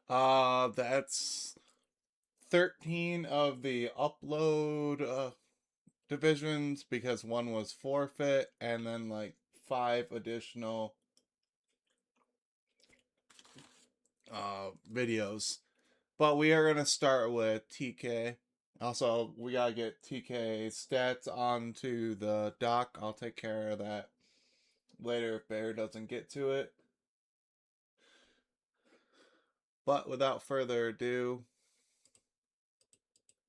That's 13 of the upload divisions because one was forfeit, and then like 5 additional videos. But we are gonna start with TK. Also, we gotta get TK stats onto the doc. I'll take care of that later if Bear doesn't get to it. But without further ado,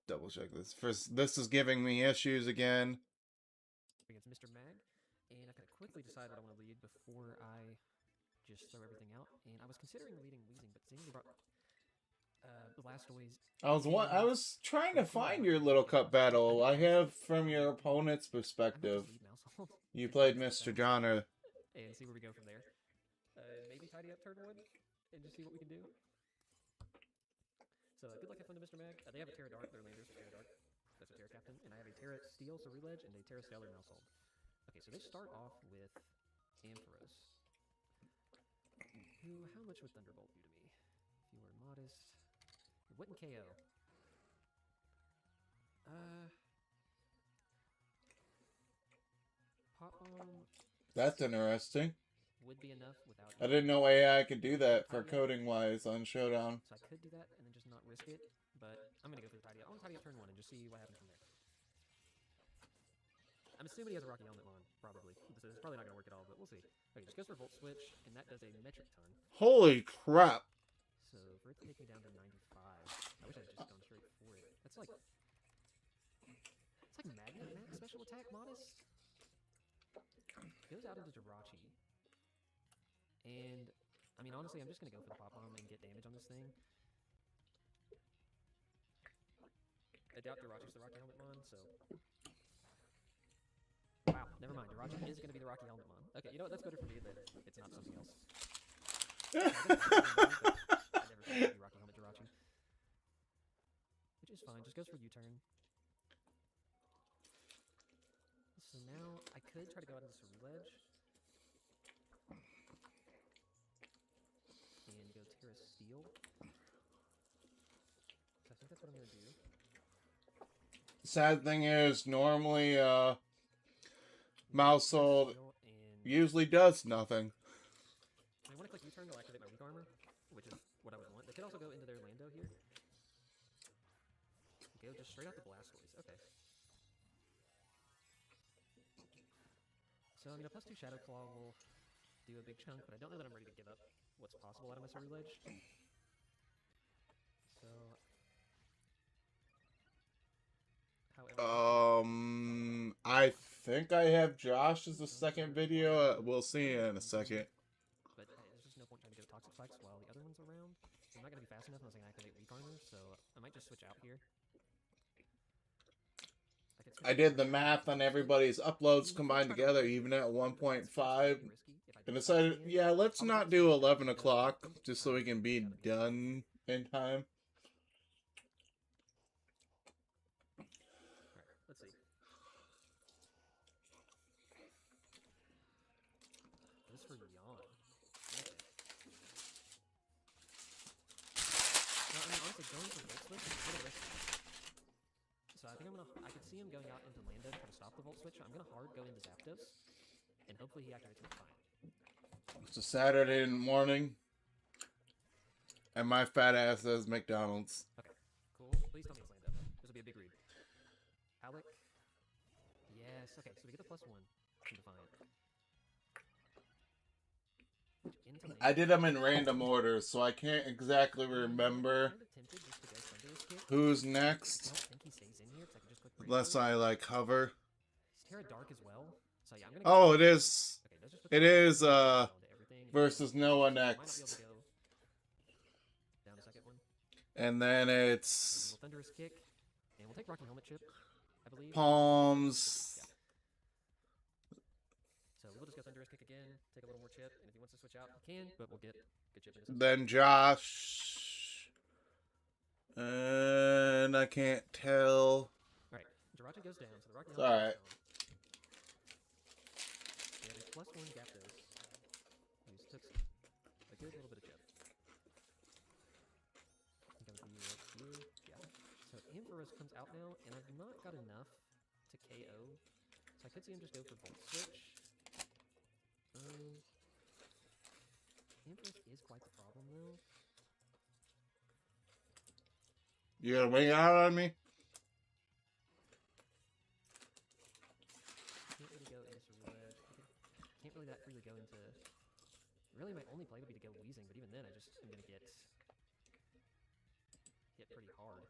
double check this. First, this is giving me issues again. Against Mr. Mag, and I've got to quickly decide what I want to lead before I just throw everything out. And I was considering leading Weezing, but seeing they brought Blastoise. I was trying to find your Little Cup battle. I have from your opponent's perspective. You played Mr. Johnner. And see where we go from there. Maybe tidy up turn 1 and just see what we can do. So good luck, have fun to Mr. Mag. They have a Terra Dark, their landers are Terra Dark. That's a Terra Captain. And I have a Terra Steel, so Reledge, and a Terra Stellar Maushold. Okay, so they start off with Ampharos. How much would Thunderbolt do to me? If you were modest. It wouldn't KO. Pop Bomb. That's interesting. Would be enough without. I didn't know AI could do that for coding wise on Showdown. So I could do that and then just not risk it, but I'm gonna go for the tidy up. I want to tidy up turn 1 and just see what happens from there. I'm assuming he has a Rocky Helmet Mon, probably. So it's probably not gonna work at all, but we'll see. Okay, just goes for Volt Switch, and that does a metric ton. Holy crap! So for it to take me down to 95, I wish I had just gone straight for it. That's like, it's like Magnet Max special attack modest. Goes out into Jirachi. And, I mean, honestly, I'm just going to go for the Pop Bomb and get damage on this thing. I doubt Jirachi's the Rocky Helmet Mon, so... Wow, never mind. Jirachi is going to be the Rocky Helmet Mon. Okay, you know what? That's better for me than it's not something else. I never thought it would be Rocky Helmet Jirachi. Which is fine. Just goes for U-turn. So now, I could try to go out into Ceruledge. And go Terra Steel. So I think that's what I'm going to do. Sad thing is, normally, Maushold usually does nothing. I want to click U-turn to activate my weak armor, which is what I would want. They could also go into their Lando here. Go just straight out the Blastoise. Okay. So, I mean, a +2 Shadow Claw will do a big chunk, but I don't know that I'm ready to give up what's possible out of my Ceruledge. So, I think I have Josh as the second video. We'll see in a second. But there's just no point trying to go Toxic Spikes while the other one's around. I'm not going to be fast enough unless I can activate weak armor, so I might just switch out here. I did the math on everybody's uploads combined together, even at 1.5, and decided, yeah, let's not do 11 o'clock, just so we can be done in time. Alright, let's see. This for Yawn. Okay. Now, I mean, honestly, going for Volt Switch is a little risky. So I think I could see him going out into Lando to try to stop the Volt Switch. I'm going to hard go into Zapdos, and hopefully he activates me fine. It's a Saturday morning, and my fat ass says McDonald's. Okay, cool. Please tell me it's Lando. This will be a big read. Alec. Yes, okay, so we get the +1 from Defiant. I did them in random order, so I can't exactly remember who's next. Unless I, like, hover. He's Terra Dark as well. So, yeah, I'm gonna it is. It is, versus Noah next. Down a second one. And then it's... Thunderous Kick. And we'll take Rocky Helmet Chip, I believe. Palms. Yeah. So we'll just go Thunderous Kick again, take a little more chip, and if he wants to switch out, he can, but we'll get good chip in this. Then Josh. And I can't tell. Alright, Jirachi goes down, so the Rocky Helmet goes down. Yeah, there's +1 Zapdos. Who's took a good little bit of chip. Ampharos comes out now, and I've not got enough to KO, so I could see him just go for Volt Switch. Ampharos is quite the problem, though. You gonna wing out on me? Can't really go into red. Can't really that freely go into... Really, my only play would be to go Weezing, but even then, I just am gonna get hit pretty hard.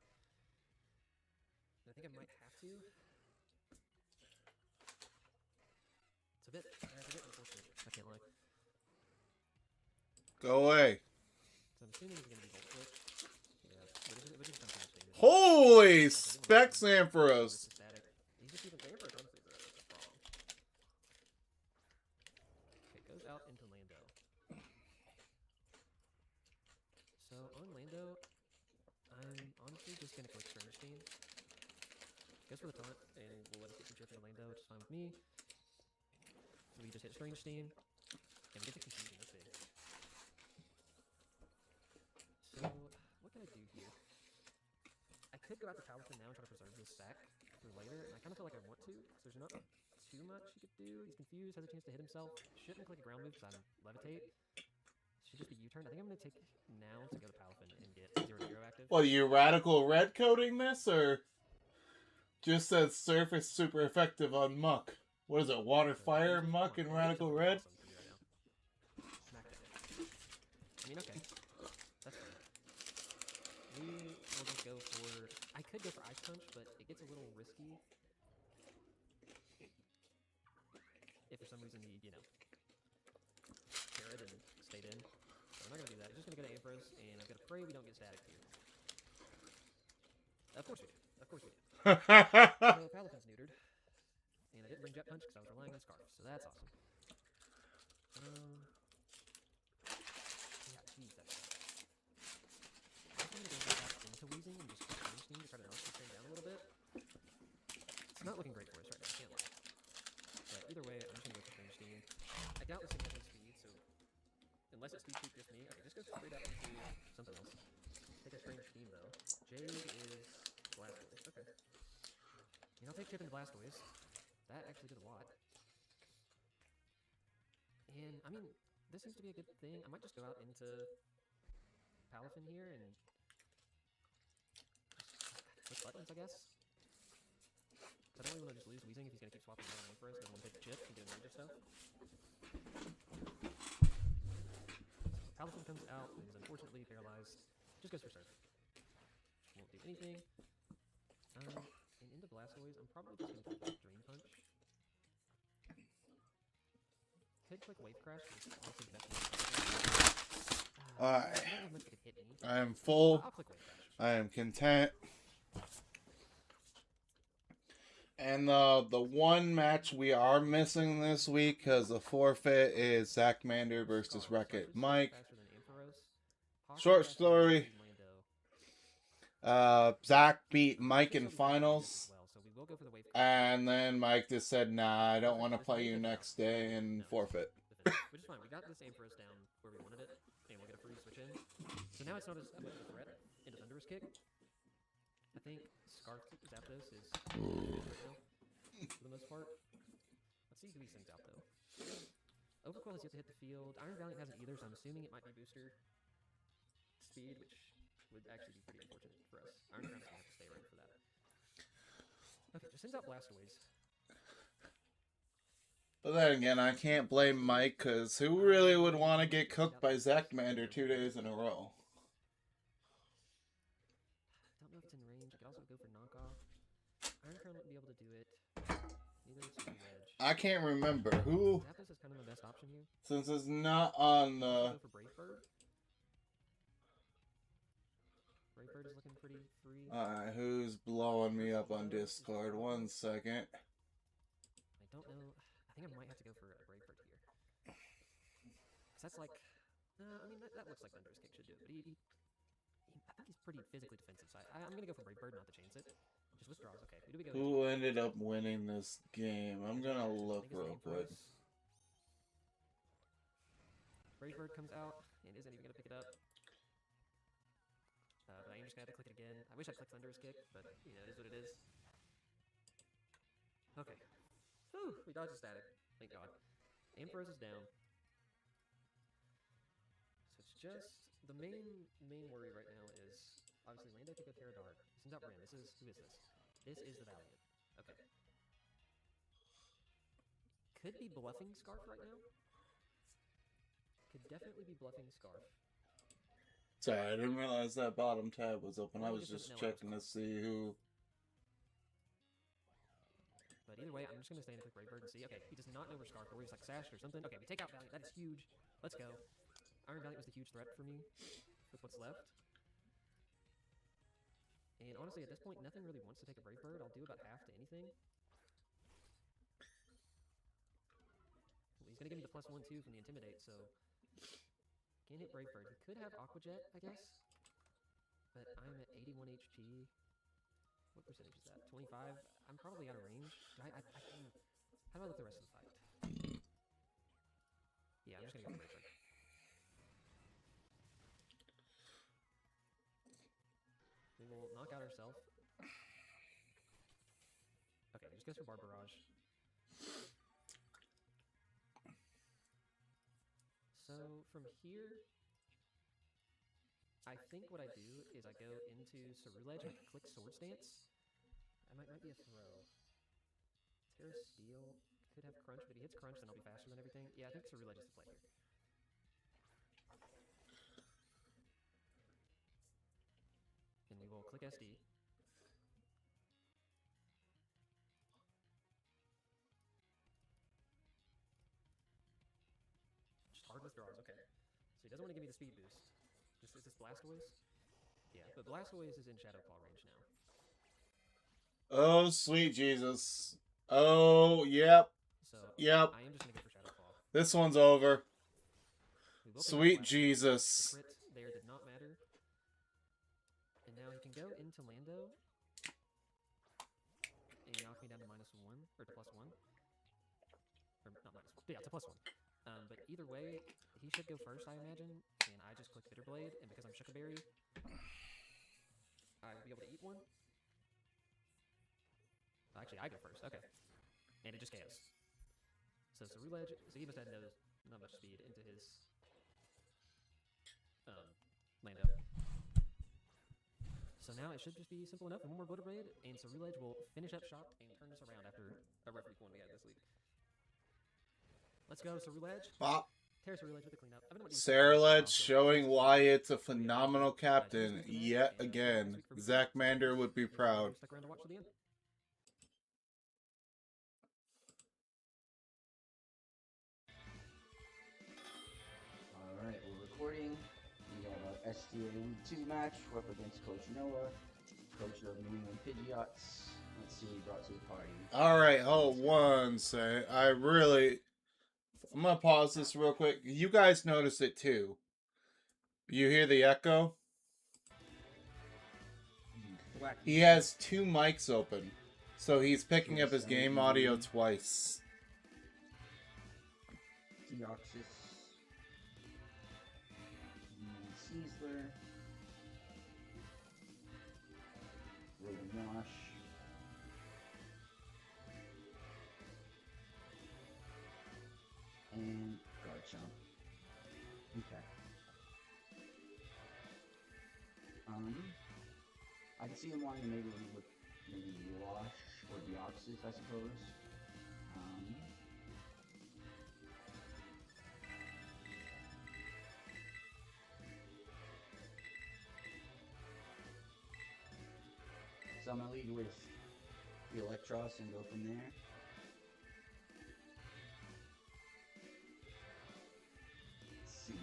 I think I might have to. It's a bit unfortunate. I can't lie. Go away. So I'm assuming he's gonna be Volt Switch. Yeah, which is something understandable. Holy specs, Ampharos. Static. He's just even Ampharos, honestly, the problem. Okay, goes out into Lando. So on Lando, I'm honestly just gonna click Strange Steam. Goes for the taunt, and we'll let us get some chip into Lando, which is fine with me. So we just hit Strange Steam, and we get the confusion, that's big. So, what can I do here? I could go after Paluthen now and try to preserve this sack for later, and I kind of feel like I want to, because there's not too much he could do. He's confused, has a chance to hit himself. Shouldn't click a ground move because I'm Levitate. Should just be U-turn. I think I'm going to take now to go to Paluthen and get 0-0 active. What, are you radical red coding this, or just says surface super effective on Muck? What is it, water, fire, Muck, and radical red? Smack that. I mean, okay. That's fine. We will just go for... I could go for Ice Punch, but it gets a little risky. If for some reason he, you know, carried and stayed in. So I'm not going to do that. I'm just going to go to Ampharos, and I'm going to pray we don't get static here. Of course we do. Of course we do. So Paluthen's neutered. And I didn't bring Jet Punch because I was relying on Scarf, so that's awesome. Yeah, geez, that's I'm going to go back into Weezing and just Strange Steam to try to knock this thing down a little bit. It's not looking great for us right now, I can't lie. But either way, I'm just going to go for Strange Steam. I doubt this thing has any speed, so unless it's speed cheap just me, okay, just go straight up into something else. Take a Strange Steam though. Jade is Blastoise, okay. And I'll take Chip into Blastoise. That actually did a lot. And, I mean, this seems to be a good thing. I might just go out into Paluthen here and just click buttons, I guess. I don't really want to just lose Weezing if he's going to keep swapping around Ampharos. I don't want to take the chip and do major stuff. Paluthen comes out and is unfortunately paralyzed. Just goes for Surf. Won't do anything. And into Blastoise, I'm probably just going to click Drain Punch. Could click Wave Crash, which is also the best one. I don't have much that could hit me. I am full. I'll click Wave Crash. I am content. And the one match we are missing this week because the forfeit is Zachmander versus Wreck-It Mike. Short story. Zach beat Mike in finals. And then Mike just said, nah, I don't want to play you next day and forfeit. Which is fine. We got this Ampharos down where we wanted it, and we'll get a free switch in. So now it's not as much of a threat into Thunderous Kick. I think Scarf Zapdos is for the most part. Let's see who he sends out though. Overqwell has yet to hit the field. Iron Valiant hasn't either, so I'm assuming it might be booster speed, which would actually be pretty unfortunate for us. Iron Crown's gonna have to stay right for that. Okay, just sends out Blastoise. But then again, I can't blame Mike, because who really would want to get cooked by Zachmander 2 days in a row? Don't know if it's in range. I could also go for knockoff. Iron Crown wouldn't be able to do it. Neither is Edge. I can't remember who. Zapdos is kind of my best option here. Since it's not on the. Go for Brave Bird. Brave Bird is looking pretty free. Alright, who's blowing me up on Discord? 1 second. I don't know. I think I might have to go for a Brave Bird here. Because that's like... I mean, that looks like Thunderous Kick should do it. But I think he's pretty physically defensive. So I'm going to go for Brave Bird, not to chance it. Just withdraws. Okay, who do we go Who ended up winning this game? I'm going to look real quick. Brave Bird comes out and isn't even going to pick it up. But I am just gonna have to click it again. I wish I'd clicked Thunderous Kick, but you know, it is what it is. Okay. Whew, we dodged the static. Thank God. Ampharos is down. So it's just the main worry right now is obviously Lando could go Terra Dark. Sends out Brand. Who is this? This is the Valiant. Okay. Could be bluffing Scarf right now. Could definitely be bluffing Scarf. Sorry, I didn't realize that bottom tab was open. I Well, was he just just doesn't checking know to see who. But either way, I'm just going to stay in a quick Brave Bird and see. Okay, he does not know where Scarf, or he's like Sashed or something. Okay, we take out Valiant. That is huge. Let's go. Iron Valiant was the huge threat for me with what's left. And honestly, at this point, nothing really wants to take a Brave Bird. I'll do about half to anything. He's going to give me the +1/2 from the Intimidate, so can't hit Brave Bird. He could have Aqua Jet, I guess. But I'm at 81 HP. What percentage is that? 25? I'm probably out of range. I can... How do I look the rest of the fight? Yeah, I'm just going to go for Brave Bird. We will knock out ourselves. Okay, just goes for Bar Barrage. So from here, I think what I do is I go into Ceruledge and I click Sword Stance. That might be a throw. Terra Steel could have Crunch, but if he hits Crunch, then I'll be faster than everything. Yeah, I think Ceruledge is the play here. And we will click SD. Just hard withdrawals, okay. So he doesn't want to give me the speed boost. Is this Blastoise? Yeah, but Blastoise is in Shadow Claw range now. Oh, sweet Jesus. Oh, yep. So Yep. I am just going to go for Shadow Claw. This one's over. We will Sweet take out Blastoise. Jesus. The crit there did not matter. And now he can go into Lando and knock me down to -1, or to +1. Or not -1, yeah, to +1. But either way, he should go first, I imagine. And I just click Bitter Blade, and because I'm Shucka Berry, I will be able to eat one. Actually, I go first. Okay. And it just KOs. So Ceruledge, so he must have not much speed into his Lando. So now it should just be simple enough. One more Bitter Blade, and Ceruledge will finish up shop and turn this around after a rough week 1 we had this week. Let's go, Ceruledge. Bop. Terra Ceruledge with the cleanup. Ceruledge showing why it's a phenomenal captain yet again. Zach Mander would be proud. Stick around to watch to the end. Alright, we're recording. We have our STA 2 match. We're up against Coach Noah, coach of New England Pidgeots. Let's see what he brought to the party. Alright, hold one second. I'm gonna pause this real quick. You guys notice it too. You hear the echo? He has 2 mics open. So he's picking up his game audio twice. Deoxys. Caesar. Rogan Wash. And Garchomp. Okay. I can see him wanting to maybe lead with maybe Wash or Deoxys, I suppose. So I'm gonna lead with the Electros and go from there. Let's see.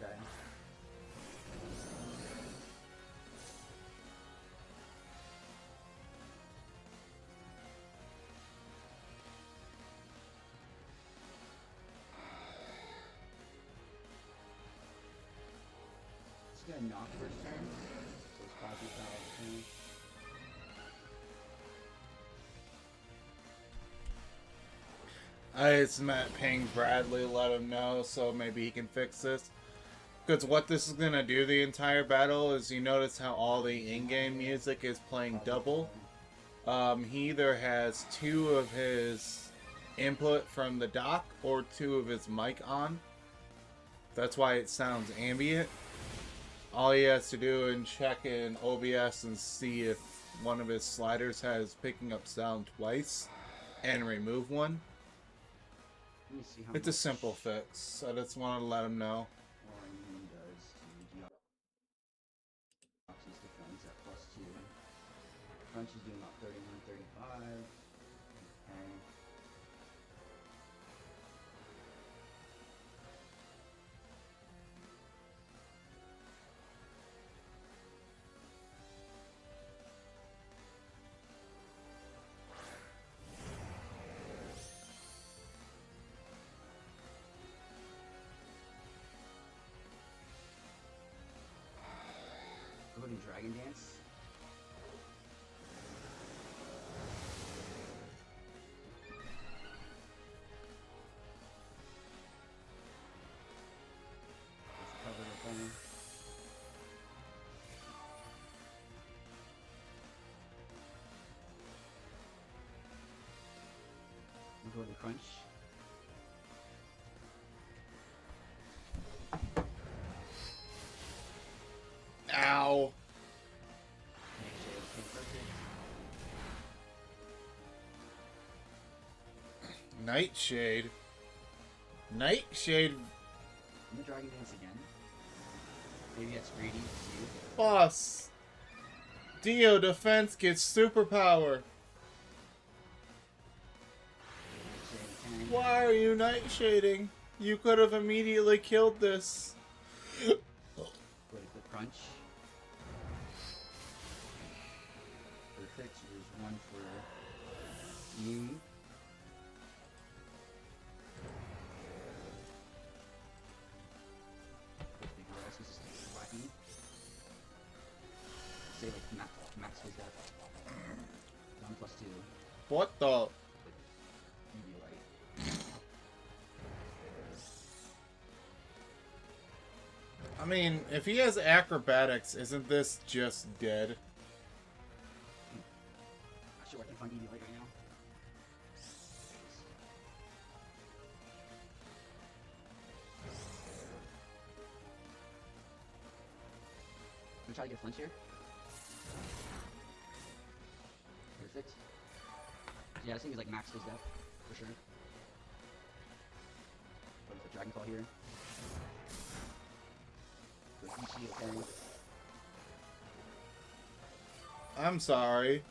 Okay. gonna knock first turn. So it's Cosmic not all the turn. I just met Ping Bradley, let him know, so maybe he can fix this. Because what this is going to do the entire battle is you notice how all the in-game music is playing double. He either has 2 of his input from the dock or 2 of his mic on. That's why it sounds ambient. All he has to do is check in OBS and see if one of his sliders has picking up sound twice and remove one. Let me see how It's a much simple fix. I just wanted to let him know. Warren does to Geoxy's defense at +2. Crunch is doing about 31, 35. Okay. Go ahead and Dragon Dance. Let's cover the thing. We'll go ahead and Crunch. Ow! Make sure everything's perfect. Nightshade. Nightshade. I'm gonna Dragon Dance again. Maybe that's greedy. See. Boss. Dio defense gets superpower. Nightshade 10. Why are you nightshading? You could have immediately killed this. Go ahead and click Crunch. Perfect. So there's one for you. Big Ross, this is wacky. Say like max was that 1 + 2. What the? You'd be right. I mean, if he has acrobatics, isn't this just dead? Not sure I can find Eevee right now. I'm gonna try to get a flinch here. Perfect. Yeah, this thing is like max his death, for sure. Put the Dragon Claw here. Go Ichi, okay. I'm sorry.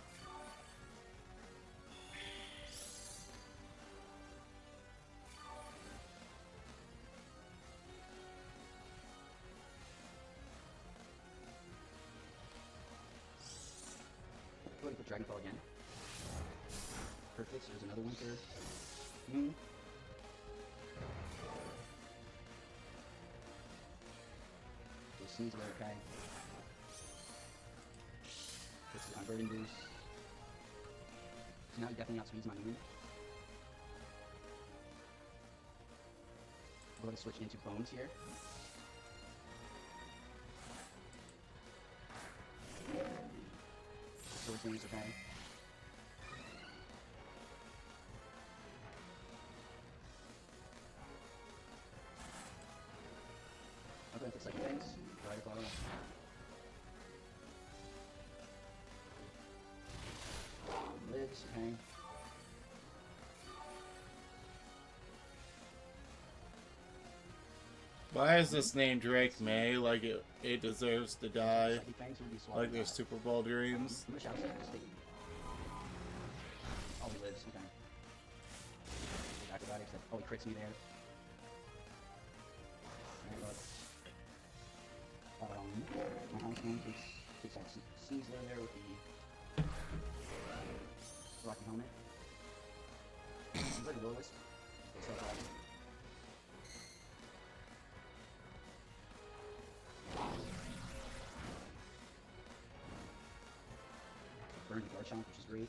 Go ahead and put Dragon Claw again. Perfect, so there's another one for Moon. Those scenes were okay. This is Unburden Boost. So now he definitely outspeeds my Moon. Go ahead and switch into Bones here. Sword Swing is okay. I'll go ahead and fix second things. Dragon Claw. Lives, okay. Why is this named Drake May? Like it deserves to die. Second things would be swap Like their that. Super Bowl dreams. I'm gonna shout out state. Oh, he lives, okay. Acrobatics, oh, he crits me there. And look. My house one takes out Caesar there with the Rocky Helmet. I'm ready to go this. burned the Garchomp, which is great.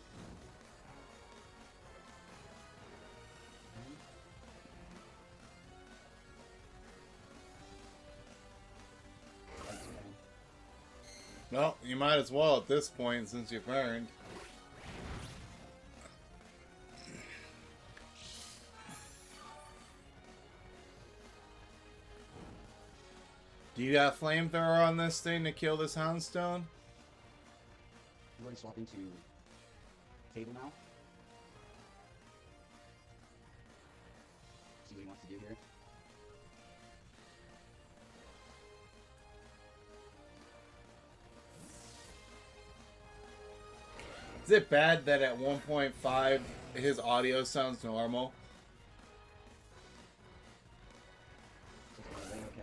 Well, you might as well at this point since you burned. Do you got flamethrower on this thing to kill this Houndstone? I'm going to swap into Fable now. See what he wants to do here. Is it bad that at 1.5 his audio sounds normal? So it's gonna lay okay.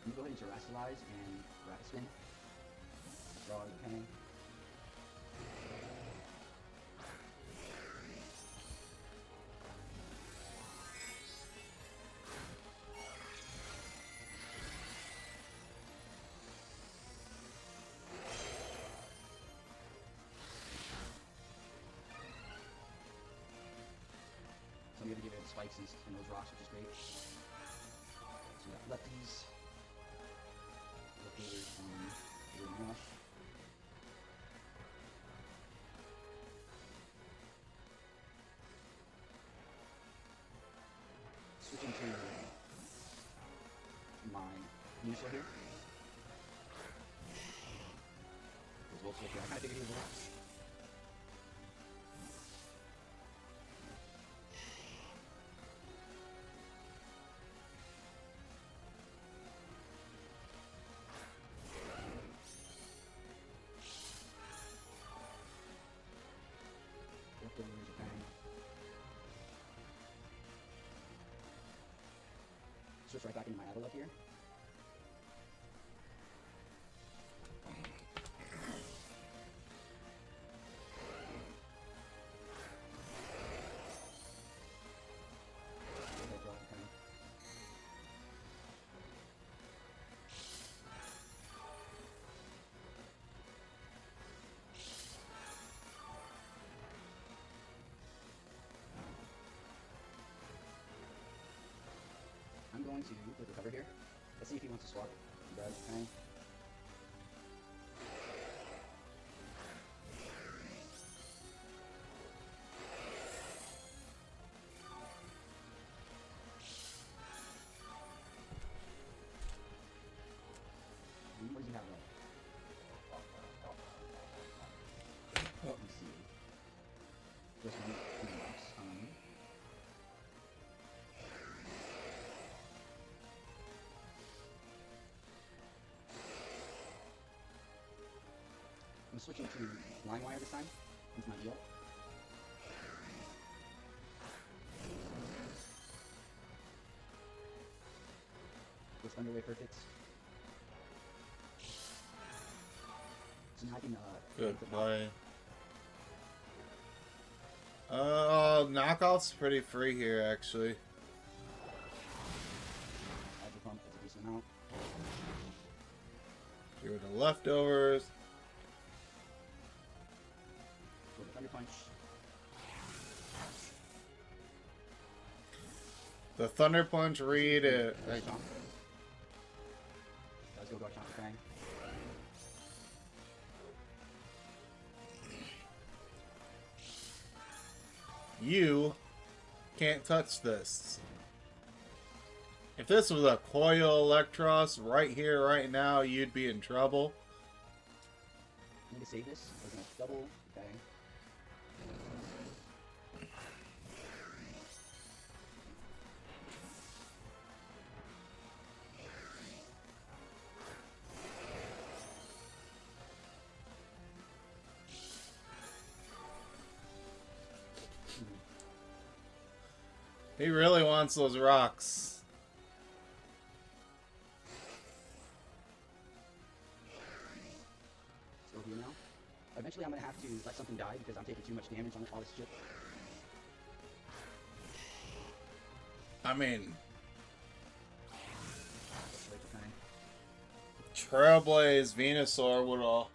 I'm gonna go ahead and Terrasilize and Rapid Spin. Draw the Penny. So I'm gonna give it spikes and those rocks, which is great. So we got lefties. Lefties on Golden Rush. Switching to my Venusaur here. Because Volt Switch, I kind of figured he was Volt. Switch right back into my Avalok here. Okay, draw the Penny. I'm going to put the cover here. Let's see if he wants to swap. He does, okay. What does he have left? Let me see. This one, I'm switching to Line Wire this time into my deal. With Thunderwave Perfect. So now I can Good put play. Knockout's pretty free here, actually. Hydro Pump, that's a decent amount. Here are the leftovers. With a Thunder Punch. The Thunder Punch read it. Let's go Garchomp, okay. You can't touch this. If this was a Coil Electros right here, right now, you'd be in trouble. Need to save this. We're gonna double, okay. He really wants those rocks. Still here now. Eventually I'm gonna have to let something die because I'm taking too much damage on all this shit. I mean, Switch, okay. Trailblaze Venusaur would all.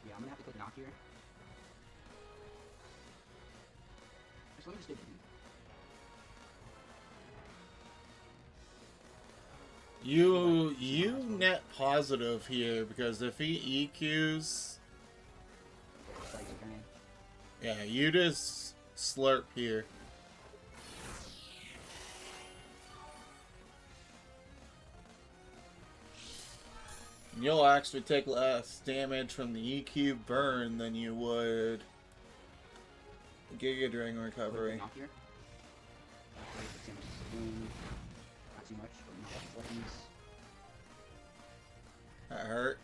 Yeah, I'm gonna have to click knock here. Just let me just get You net positive here because if he EQs, Psych, okay. yeah, you just slurp here. You'll actually take less damage from the EQ burn than you would Giga Drain recovery. Knock here. Okay, the damage is doing not too much, but not like weapons. That hurt.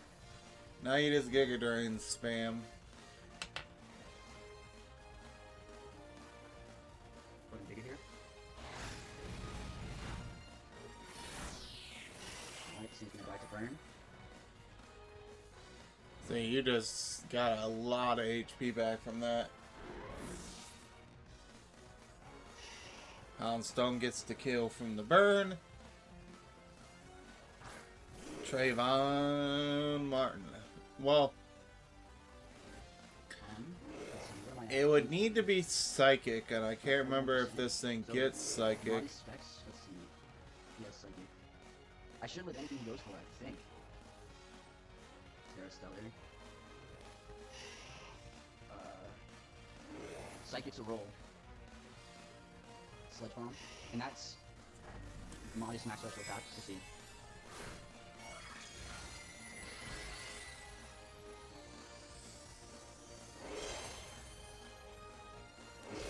Now you just Giga Drain spam. Put a Giga here. Alright, so he's gonna die to burn. So you just got a lot of HP back from that. Houndstone gets the kill from the burn. Trayvon Martin. Well, Let's see, what am I it at? would need to be psychic, and I can't remember if this thing So, gets psychic. Body specs, let's see. Yes, psychic. I should let anything he goes for, I think. Terra Stellar. Psychic's a roll. Sledge Bomb. And that's modest max special attack. Let's see.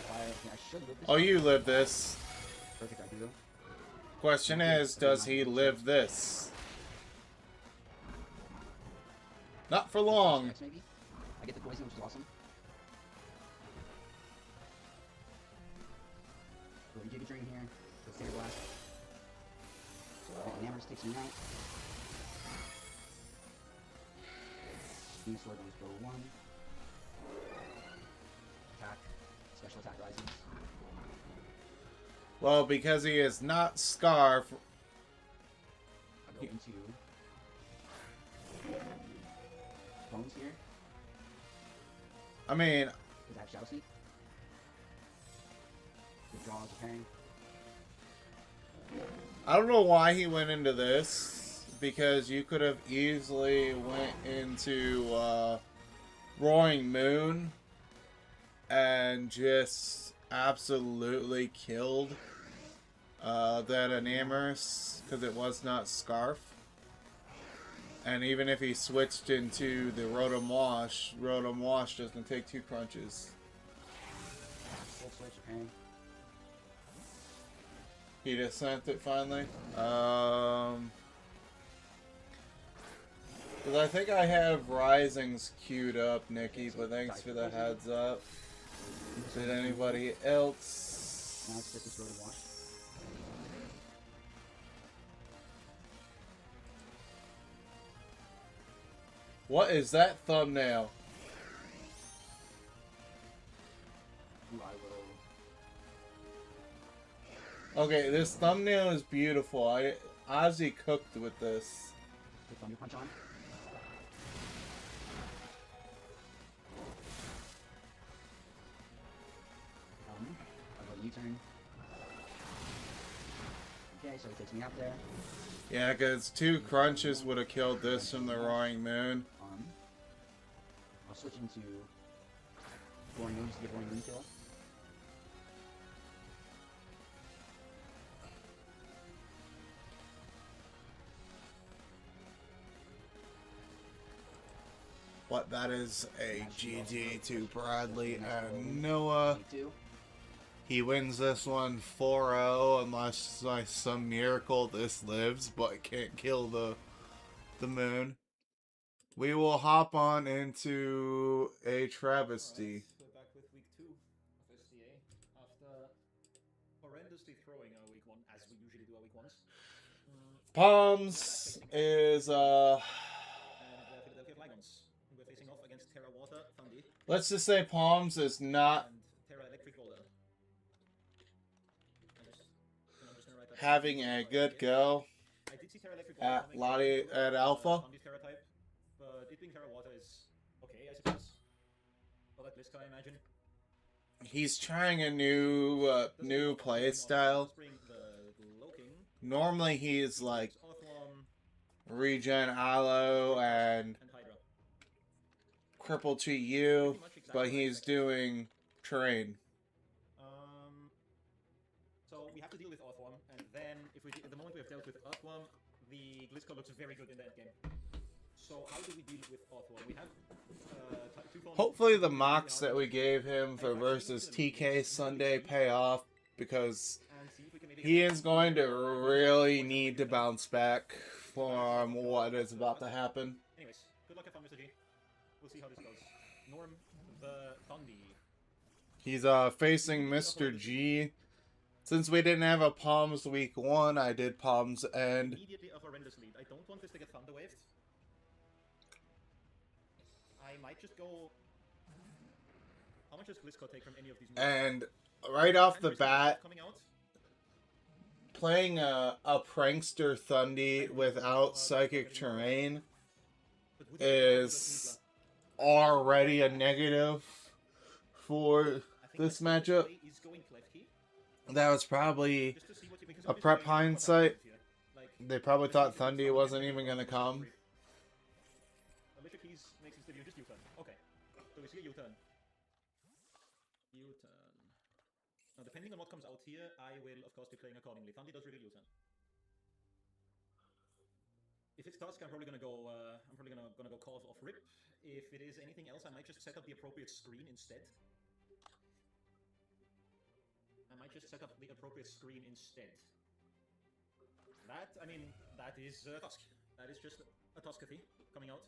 Fire. Yeah, I should live this. Oh, you live this. Perfect, I do. Question is, does he live this? Not for long. Next, maybe? I get the poison, which is awesome. Go Giga Drain here. Go Figure Blast. So Namorous takes me out. Venusaur goes go 1. Attack. Special attack rises. Well, because he is not Scarf. I'll go into Bones here. I mean, Does that have Shadow Sneak? Withdraws a pang. I don't know why he went into this, because you could have easily went into Roaring Moon and just absolutely killed that Enamorous, because it was not Scarf. And even if he switched into the Rotom Wash doesn't take 2 crunches. Full switch, a pang. He just sent it finally. Because I think I have Risings queued up, Nikki, but thanks for the heads up. Did anybody else? Now it's just this Rotom Wash. What is that thumbnail? Ooh, I will. Okay, this thumbnail is beautiful. Ozzy cooked with this. Put Thunder Punch on. I'll go U-turn. Okay, so it takes me out there. Yeah, because 2 crunches would have killed this from the Roaring Moon. I'll switch into Roaring Moon to get Roaring Moon kill. What, that is a GG to Bradley and Noah. 22. He wins this one 4-0 unless by some miracle this lives but can't kill the moon. We will hop on into a travesty. We're back with week 2 of SDA after horrendously throwing our week 1, as we usually do our week 1s. Palms is And Philadelphia Flygons. We're facing off against Terra Water, Thundy, let's just say Palms is not and Terra Electric Boulder. I'm just gonna write that down. having a good go I did see Terra Electric Boulder at coming Lottie from, at Alpha. Thundy's Terra type, but it being Terra Water is okay, I suppose. For that Bliska, I imagine. He's trying a new new play style. Normally he's like regen Aloe and cripple to you, but he's doing terrain. So we have to deal with Earthworm, and then if we the moment we have dealt with Earthworm, the Gliscor looks very good in the end game. So how do we deal with Earthworm? We have Hopefully the mocks that we gave him for versus TK Sunday pay off, because he is going to really need to bounce back from what is about to happen. Anyways, good luck, Mr. G. We'll see how this goes. Norm the Thundy. He's facing Mr. G. Since we didn't have a Palms week 1, I did Palms end. Immediately a horrendous lead. I don't want this to get Thunder Waved. I might just go. How much does Gliscor take from any of these moves? And right off the bat, coming out. playing a prankster Thundy without psychic terrain is already a negative for this matchup. That was probably a prep hindsight. They probably thought Thundy wasn't even going to come. Electric Keys makes his debut. Just U-turn. Okay. So we see a U-turn. U-turn. Now, depending on what comes out here, I will, of course, be playing accordingly. Thundy does reveal U-turn. If it's Tusk, I'm probably gonna go. Gonna go Call off Rip. If it is anything else, I might just set up the appropriate screen instead. That, I mean, that is Tusk. That is just a Tuskathy coming out.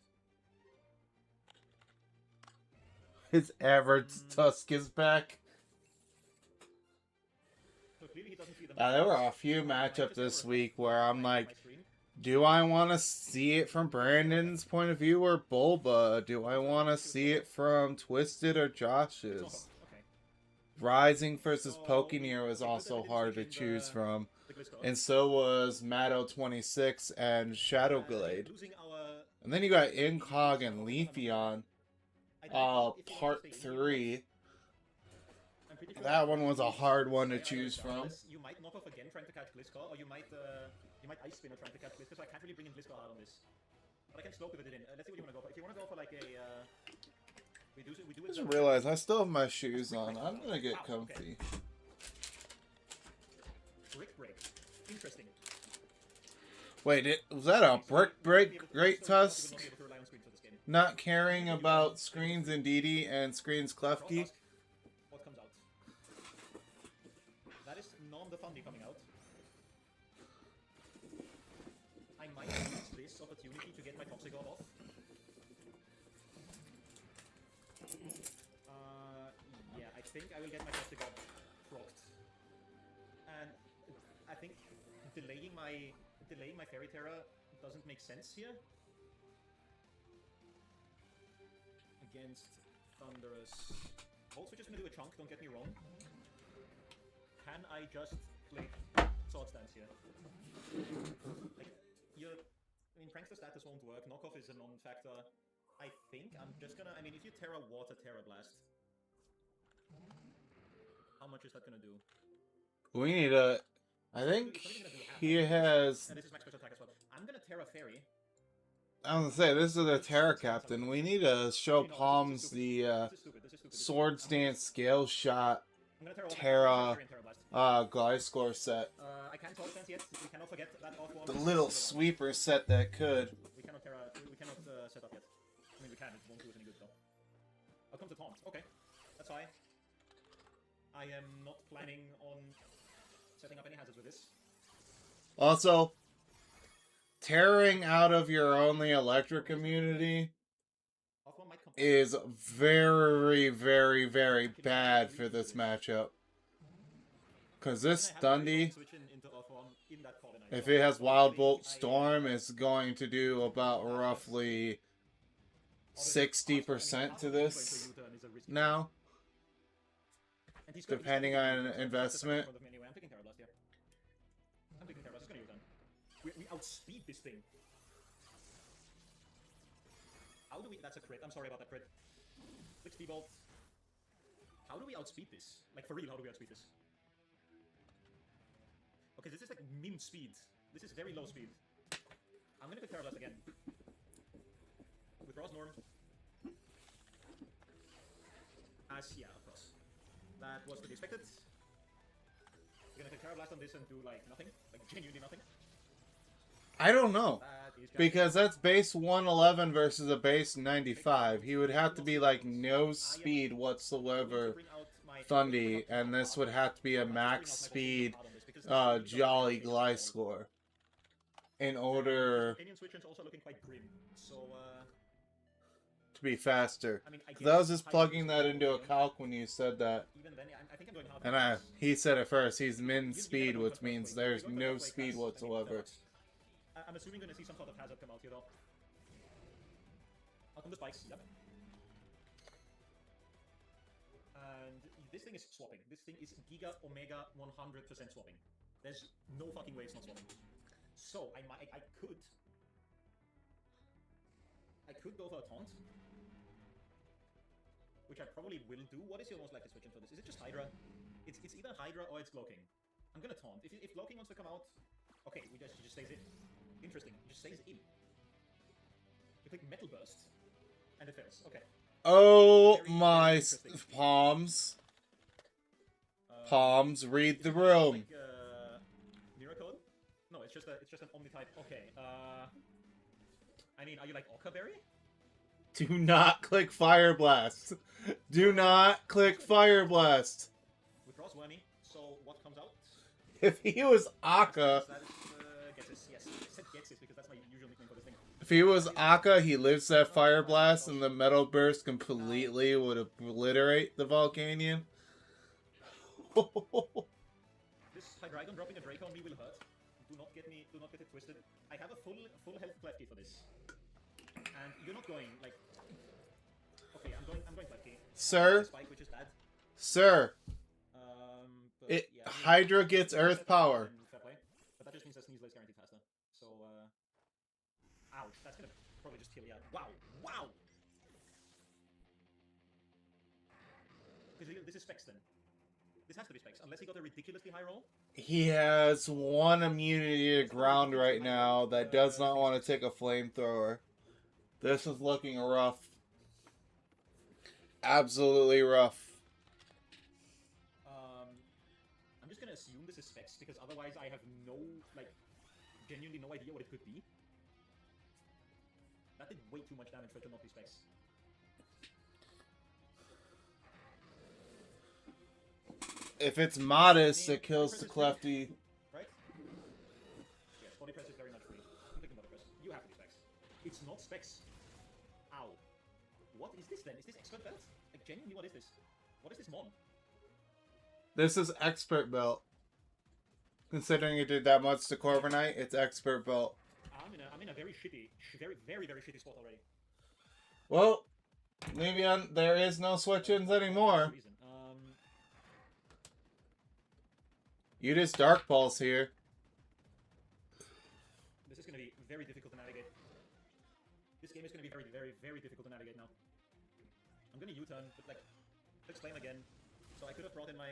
His average Tusk is back. So clearly he doesn't see them. There were a few matchups this week where I'm like, do I want to see it from Brandon's point of view or Bulba? Do I want to see it from Twisted or Josh's? Rising versus Pokeneer was also hard to choose from, and so was Matto26 and Shadowglade. And then you got Incog and Leafeon, part 3. That one was a hard one to choose from. You might knock off again trying to catch Gliscor, or you might Ice Spinner trying to catch Gliscor, so I can't really bring in Gliscor hard on this. But I can slow pivot it in. Let's see what you want to go for. If you want to go for like a... We do I just realized I still have my shoes on. I'm gonna get comfy. Brick break. Interesting. Wait, was that a brick break, Great Tusk? Not caring about Screens and Didi and Screens Klefki? What comes out? That is Nom the Thundy coming out. I might use this opportunity to get my Toxic Orb off. Yeah, I think I will get my Toxic Orb procced. And I think delaying my Fairy Terra doesn't make sense here. Against Thunderous. Volt Switch is gonna do a chunk, don't get me wrong. Can I just play Swords Dance here? Like, I mean, Prankster status won't work, knockoff is a non-factor. I think I'm just gonna, I mean, if you Terra Water, Terra Blast, how much is that gonna do? We need a... I think he has... And this is max special attack as well. I'm gonna Terra Fairy. I was gonna say, this is a Terra Captain. We need to show Palms the Swords Dance Scale Shot Terra Gliscor set. I can't Swords Dance yet. We cannot forget that Earthworm. The little sweeper set that could. We cannot set up yet. I mean, we can, it won't do us any good though. I'll come to Taunt. Okay, that's fine. I am not planning on setting up any hazards with this. Also, tearing out of your only electric immunity is very, very, very bad for this matchup. Because this Dundee, if it has Wild Bolt Storm, is going to do about roughly 60% to this now, depending on investment. I'm picking Terrorblast here. I'm picking Terrorblast. It's gonna U-turn. We outspeed this thing. How do we? That's a crit. I'm sorry about that crit. Click speed bolt. How do we outspeed this? Like for real, how do we outspeed this? Okay, this is like min speed. This is very low speed. I'm gonna pick Terrorblast again. Withdraws Norm. Yeah, of course. That was to be expected. We're gonna take Terrorblast on this and do like nothing, like genuinely nothing. I don't know. These guys- Because that's base 111 versus a base 95. He would have to be like no speed whatsoever, Thundy, and this would have to be a max speed Jolly Gliscor in order Canyon Switchers also looking quite grim. So to be faster. I mean, I 'Cause I was guess just plugging that hybrid into a is calc when you said that. even then, I think I'm going hard. And he said it first, he's min speed, which means there's no speed whatsoever. I'm assuming going to see some sort of hazard come out here, though. Out on the spikes, yep. And this thing is swapping. This thing is Giga Omega 100% swapping. There's no fucking way it's not swapping. So I could go for a taunt, which I probably will do. What is your most likely switch in for this? Is it just Hydra? It's either Hydra or it's Cloaking. I'm gonna taunt. If Cloaking wants to come out, okay, he just stays in. Interesting. He just stays in. You click Metal Burst, and it fails. Okay. Oh Very, my very interesting. palms. Um, Palms, read is the it room. Like, mirror code? No, it's just an Omni type. Okay. I mean, are you like Orca Berry? Do not click Fire Blast. Do not click Fire Blast. Withdraws Wormy. So what comes out? If he was Akka, That is, Getsis. Yes, I said Getsis because that's my usual nickname for this thing. if he was Akka, he lives that Fire Blast and the Metal Burst completely would obliterate the Volcanion. This Hydreigon dropping a Draco on me will hurt. Do not get it twisted. I have a full health Klefki for this. And you're not going like. Okay, I'm going Klefki. Sir, Spike, which is bad. sir, But it yeah, I mean, Hydra gets Earth Power. Fair play. But that just means that Sneasel is guaranteed faster. So ouch, that's gonna probably just kill. Yeah. Wow. Because this is Specs then. This has to be Specs, unless he got a ridiculously high roll. He has one immunity to ground right now that does not want to take a flamethrower. This is looking rough. Absolutely rough. I'm just gonna assume this is Specs because otherwise I have genuinely no idea what it could be. That did way too much damage for it to not be Specs. If it's modest, it kills the Klefty. Right? Yes, body press is very much free. I'm picking body press. You have to be Specs. It's not Specs. Ow. What is this then? Is this Expert Belt? Like, genuinely, what is this? What is this mon? This is Expert Belt. Considering it did that much to Corviknight, it's Expert Belt. I'm in a very shitty, very, very, very shitty spot already. Well, maybe there is no switch-ins anymore. Reason. You just Dark Pulse here. This is going to be very difficult to navigate. This game is going to be very, very, very difficult to navigate now. I'm going to U-turn, but like, let's flame again. So I could have brought in my...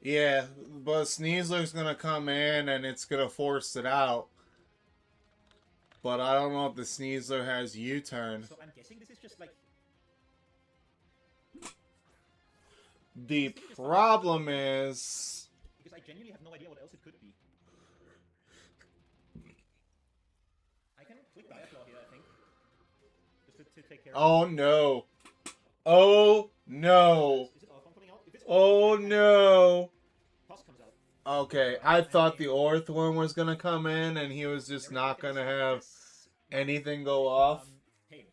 Yeah, but Sneasler's gonna come in and it's gonna force it out. But I don't know if the Sneasler has U-turn. So I'm guessing this is just like... The problem is... Because I genuinely have no idea what else it could be. I can click Diaclaw here, I think. Just to take care of Oh no. Oh no. Is it Archon coming out? If it's Oh Archon, no. Pus comes out. Okay, I thought the Orth one was gonna come in and he was just not gonna have anything go off. Hey,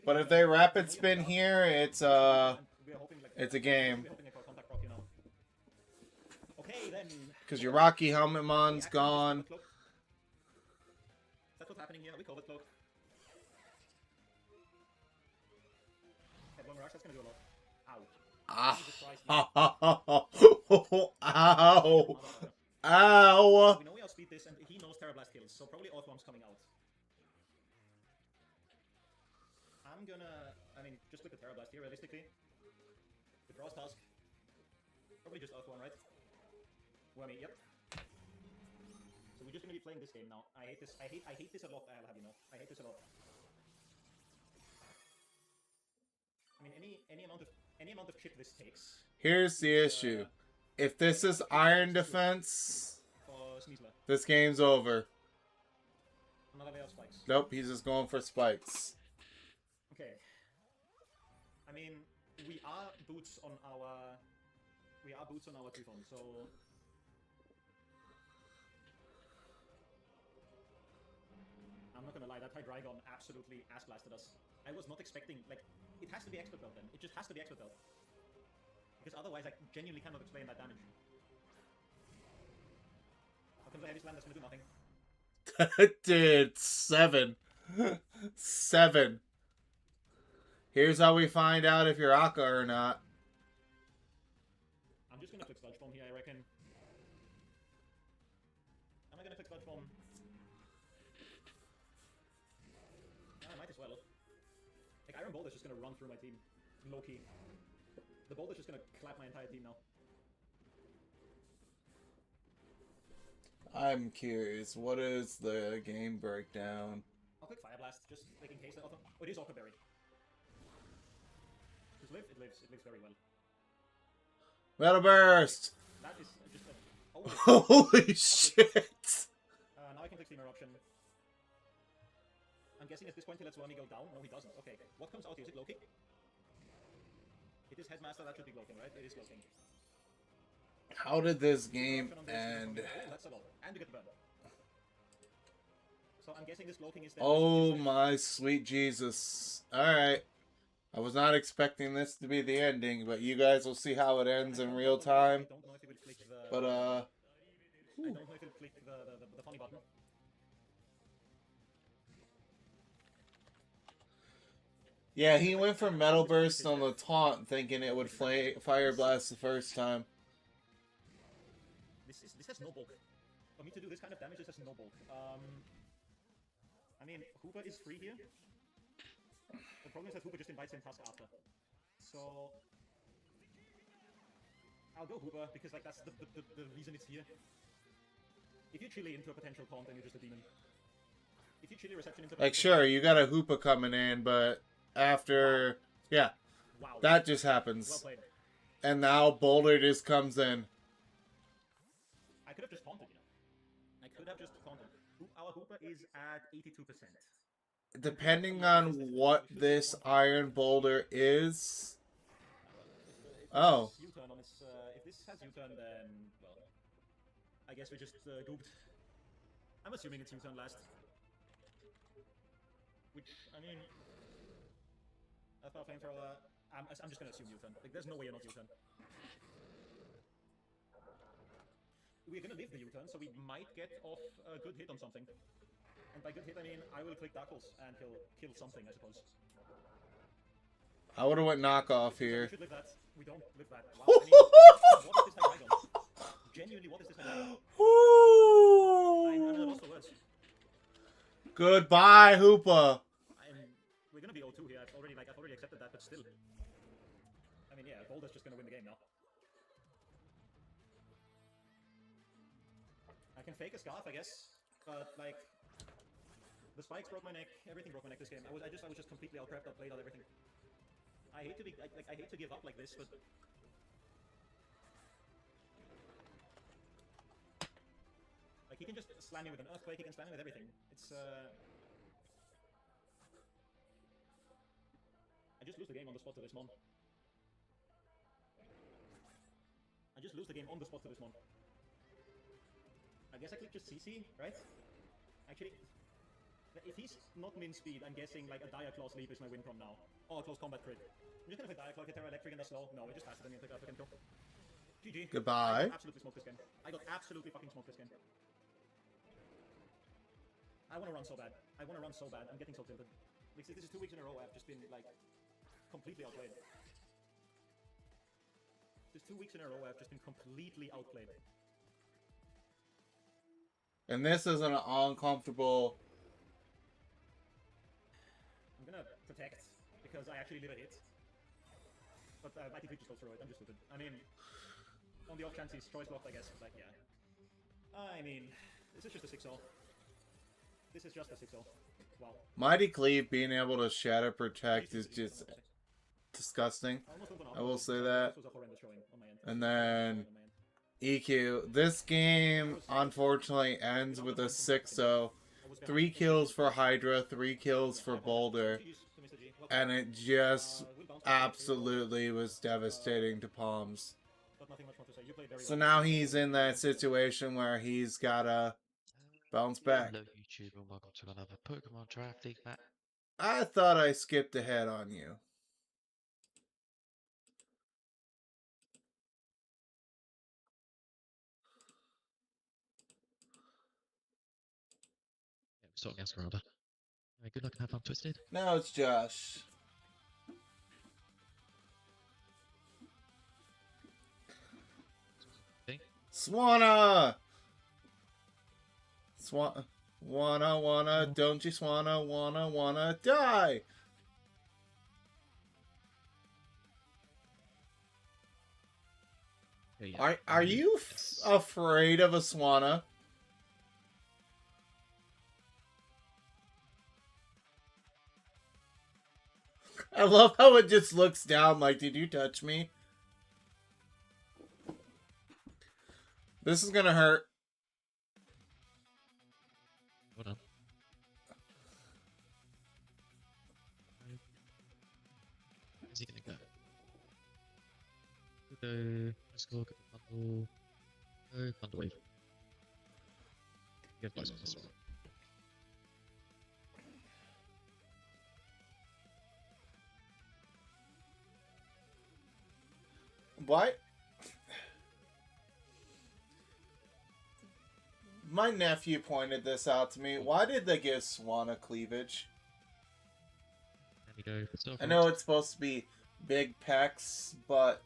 But if they rapid spin here, it's We are hoping like it's a game. we're hoping for contact proc, you know. Okay then. Because your Rocky Helmet Mon's Reaction, gone. just cover cloak. That's what's happening here. We cover cloak. Headlong rush. That's gonna do a lot. Ow. Jesus Christ. Ow! Ow! We know we outspeed this, and he knows Terra Blast kills, so probably Earthworm's coming out. I'm gonna, I mean, just look at Terra Blast here, realistically. Withdraws Tusk. Probably just Earthworm, right? Wormy, yep. So we're just gonna be playing this game now. I hate this. I hate this a lot. I'll have you know. I hate this a lot. I mean, any amount of chip this takes. Here's the issue. If this is Iron Defense, For Sneasler. this game's over. Another layer of spikes. Nope, he's just going for spikes. Okay. I mean, we are boots on our Typhon, so I'm not gonna lie, that Hydreigon absolutely ass blasted us. I was not expecting, like, it has to be expert belt then. It just has to be expert belt. Because otherwise I genuinely cannot explain that damage. How come the heavy slam that's gonna do nothing? Dude, 7. 7. Here's how we find out if you're Akka or not. I'm just gonna click Sludge Bomb here, I reckon. Am I gonna click Sludge Bomb? I might as well. Like, Iron Boulder's just gonna run through my team. Low-key. The Boulder's just gonna clap my entire team now. I'm curious, what is the game breakdown? I'll click Fire Blast, just like in case that auto. Oh, it is Orca Berry. Does live? It lives. It lives very well. Metal Burst! That is just a... Holy shit! now I can click Steam Eruption. I'm guessing at this point he lets Wormy go down. No, he doesn't. Okay. What comes out? Is it Loki? It is Headmaster. That should be Loking, right? It is Loking. How did this game end? Oh, that's a lot. And you get the burn. So I'm guessing this Loking is... Oh my sweet Jesus. Alright. I was not expecting this to be the ending, but you guys will see how it ends in real time. I don't know if it will click the... But, I don't know if it will click the funny button. yeah, he went for Metal Burst on the taunt, thinking it would Fire Blast the first time. This has no bulk. For me to do this kind of damage, this has no bulk. I mean, Hooper is free here. The problem is that Hooper just invites in Tusk after. So... I'll go Hooper, because like that's the reason it's here. If you chili into a potential taunt, then you're just a demon. If you chili reception into... Like, sure, you got a Hoopa coming in, but after... Yeah, Wow. that just Well happens. played. And now Boulder just comes in. I could have just taunted, you know. I could have just taunted. Our Hooper is at 82%. Depending on what this Iron Boulder is... Oh. U-turn on his, if this has U-turn, then, well, I guess we just gooped. I'm assuming it's U-turn last. Which, I mean, Earthbound Flamethrower, I'm just gonna assume U-turn. Like, there's no way you're not U-turn. We're gonna live the U-turn, so we might get off a good hit on something. And by good hit, I mean, I will click Dark Pulse, and he'll kill something, I suppose. I would have went knockoff We here. should live that. We don't live that. Wow, I mean, what is this Hydreigon? Genuinely, what is this Hydreigon? I'm at a loss for words. Goodbye, Hoopa. We're gonna be 0-2 here. I've already accepted that, but still. I mean, yeah, Boulder's just gonna win the game now. I can fake a scarf, I guess, but like, the spikes broke my neck. Everything broke my neck this game. I was just completely out prepped, outplayed, out everything. I hate to be I hate to give up like this, but like he can just slam me with an earthquake. He can slam me with everything. It's I just lose the game on the spot to this mon. I just lose the game on the spot to this mon. I guess I click just CC, right? Actually, If he's not min speed, I'm guessing like a Dire Claw Sleep is my win from now. Oh, close combat crit. I'm just gonna play Dire Claw, get Terra Electric and that's slow. No, it just faster than me and take African Pro. GG. Goodbye. I got absolutely smoked this game. I got absolutely fucking smoked this game. I wanna run so bad. I wanna run so bad. I'm getting so tilted. Like, this is 2 weeks in a row I've just been like completely outplayed. This 2 weeks in a row I've just been completely outplayed. And this is an uncomfortable. I'm gonna protect because I actually live a hit. But I think we just go through it. I'm just stupid. I mean, on the off chance he's choice blocked, I guess. But like, yeah. I mean, this is just a 6-0. This is just a 6-0. Wow. Mighty Cleave being able to shadow protect is just disgusting. I will say that. This was a horrendous showing on my end. And then EQ. This game unfortunately ends with a 6-0. 3 kills for Hydra, 3 kills for Boulder. And it just absolutely was devastating to Palms. So now he's in that situation where he's gotta bounce back. Hello YouTube and welcome to another Pokemon Draft League match. I thought I skipped ahead on you. Yeah, we're starting Esmeralda. Anyway, good luck and have fun, Twisted. Now it's Josh. Okay. Swanna! Wanna, don't you wanna die? Okay, yeah. Are you afraid of a Swanna? I love how it just looks down like, did you touch me? This is gonna hurt. Hold on. Where's he gonna go? Go, let's go, get the bundle. Go, bundle wave. Get flies on this one. What? My nephew pointed this out to me. Why did they give Swanna cleavage? There we go. For Starfront. I know it's supposed to be big pecs, but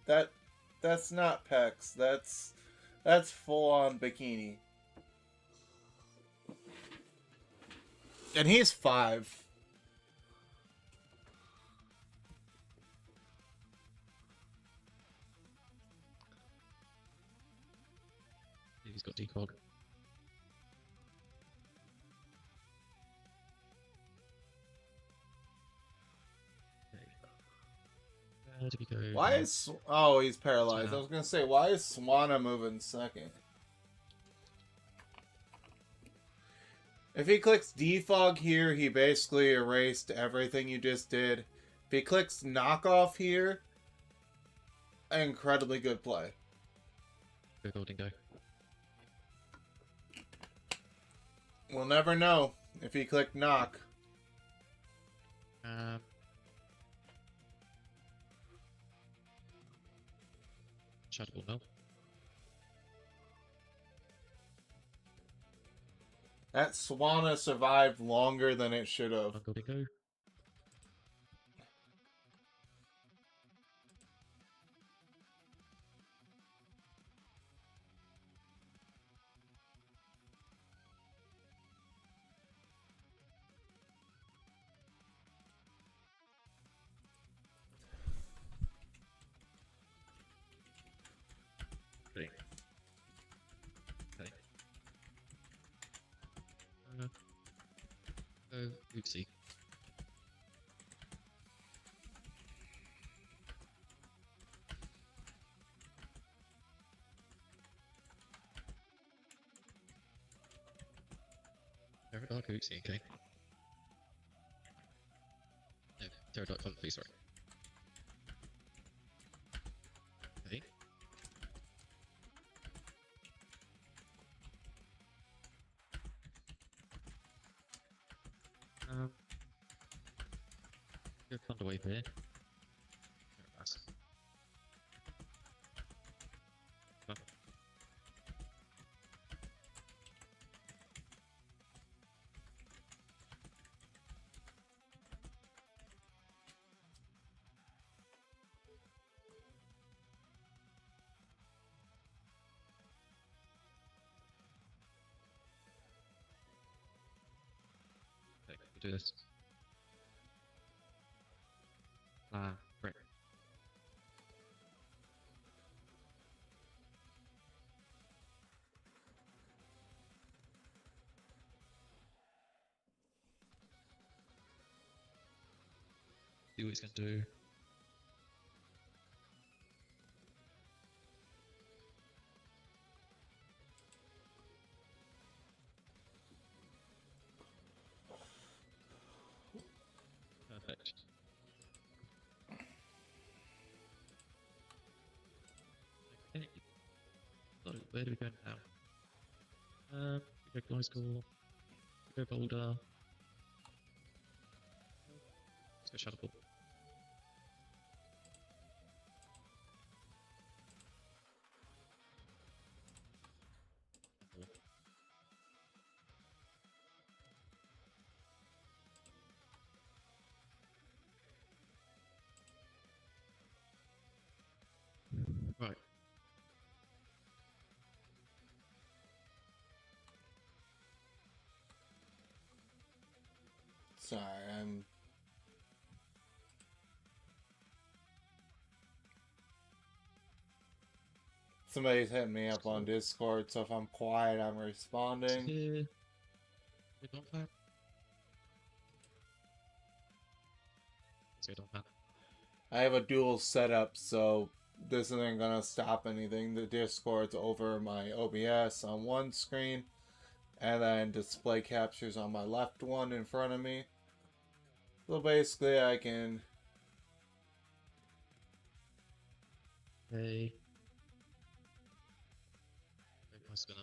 that's not pecs. That's full on bikini. And he's 5. He's got decog. Where did we go? Why is... Oh, he's paralyzed. I was going to say, why is Swanna moving second? If he clicks defog here, he basically erased everything you just did. If he clicks knockoff here, incredibly good play. Go Golden Go. We'll never know if he clicked knock. Shadow Ball, no. That Swanna survived longer than it should have. One Golden Go. Okay. Oopsie. Pterodot Oopsie, okay. No, Pterodot Comfy, sorry. Okay. Thunderwave here. Nice. No. Okay, we'll do this. Great. See what he's gonna do. Perfect. Okay. So where do we go now? We go Gliscor. We go Boulder. Let's go Shadowball. Right. Sorry, I'm. Somebody's hitting me up on Discord, so if I'm quiet, I'm responding. Here. We don't plan. Let's go Donphan. I have a dual setup, so this isn't gonna stop anything. The Discord's over my OBS on one screen, and then display captures on my left one in front of me. So basically, I can. Hey. Big my spinner.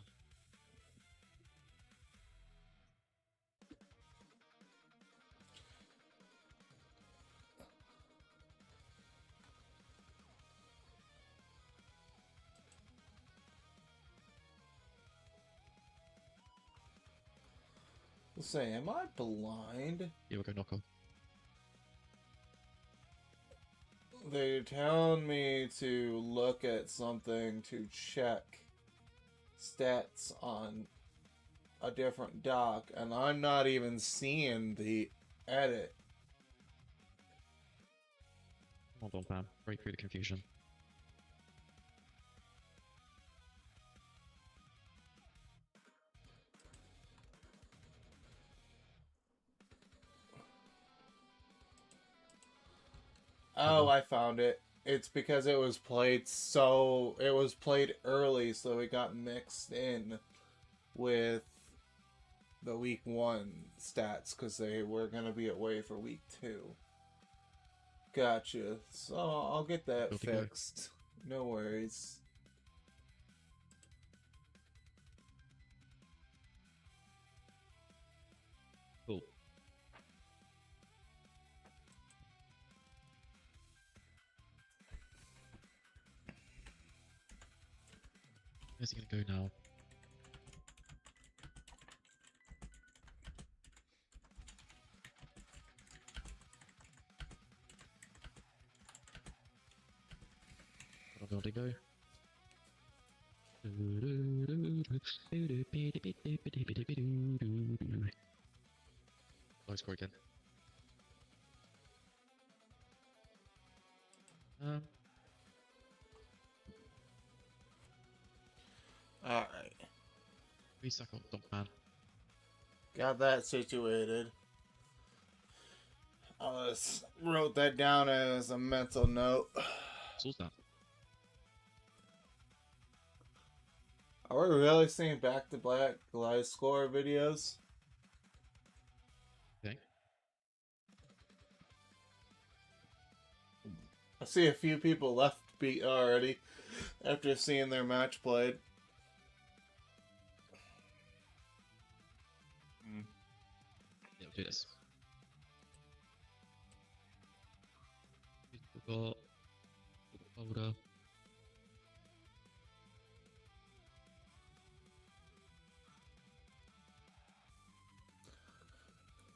Let's say, am I blind? Yeah, we'll go Knocko. They're telling me to look at something to check stats on a different dock, and I'm not even seeing the edit. Come on, Donphan. Break through the confusion. Oh, I found it. It's because it was played early, so it got mixed in with the week 1 stats because they were gonna be away for week 2. Gotcha. So I'll get that Good to go. fixed. No worries. Cool. Where's he gonna go now? Where did he go? Low score again. Alright. We suck on Donphan. Got that situated. I just wrote that down as a mental note. What's that? Are we really seeing back-to-back Gliscor videos? Okay. I see a few people left beat already after seeing their match played. Yeah, we'll do this. got folder.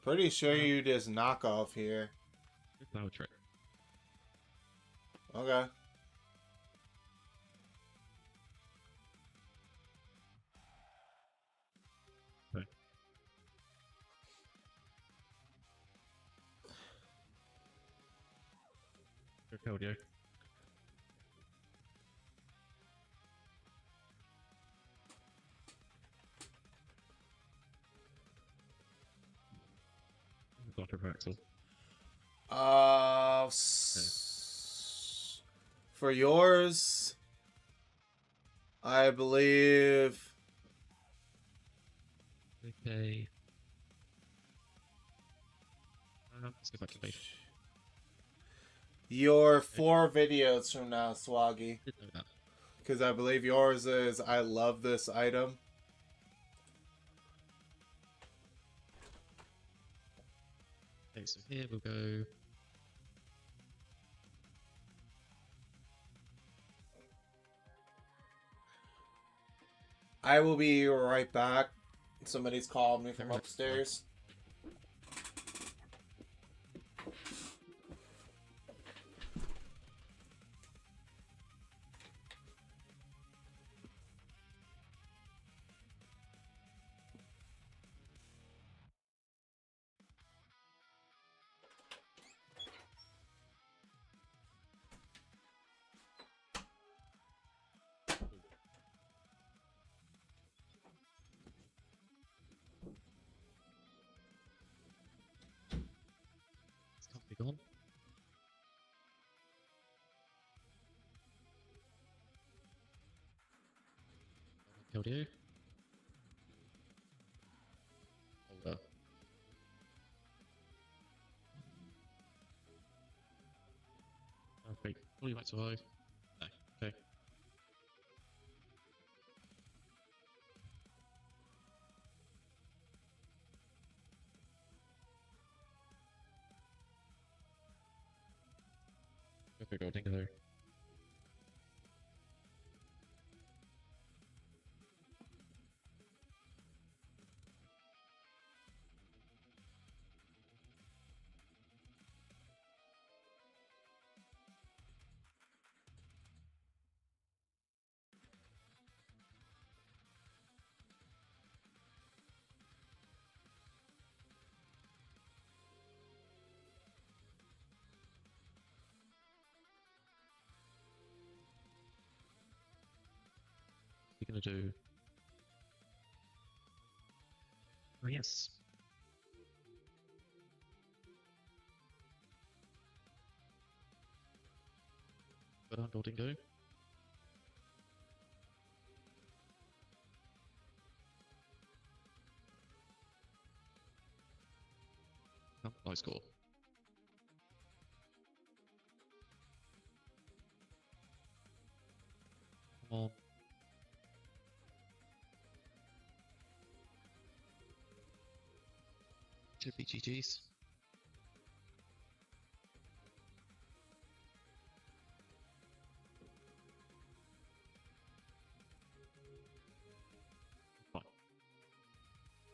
Pretty sure you just knock off here. Flower trick. Okay. Okay. Keldeo. Dr. Axel. For yours, I believe. Okay. Let's go back to base. You're 4 videos from now, Swaggy. Didn't know that. Because I believe yours is I love this item. Okay, so here we'll go. I will be right back. Somebody's called me from Alright. upstairs. This can't be gone. Keldeo. Folder. Oh, wait. Oh, you might survive. No. Okay. Go, Dingo. We're gonna do. Oh, yes. But I'm Dingo. Oh, nice score. Come on. Should be GG's. Fine.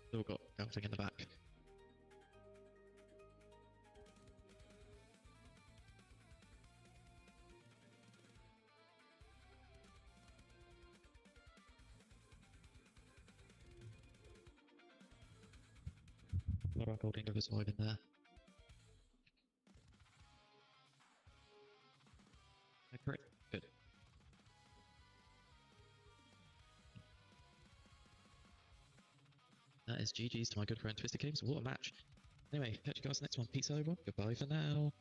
Still got Belting in the back. Got our Golding of survive in there. Great. Good. That is GG's to my good friend Twisted Games. What a match. Anyway, catch you guys next one. Peace over. Goodbye for now.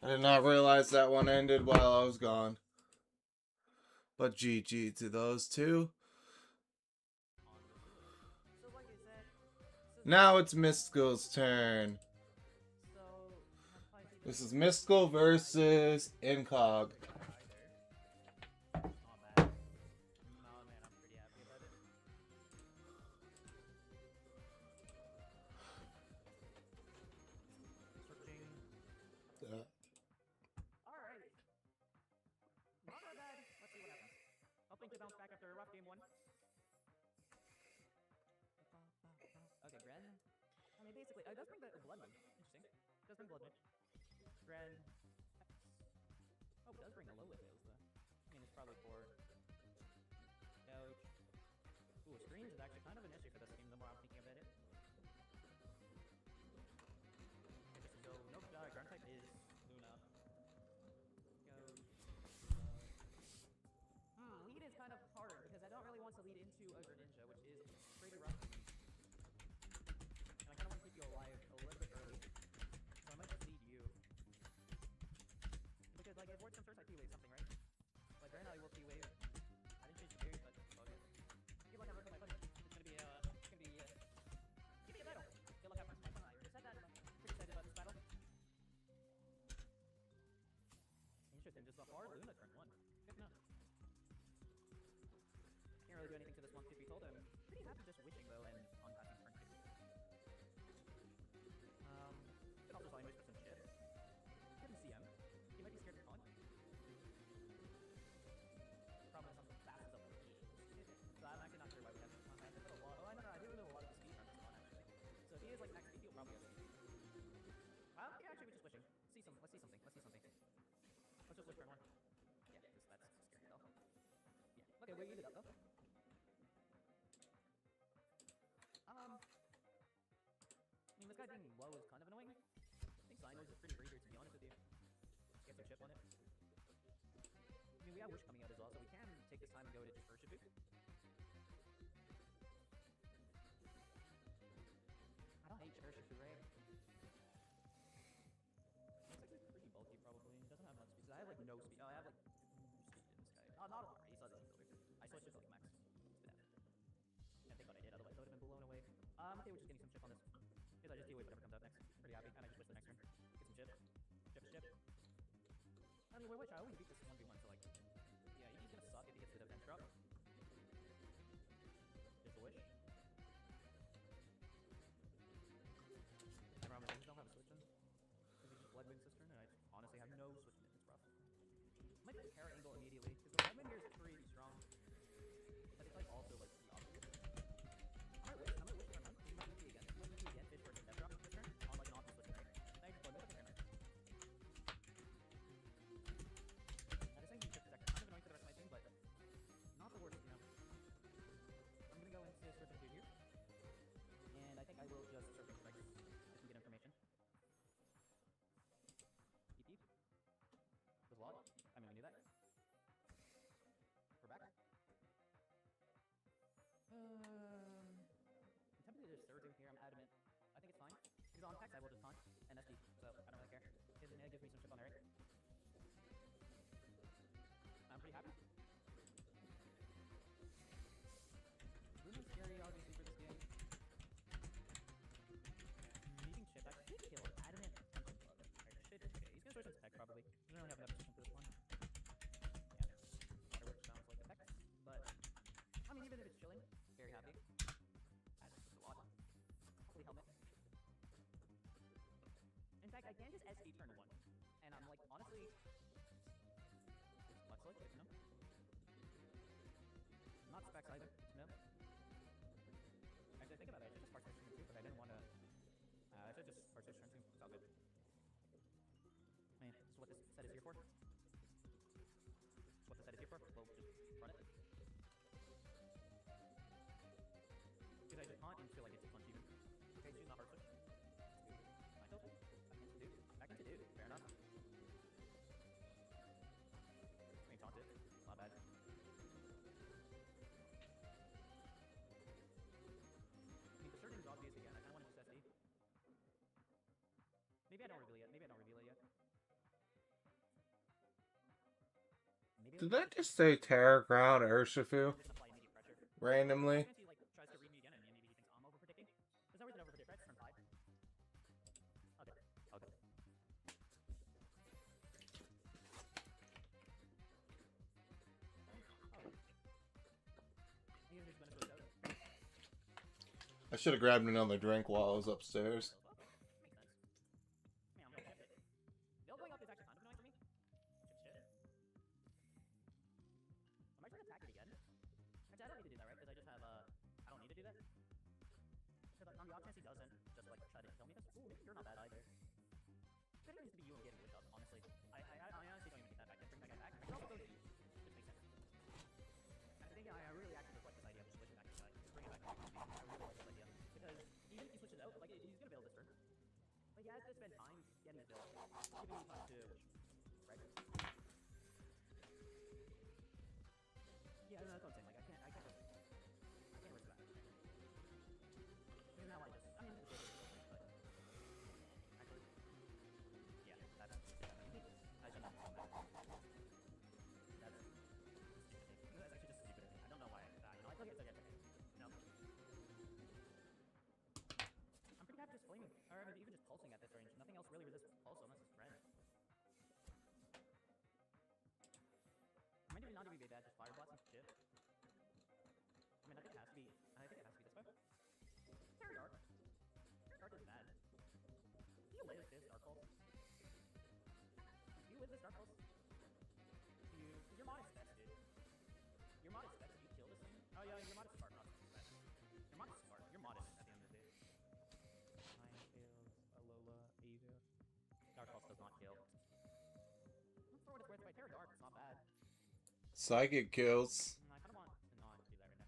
I did not realize that one ended while I was gone. But GG to those two. So like I said, Now it's Mystical's turn. so This is Mystical versus Incog. not bad. No man, I'm pretty happy about it. Searching. Alright. Not that bad. Let's see what happens. Hoping to bounce back after a rough game one. Okay, Gren. I mean, basically, it does bring the Blood Moon. Interesting. It does bring Blood Moon. Gren. Oh, it does bring Alola Tails, though. I mean, it's probably for Ouch. Ooh, screens is actually kind of an issue for this team the more I'm thinking about it. Okay, just go. Nope, ground type is Luna. Go. Lead is kind of hard because I don't really want to lead into a Greninja, which is pretty rough. And I kind of want to keep you alive a little bit early. So I might just lead you. Because, like, if Ward comes first, I P-wave something, right? Like, right now I will P-wave. I didn't change the berry, but okay. Good luck, have my buddy. It's gonna be, give me a battle. Good luck, have my fun. I already said that, but I'm pretty excited about this battle. Interesting, just a hard Luna turn one. Good enough. Can't really do anything to this one, truth be told. I'm pretty happy just wishing, though, and on passing turn two. Could also Vine Wish for some shit. Couldn't see him. He might be scared of Taunt. Probably some fast up. So I'm actually not sure why we have this on hand. A lot. Oh, I know, I do know a lot of the speed from this one, actually. So if he is like max speed, he'll probably have speed. Well, yeah, actually, we're just wishing. Let's see something. Let's just wish turn one. Yeah, because that's scary though. Yeah. Okay, we ended up though. I mean, this guy being low is kind of annoying. I think Cyno's is pretty breeder, to be honest with you. Just get some chip on it. I mean, we have Wish coming out as well, so we can take this time and go to just Urshifu. I don't hate Urshifu, right? Looks like he's pretty bulky, probably. He doesn't have much speed. I have like no speed. Oh, I have like speed in this guy. Oh, not a lot, right? He still has a filter. I switched it to like max. Let's do that. And thank God I did, otherwise I would have been blown away. Okay, we're just getting some chip on this. Because I just deal with whatever comes out next. Pretty happy. And I just wish the next turn. Get some chip. Chip. I mean, which I always beat this 1v1, so like, yeah, he's gonna suck if he gets the defense drop. Just a wish. And Ramen don't have a switch in. Because he's just Blood Moon Cistern, and I honestly have no switch in. It's rough. I might Terra Angle immediately, because the Blood Moon here is pretty strong. But it's like also like the opposite. I might wish turn one. He might need again. Fish versus Death Drop this turn. On like an awesome switch, right? Now you just Blood Moon, that's very nice. I just think he should protect it. Kind of annoying for the rest of my team, but not the worst, you know. I'm gonna go into Surfing Dude here. And I think I will just Surfing Strike just to get information. EP. With Lod. I mean, we knew that. We're back. I'm tempted to just Surging here. I'm adamant. I think it's fine. Because on text I will just taunt and SD, so I don't really care. Because it gives me some chip on there, right? I'm pretty happy. Luna's scary, obviously, for this game. Needing chip, I should kill it. Adamant attention bug. I should. Okay, he's gonna switch into Peck probably. Doesn't really have enough position for this one. Yeah. Water Whip sounds like the Peck, but I mean, even if it's chilling, very happy. That's just a lot. Holy helmet. In fact, I can just SD turn one, and I'm like, honestly, much like it, you know? Not specs either, you know? Actually, think about it, I should just Spark Switch turn 2, but I didn't want to. I should just Spark Switch turn 2, it's all good. I mean, this is what this set is here for. What the set is here for, we'll just run it. Because I just taunt until I get 6 months even. Okay, she's not hard switch. I told you. Back into dude. Fair enough. I mean, taunt it. Not bad. Did that just say Terror Ground Urshifu Just apply immediate pressure. randomly? Fancy, like, tries to read me again, and maybe he thinks I'm over-predicting. There's no reason to over-predict, right? It's turn 5. Okay. Okay. I should have grabbed another drink while I was upstairs. Bill going up is actually kind of annoying for me. Shit. Am I trying to attack it again? Actually, I don't need to do that, right? Because I just have, I don't need to do that. Because on the off chance he doesn't, just like try to kill me. That's, ooh, maybe you're not bad either. Could have used to be you and getting wood up, honestly. I honestly don't even need that back then. Bring that guy back. I can also go to you, which makes sense. I think I really actually like this idea of just switching back to guy. Just bring it back to me. I really like this idea. Because even if he switches out, like, he's gonna build this turn. Like, he has to spend time getting it built. Giving me time to... Right? Yeah, that's what I'm saying. Like, I can't risk that. Even now I just... I mean, it's a bit of but... Actually... Yeah, that's... I should not have done that. That's... stupid. That's actually just stupid of me. I don't know why I did that. You know, it's okay. No. I'm pretty happy just flaming, or I mean, even just pulsing at this range. Nothing else really resists pulse unless it's red. Am I doing not doing bad? Just fire blast and shit. I mean, I think it has to be. I think it has to be this way. Terror Dark. Terror Dark is bad. Do you live this Dark Pulse? Do you live this Dark Pulse? Your mod is best, dude. Your mod is best. You kill this thing. Oh yeah, your mod is smart, not best. Your mod is smart. Your mod is at the end of the day. Mine kills Alola, Ava. Dark Pulse does not kill. For what it's worth, by Terror Dark, it's not bad. Psychic kills. I kind of want to not do that right now.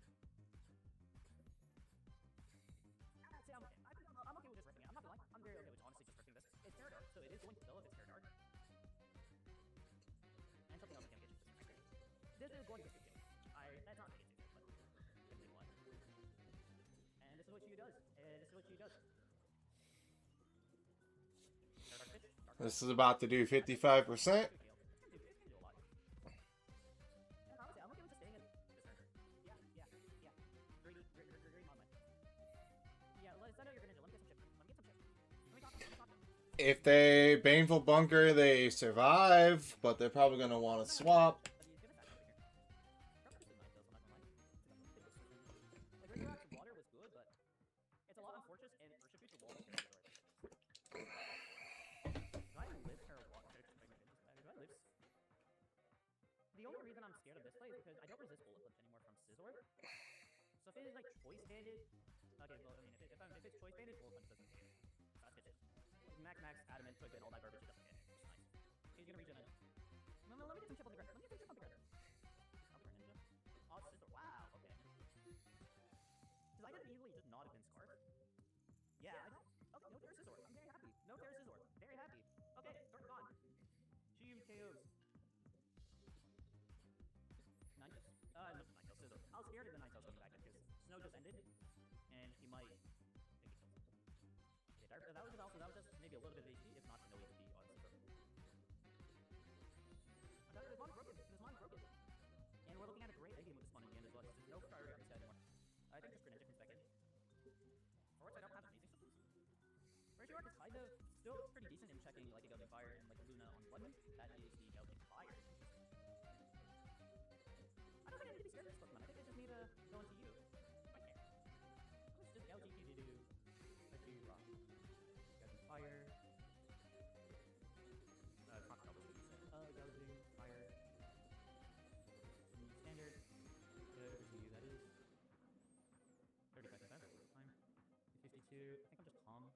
See, I'm okay with just risking it. I'm not gonna lie. I'm very okay with honestly just risking this. It's Terror Dark, so it is going to kill if it's Terror Dark. And something else is gonna get you this turn. This is going to get you. That's not going to get you, but it's a one. And this is what she does. Terror Dark pitch. This is about to do 55%. If they Baneful Bunker, they survive, but they're probably going to want to swap. Water was good, but it's a lot unfortunate and Urshifu's a wall of character. Do I live Terra Water? Do I live? The only reason I'm scared of this play is because I don't resist bullet flips anymore from Scizor. So if it is like choice banded, okay, well, I mean, if it's choice banded, bullet punch doesn't hit. That's good. Max, adamant, quick, and all that garbage, it doesn't hit. It's nice. He's gonna regen it. Let me get some chip on the ground. Upper ninja. Oh, Scizor. Wow, okay. Because I could easily just not have been Scarf. Yeah, I don't. Okay, no Terra Scizor. I'm very happy. No Terra Scizor. Very happy. Okay, turn gone. Team KOs. Ninetales? No, Ninetales, Scizor. I was scared of the Ninetales coming back because Snow just ended, and he might maybe kill him. Okay, that was just maybe a little bit of HP, if not no HP on Scizor. This mon's broken. And we're looking at a great egg game with this one in the end as well. There's no priority on this guy anymore. I think just Greninja comes back in. Forward side up has amazing systems. Whereas you are kind of still pretty decent in checking like a Gouging Fire and like Luna on Bloodman. That is the Gouging Fire. I don't think I need to be scared of this Pokemon. I think I just need to go into you. I can't. Let's just LGP to do a few rock. Gouging Fire. Crocodile was what you said. Gouging Fire. Standard. Good to you, that is. 35 defense, fine. 52. I think I'm just calm.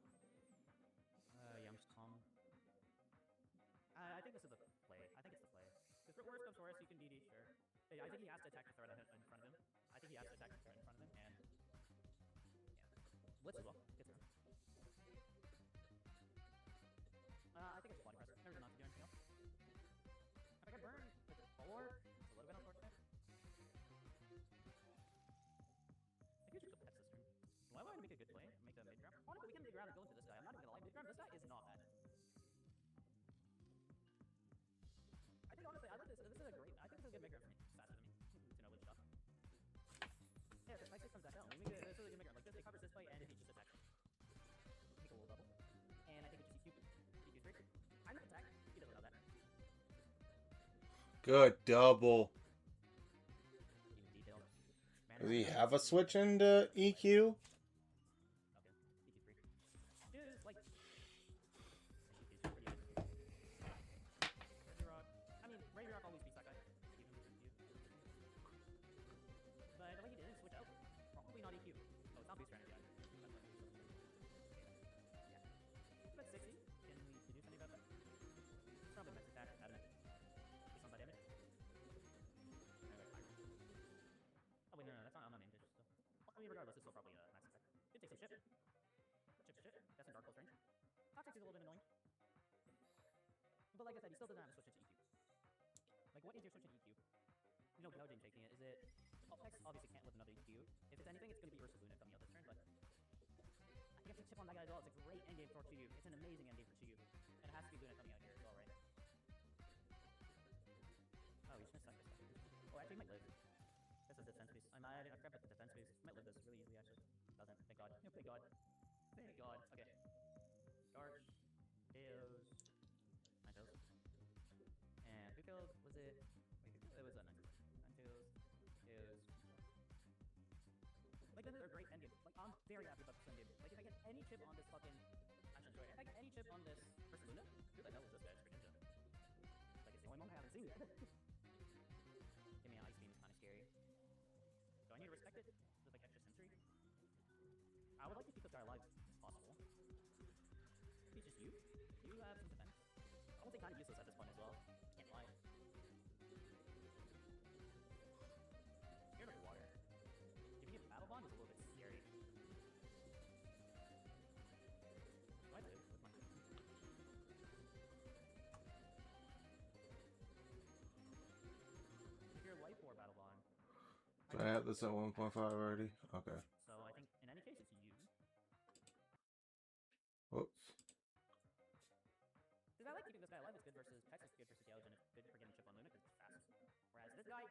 Yeah, I'm just calm. I think this is a play. I think it's the play. Because for worst comes to worst, you can DD, sure. Yeah, I think he has to attack the threat in front of him. I think he has to attack the threat in front of him, and... Yeah. Blitz as well. Gets him. I think it's Body Press. Never not to do anything else. If I get burned with 4, it's a little bit unfortunate. I think we should go Pet Cistern. Do I want to make a good play? Make a mid-ground? Honestly, we can mid-ground and go into this guy. I'm not even gonna lie. Mid-ground, this guy is not bad. I think honestly, I like this. This is a great. I think this is a good Good double. Even detailed. Does he have a switch into E EQ? Okay. EQ3. Dude, it's like. EQ2's pretty good. Crazy Rock. I mean, Crazy Rock always beats that guy. Even with EQ. But the way he did it, switch out. Probably not EQ. Oh, it's not boost strategy. Yeah. But 60. Can we deduce anything about that? It's probably max attack, I don't know. Based on that damage. Oh wait, no, that's not on my main dish still. I mean, regardless, it's still probably max attack. Did take some shit. Chip to shit. That's in Dark Pulse range. Toxic's is a little bit annoying. But like I said, he still doesn't have a switch into EQ. Like, what is your switch into EQ? You know, gouging taking it. Is it... Well, Hex obviously can't live another EQ. If it's anything, it's going to be Ursa Luna coming out this turn, but... I guess chip on that guy as well. It's a great endgame for Chuyu. It's an amazing endgame for Chuyu. And it has to be Luna coming out here as well, right? Oh, he's just missed that. Oh, actually, he might live. This is defense piece. I forgot about the defense piece. Might live this really easily, actually. Doesn't. Thank God. No, thank God. Thank God. Okay. Dark. Tails. 9 tails. And 2 kills. Was it? Wait, it was a 9 tails. 9 tails. Tails. Like, they're great endgame. Like, I'm very happy about this endgame. Like, if I get any chip on this fucking... Actually, sorry. If I get any chip on this first Luna, who the hell is this guy? It's Greninja. Like, it's the only one I haven't seen yet. Give me an Ice Beam, it's kind of scary. Do I need to respect it? With, like, extra sensory? I would like to keep this guy alive if possible. Maybe just you? You have some defense. I won't say kind of useless at this point as well. Can't lie. Scared of water. Giving it Battle Bond is a little bit scary. Do I live with my... If you're life or Battle Bond... So I have this at 1.5 already? Okay. So I think in any case it's you. Whoops. Because I like keeping this guy alive. It's good versus Pex, it's good versus Gouge, and it's good for getting chip on Luna because it's fast. Whereas this guy,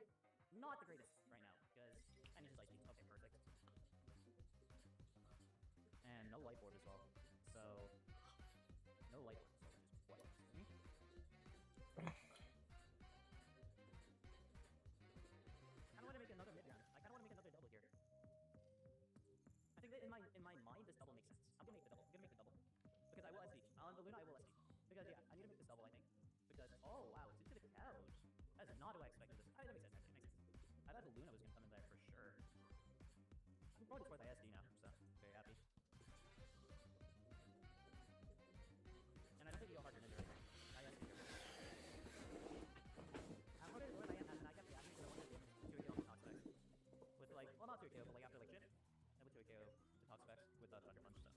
not the greatest right now because I need his Ice Beam. Okay, perfect. And no Light Orb as well. So no Light Orb. So just what? I want to make another mid round. I kind of want to make another double here. I think that in my mind this double makes sense. I'm gonna make the double. I'm gonna make the double because I will SD. On the Luna I will SD because yeah I need to make this double I think because oh wow it's into the couch. That is not what I expected. This that makes sense. Actually, makes sense. I thought the Luna was gonna come in there for sure. I'm probably just worth I SD now, so very happy. And I don't think you go hard Greninja. I SD here. I'm probably worth I am, and I kept the action because I wanted to do a kill on the Tox Specs. With like, well not 2 KO, but like after like shit. I would 2 KO the Tox Specs with Thunder Punch, so.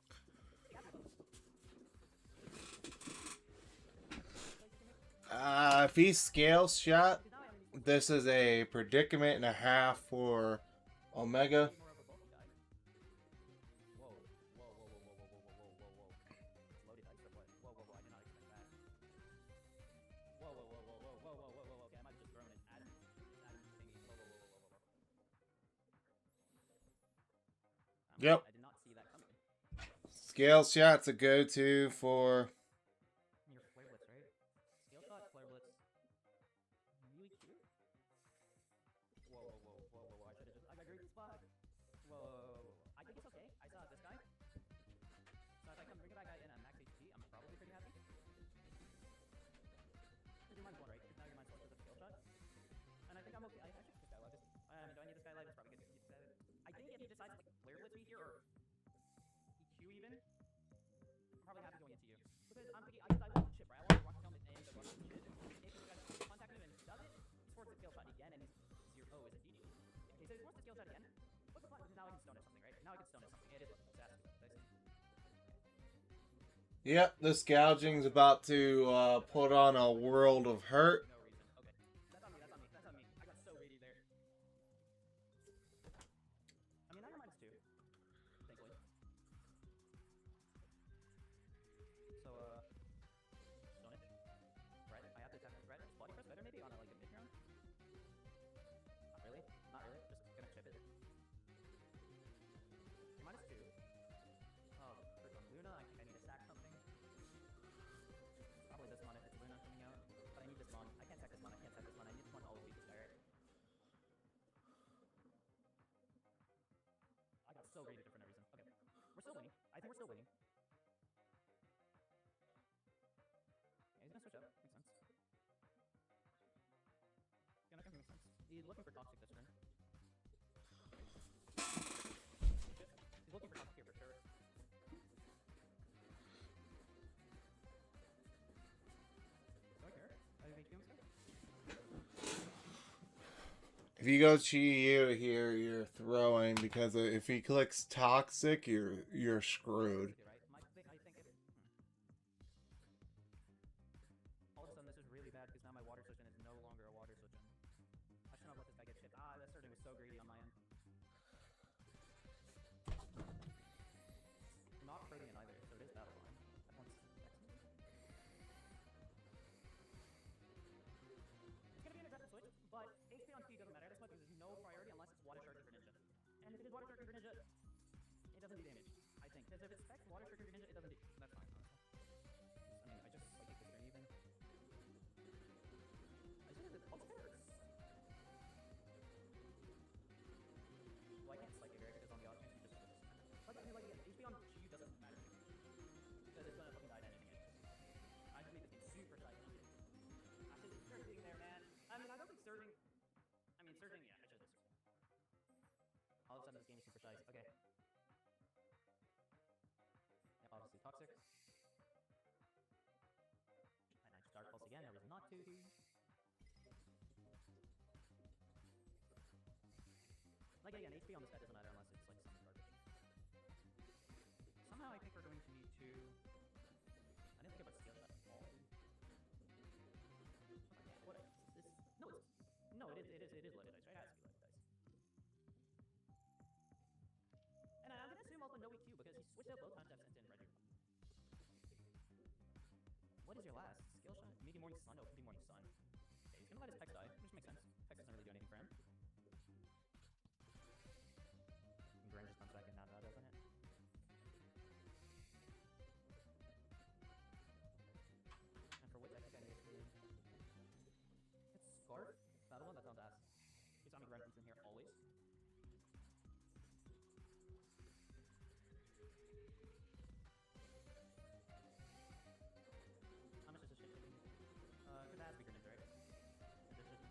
If he scales shot, this is a predicament and a half for Omega. Yep. I did not see that coming. Scale shot's a go-to for... Your Flare Blitz, right? Scale Shot, Flare Blitz. Really cute? Whoa, I should've just... I got great spot! Whoa. I think it's okay. I saw this guy. So if I can bring that guy in at max HP, I'm probably pretty happy. Because your mind's one, right? Because now your mind's one with a Scale Shot. And I think I'm okay. I should keep this guy alive. Do I need this guy alive? It's probably good to keep this guy alive. I think if he decides to like Flare Blitz me here, or EQ even, I'm probably happy going into you. Because I'm thinking, I want the chip, right? I want the Rocket Helmet and the Rocket Chip. If this guy contact him and does it, he forces the Scale Shot again and he's 0. Oh, is it DD? Okay, so he forces the Scale Shot again. What's the plan? Because now I can stone it something, right? Now I can stone it something. It is disaster. Yep, this gouging's about to put on a world of hurt. No reason. Okay. That's on me. I got so greedy there. I mean, now you're -2. Thankfully. So, stone it. Right, I have to attack right. Body press better maybe on a, like a mid round? Not really. Just gonna chip it. You're -2. Oh, click on Luna. I think I need to sack something. Probably this mon if it's Luna coming out. But I need this mon. I still waiting. Yeah, he's gonna switch up. Makes sense. Yeah, that makes sense. He's looking for toxic this turn. He's looking for toxic here for sure. Do I care? I think he care. If you go Chi-Yu here, you're throwing because if he clicks toxic, you're screwed. Right? I think if all of a sudden this is really bad because now my water switch in is no longer a water switch in. I shouldn't have let this guy get shit. Ah, that surging was so greedy on my end. Not Protean either, so it is battle line. That one's excellent. It's gonna be an aggressive switch, but HP on T doesn't matter this much because there's no priority unless it's water charging Greninja. And if it is water charging Greninja, it doesn't do damage, I think. Because if it specs water charging Greninja, it doesn't do. That's fine, honestly. I mean, I just psychic this turn even. I just think the pulse hurts. Well, I can't psychic right because on the off chance you just. But I mean, like, yeah, HP on Q doesn't matter. Because it's gonna fucking die to anything. I just made this game super tight. I should have surging there, man. I mean, I don't think surging. I mean, surging, yeah, I should have surging. All of a sudden, this game is super shy. Okay. Yeah, obviously toxic. And I just Dark Pulse again. There was not to. Like again, HP on this guy doesn't matter unless it's like some garbage. Somehow I think we're going to need to. I didn't think about skill shot at all. What is this? No, it's no, it is loaded dice, right? It has to be loaded dice. And I'm gonna assume also no EQ because he switched out both times I've sent in Reggie. What is your last skill shot? Maybe Morning Sun? No, it could be Morning Sun. Okay, he's gonna let his Pex die, which makes sense. Pex doesn't really do anything for him. And Garen just comes back in now, doesn't it? And for what I think I need to do. It's Scarf? Battle one? That sounds ass. He's on Garen comes in here always. How much is this shit taking? Because that has to be Greninja, right? This is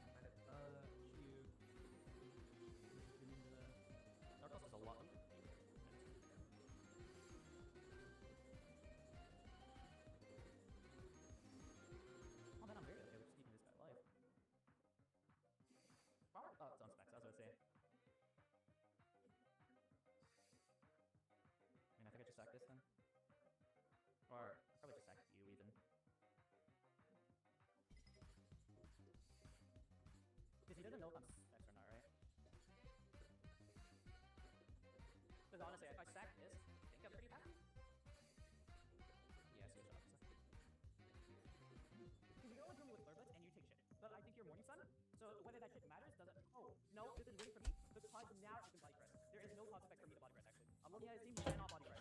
Q. Greninja. Dark Pulse is a lot. Oh, then I'm very okay with just keeping this guy alive. Oh, it's on specs, I was about to say. I mean, I think I just sack this then. Or, I'll probably just sack you even. Because he doesn't know if I'm specs or not, right? Because honestly, if I sack this, I think I'm pretty happy. Yeah, skill shot. You go into me with Flare Blitz and you take shit. But I think you're Morning Sun, so whether that shit matters doesn't. Oh, no, this is really for me because now I can body press. There is no cause effect for me to body press, actually. I'm looking at his team, he cannot body press.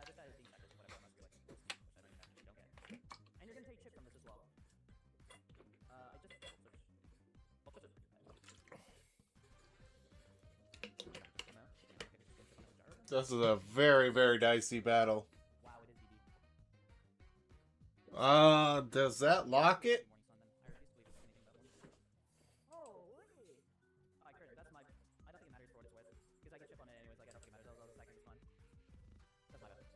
This guy is being second, whatever, must be like, which I don't actually don't get. And you're gonna take chip from this as well. I just Volt Switch. Volt Switch is pretty bad. This is a very, very dicey battle. Wow, it is DD. Does that lock it? Oh, wait. I crit. That's my. I don't think it matters for what it's worth. Because I get chip on it anyways. Like, I don't think it matters. I'll just second this one. That's my bad.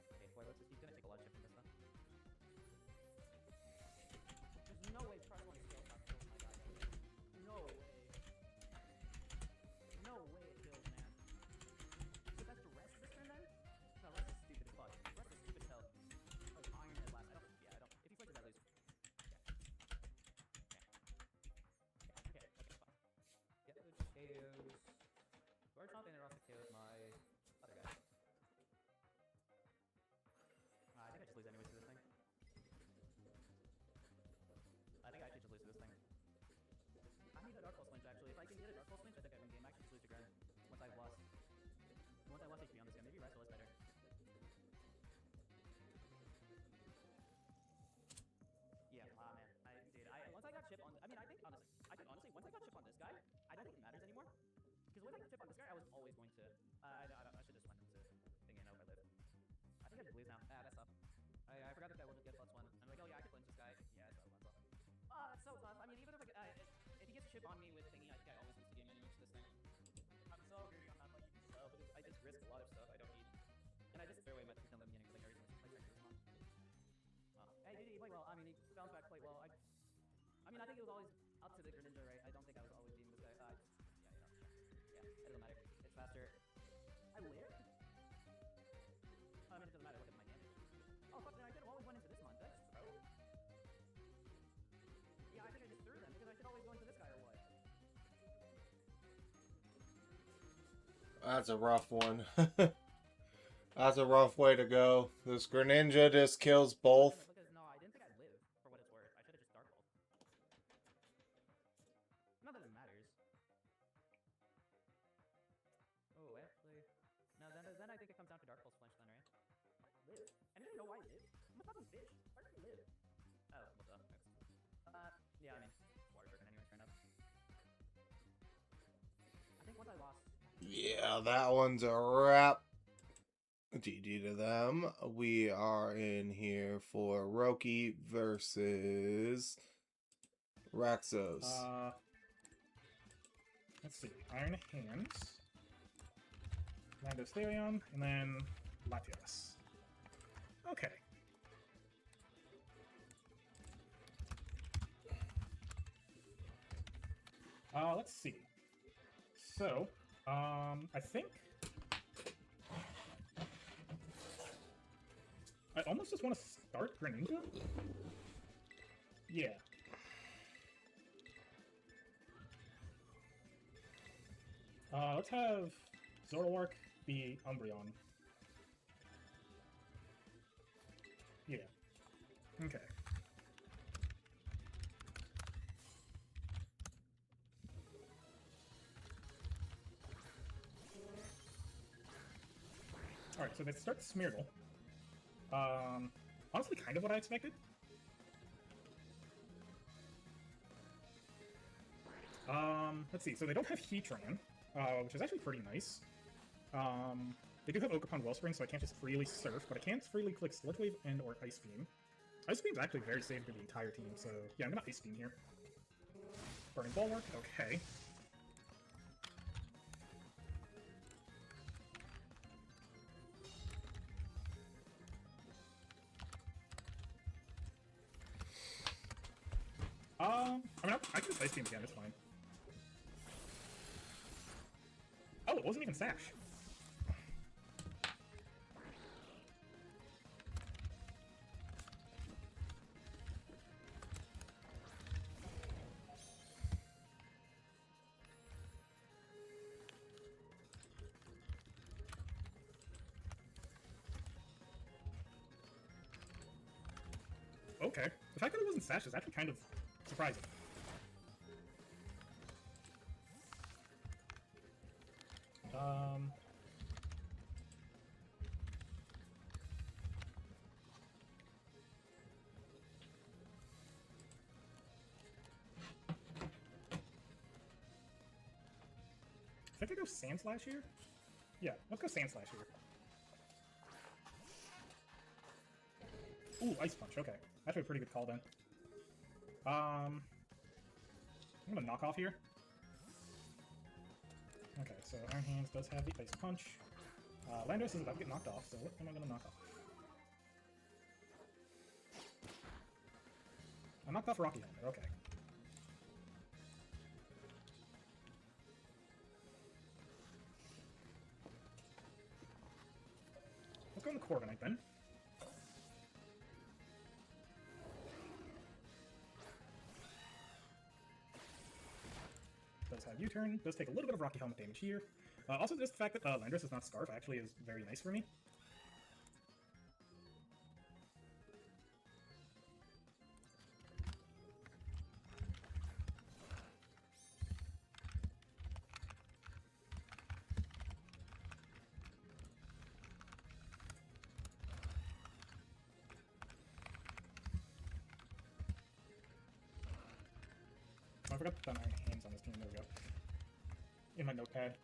Okay, boy, he's gonna take a lot of chip from this one. There's no way Trust One skill shot kills my guy. No way. No way it kills, man. So that's the rest of this turn then? No, rest is stupid as fuck. Rest is stupid as hell. Oh, Iron Head last. I don't. If he flicks it, I lose. chip on me with thinking I think I always lose the game anyway to this thing. I'm so greedy on that lucky stuff because I just risk a lot of stuff I don't need. And I just threw away my 2 kills in the beginning because I carried too much like this month. Hey, GG, he played well. I mean, he bounced back quite well. I mean, I think it was always up to the Greninja, right? I don't think I was always beating this guy. Yeah, it doesn't matter. It's faster. I lived? I mean, it doesn't matter. Look at my damage. Oh, fuck, then I could have always went into this month. That's pro. Yeah, I think I just threw them because I should always go into this guy or what? That's a rough one. That's a rough way to go. This Greninja just kills both. Because, no, I didn't think I'd live, for what it's worth. I should have just Dark Balled. Not that it matters. Oh, actually... No, then I think it comes down to Dark Pulse Flinch then, right? Live. And I didn't know why I live. I'm a fucking bitch. Why did I live? Oh, what the? Yeah, I mean, water broken anyway, fair enough. I think once I lost... Yeah, that one's a wrap. GG to them. We are in here for Roki versus Raxos. Let's see. Iron Hands, Landos Therion, and then Latias. Okay. Let's see. So, I think I almost just want to start Greninja. Yeah. Let's have Zoroark be Umbreon. Yeah. Okay. Alright, so they start Smeargle. Honestly, kind of what I expected. Let's see, so they don't have Heatran, which is actually pretty nice. They do have Ogerpon Wellspring, so I can't just freely Surf, but I can freely click Sludge Wave and or Ice Beam. Ice Beam's actually very safe for the entire team, so yeah, I'm gonna Ice Beam here. Burning Bulwark, okay. I mean, I can just Ice Beam again, it's fine. Oh, it wasn't even Sash. Okay. The fact that it wasn't Sash is actually kind of surprising. I think I go Sand Slash here? Yeah, let's go Sand Slash here. Ooh, Ice Punch, okay. Actually a pretty good call then. I'm gonna knock off here. Okay, so Iron Hands does have the Ice Punch. Landos is about to get knocked off, so what am I gonna knock off? I knocked off Rocky Helmet, okay. Let's go into Corviknight then. Does have U-turn, does take a little bit of Rocky Helmet damage here. Also, just the fact that Landorus is not Scarf actually is very nice for me. I forgot to put my hands on this team. There we go. In my notepad.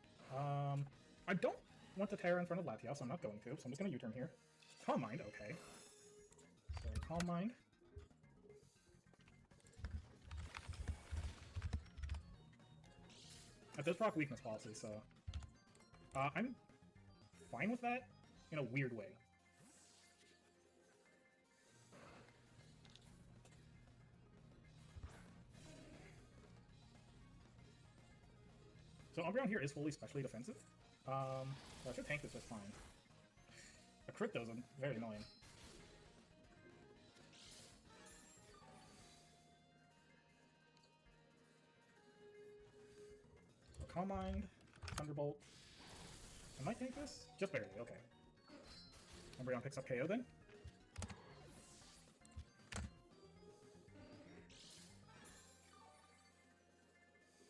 I don't want to Terra in front of Latias, so I'm not going to, so I'm just going to U-turn here. Calm Mind, okay. So, Calm Mind. It does proc weakness policy, so I'm fine with that in a weird way. So Umbreon here is fully specially defensive. So I should tank this just fine. A crit though is very annoying. Calm Mind, Thunderbolt. I might tank this? Just barely, okay. Umbreon picks up KO then.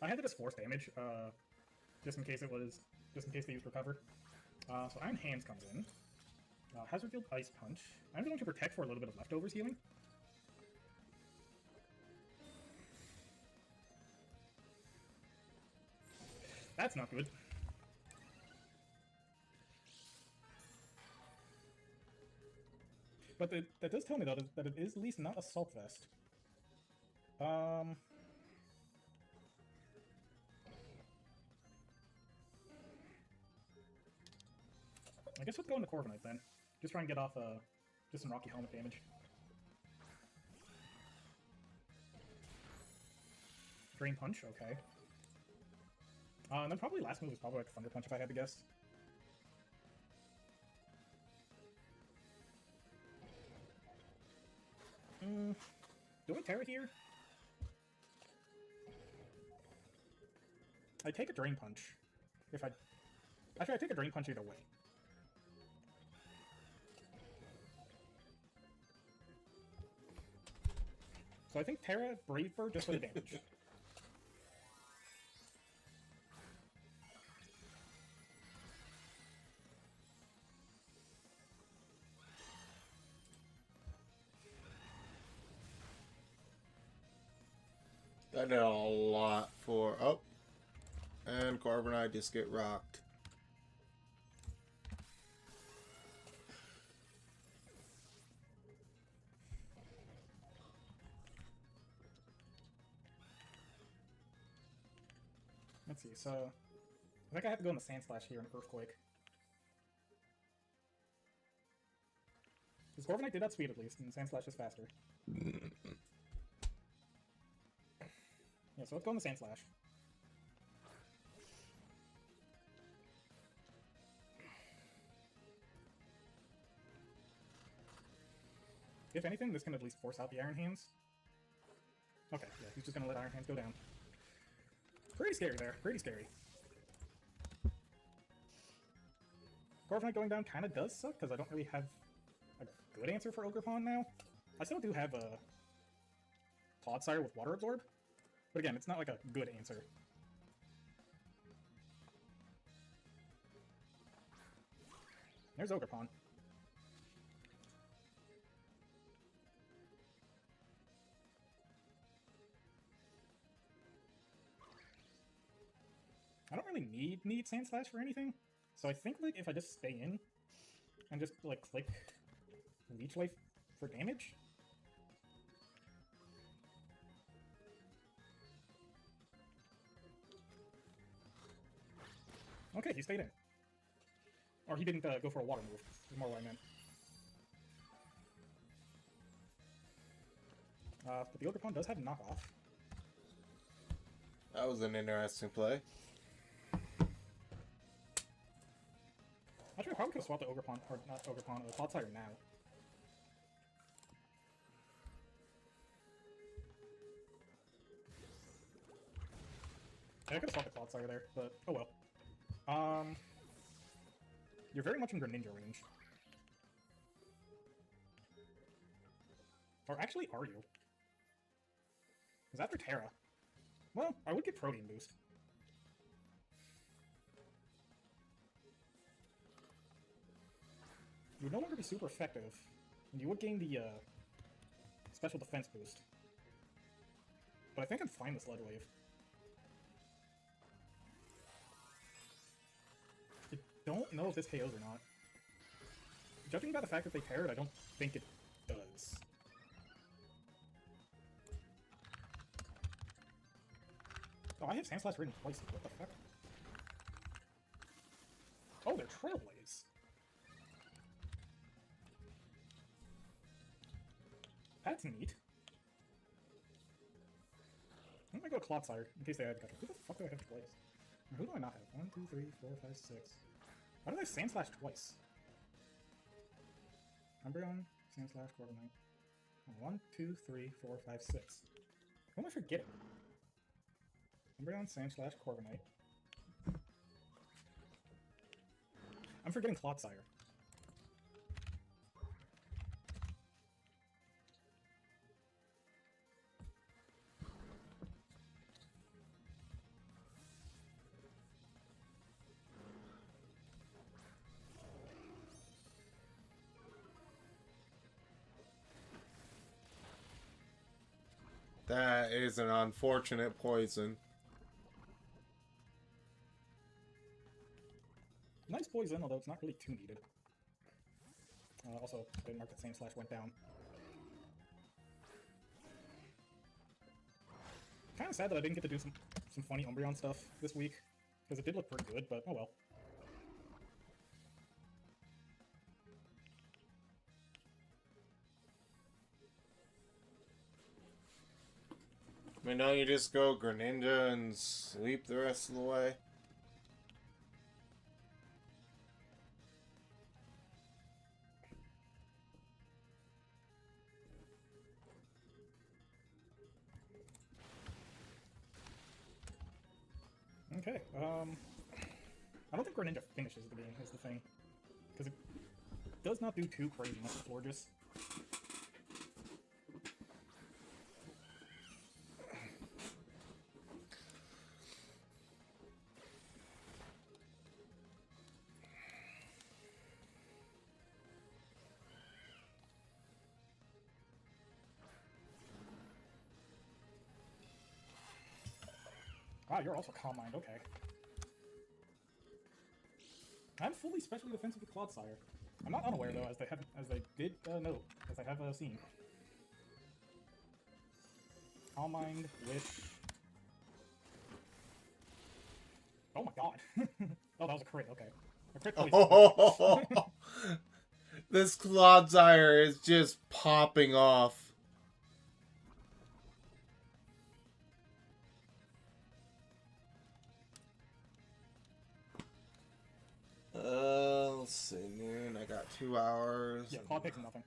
I had to just force damage, just in case they used Recover. So Iron Hands comes in. Hazard Field Ice Punch. I'm going to protect for a little bit of leftovers healing. That's not good. But that does tell me, though, that it is at least not Assault Vest. I guess let's go into Corviknight then. Just try and get off just some Rocky Helmet damage. Drain Punch, okay. And then probably last move is probably like Thunder Punch if I had to guess. Do I Terra here? I take a Drain Punch. Actually, I take a Drain Punch either way. So I think Terra, Brave Bird just for the damage. That did a lot for... Oh. And Corviknight just get rocked. Let's see, so... I think I have to go in the Sand Slash here in Earthquake. Because Corviknight did outspeed at least, and Sand Slash is faster. Yeah, so let's go in the Sand Slash. If anything, this can at least force out the Iron Hands. Okay, yeah, he's just gonna let Iron Hands go down. Pretty scary there, pretty scary. Corviknight going down kinda does suck, because I don't really have a good answer for Ogerpon now. I still do have a Clodsire with Water Absorb, but again, it's not like a good answer. There's Ogerpon. I don't really need Sand Slash for anything, so I think like if I just stay in and just like click Leech Life for damage. Okay, he stayed in. Or he didn't go for a water move, is more what I meant. But the Ogerpon does have knockoff. That was an interesting play. Actually, I probably could have swapped the Ogerpon, or not Ogerpon, the Clodsire now. Yeah, I could have swapped the Clodsire there, but oh well. You're very much in Greninja range. Or actually, are you? Because after Terra... Well, I would get Protein Boost. You would no longer be super effective, and you would gain the special defense boost. But I think I'm fine with Sludge Wave. I don't know if this KOs or not. Judging by the fact that they parried, I don't think it does. Oh, I have Sand Slash written twice. What the fuck? Oh, they're Trailblaze. That's neat. I'm gonna go Clodsire, in case they had Gutter. Who the fuck do I have twice? Or who do I not have? 1, 2, 3, 4, 5, 6. Why do I have Sand Slash twice? Umbreon, Sand Slash, Corviknight. 1, 2, 3, 4, 5, 6. Who am I forgetting? Umbreon, Sand Slash, Corviknight. I'm forgetting Clodsire. That is an unfortunate poison. Nice poison, although it's not really too needed. Also, I didn't mark that Sand Slash went down. Kind of sad that I didn't get to do some funny Umbreon stuff this week, because it did look pretty good, but oh well. I mean, don't you just go Greninja and sleep the rest of the way? Okay, I don't think Greninja finishes the game, is the thing. Because it does not do too crazy much with Florges. Wow, you're also Calm Mind, okay. I'm fully specially defensive with Clodsire. I'm not unaware though, as they did note, as I have seen. Calm Mind, Wish. Oh my god. Oh, that was a crit, okay. A crit twice. Oh, this Clodsire is just popping off. Let's see, noon. I got 2 hours. Yeah, Claw Pick's nothing.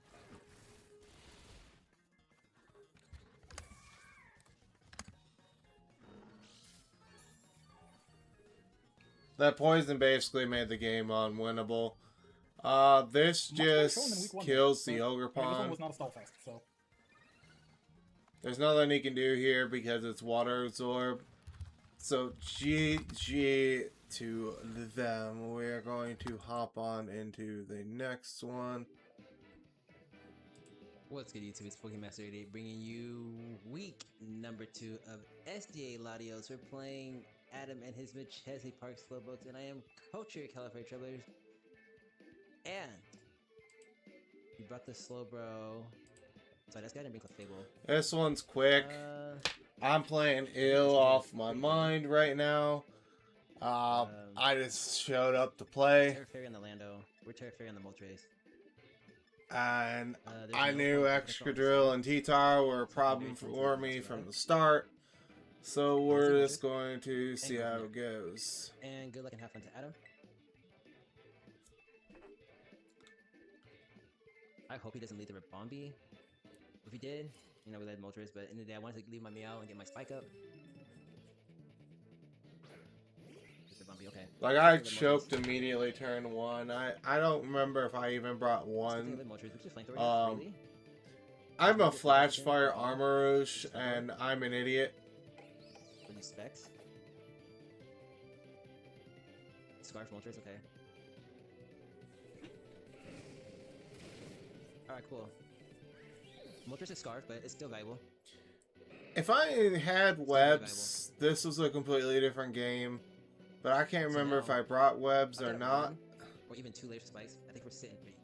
That poison basically made the game unwinnable. This Much better just showing than week 1, kills though, the but, Ogre I mean, this one Pond. was not a stall fest, so. There's nothing he can do here because it's water absorb. So GG to them. We're going to hop on into the next one. What's good, YouTube? It's Pokemaster 88 bringing you week number 2 of SDA Latios. We're playing Adam and his Chesley Park Slowboats, and I am coach here at California Trailblazers. And you brought the Slowbro. Sorry, that's got to bring Clefable. This one's quick. I'm playing ill off my mind right now. I just showed up to play. Terra Fairy on the Lando. We're Terra Fairy on the Moltres. And There's I no knew point. Excadrill and T-Tar were a problem for me from the start. So we're just going to see how it goes. And good luck and have fun to Adam. I hope he doesn't lead the Ribombee. If he did, you know, we led Moltres, but in the day I wanted to leave my Meow and get my Spike up. Ribombee, okay. Like, I choked immediately turn 1. I don't remember if I even brought one. I'm a Flash Fire Armourouche, and I'm an idiot. What do specs? Scarf Moltres, okay. Alright, cool. Moltres is Scarf, but it's still valuable. If I had webs, this was a completely different game. But I can't remember if I brought webs or not. Or even 2 layers of spikes. I think we're sitting pretty.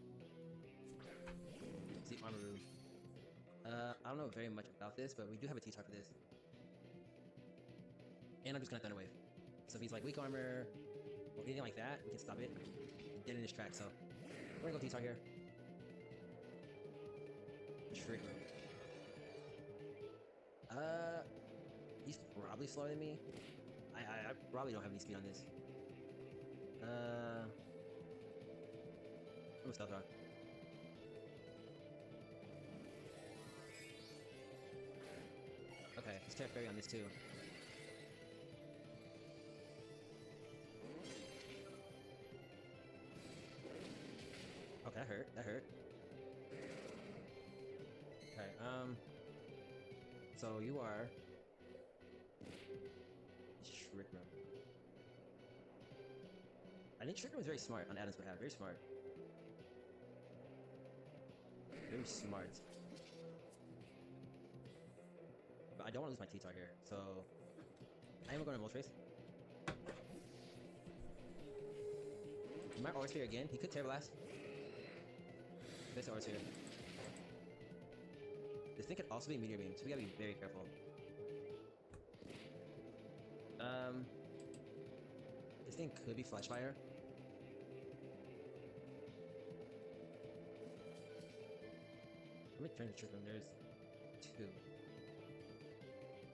See, Armoroo. I don't know very much about this, but we do have a T-Tar for this. And I'm just gonna Thunder Wave. So if he's like weak armor or anything like that, we can stop it. Dead in his track, so we're gonna go T-Tar here. Trick Room. He's probably slower than me. I probably don't have any speed on this. I'm gonna Stealth Rock. Okay, he's Terra Fairy on this too. Okay, that hurt. That hurt. Okay, so you are Trick Room. I think Trick Room is very smart on Adam's behalf. Very smart. Very smart. But I don't want to lose my T-Tar here, so I am going to Moltres. He might Aura Sphere again. He could Terra Blast. This Aura Sphere. This thing could also be Meteor Beam, so we gotta be very careful. This thing could be Flash Fire. How many turns to Trick Room? There's 2.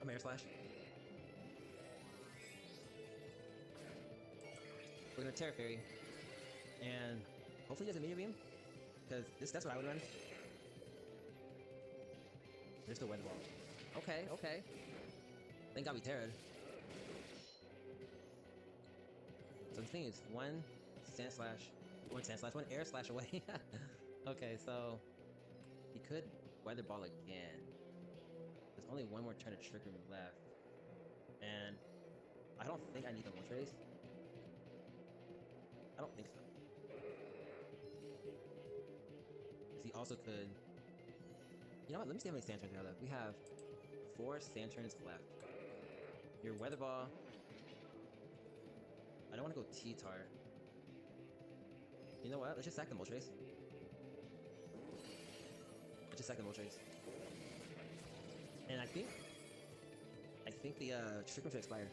Air Slash. We're gonna Terra Fairy. And hopefully he does a Meteor Beam. Because that's what I would run. There's the Weather Ball. Okay, okay. Thank God we Terra'd. So the thing is, one Sand Slash, one Air Slash away. Okay, so he could Weather Ball again. There's only one more turn of Trick Room left. And I don't think I need the Moltres. I don't think so. Because he also could... You know what? Let me see how many Sand Turns we have left. We have 4 Sand Turns left. Your Weather Ball... I don't want to go T-Tar. You know what? Let's just sack the Moltres. Let's just sack the Moltres. And I think the Trick Room should expire.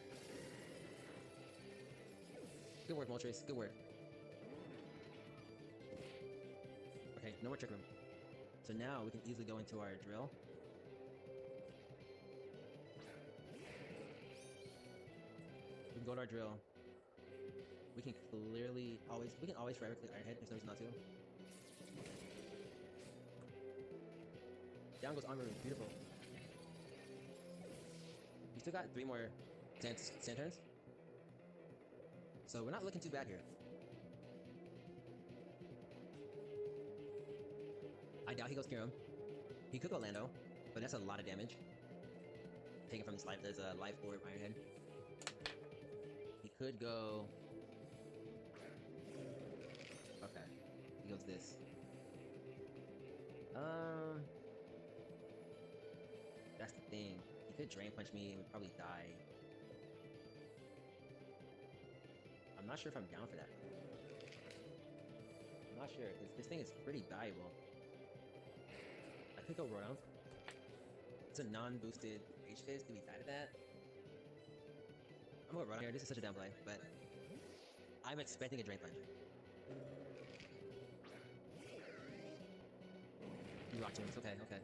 Good work, Moltres. Good work. Okay, no more Trick Room. So now we can easily go into our drill. We can go to our drill. We can always forever click Iron Head. There's no reason not to. Down goes Armor Room. Beautiful. We still got 3 more sand turns. So we're not looking too bad here. I doubt he goes Kirim. He could go Lando, but that's a lot of damage. Taken from this life, there's a Life Orb Iron Head. He could go... Okay. He goes this. That's the thing. He could Drain Punch me and would probably die. I'm not sure if I'm down for that. I'm not sure, because this thing is pretty valuable. I could go Rotom. It's a non-boosted H-Fizz. Do we die to that? I'm going Rotom here. This is such a down play, but I'm expecting a Drain Punch. You Rock Tomb. Okay, okay.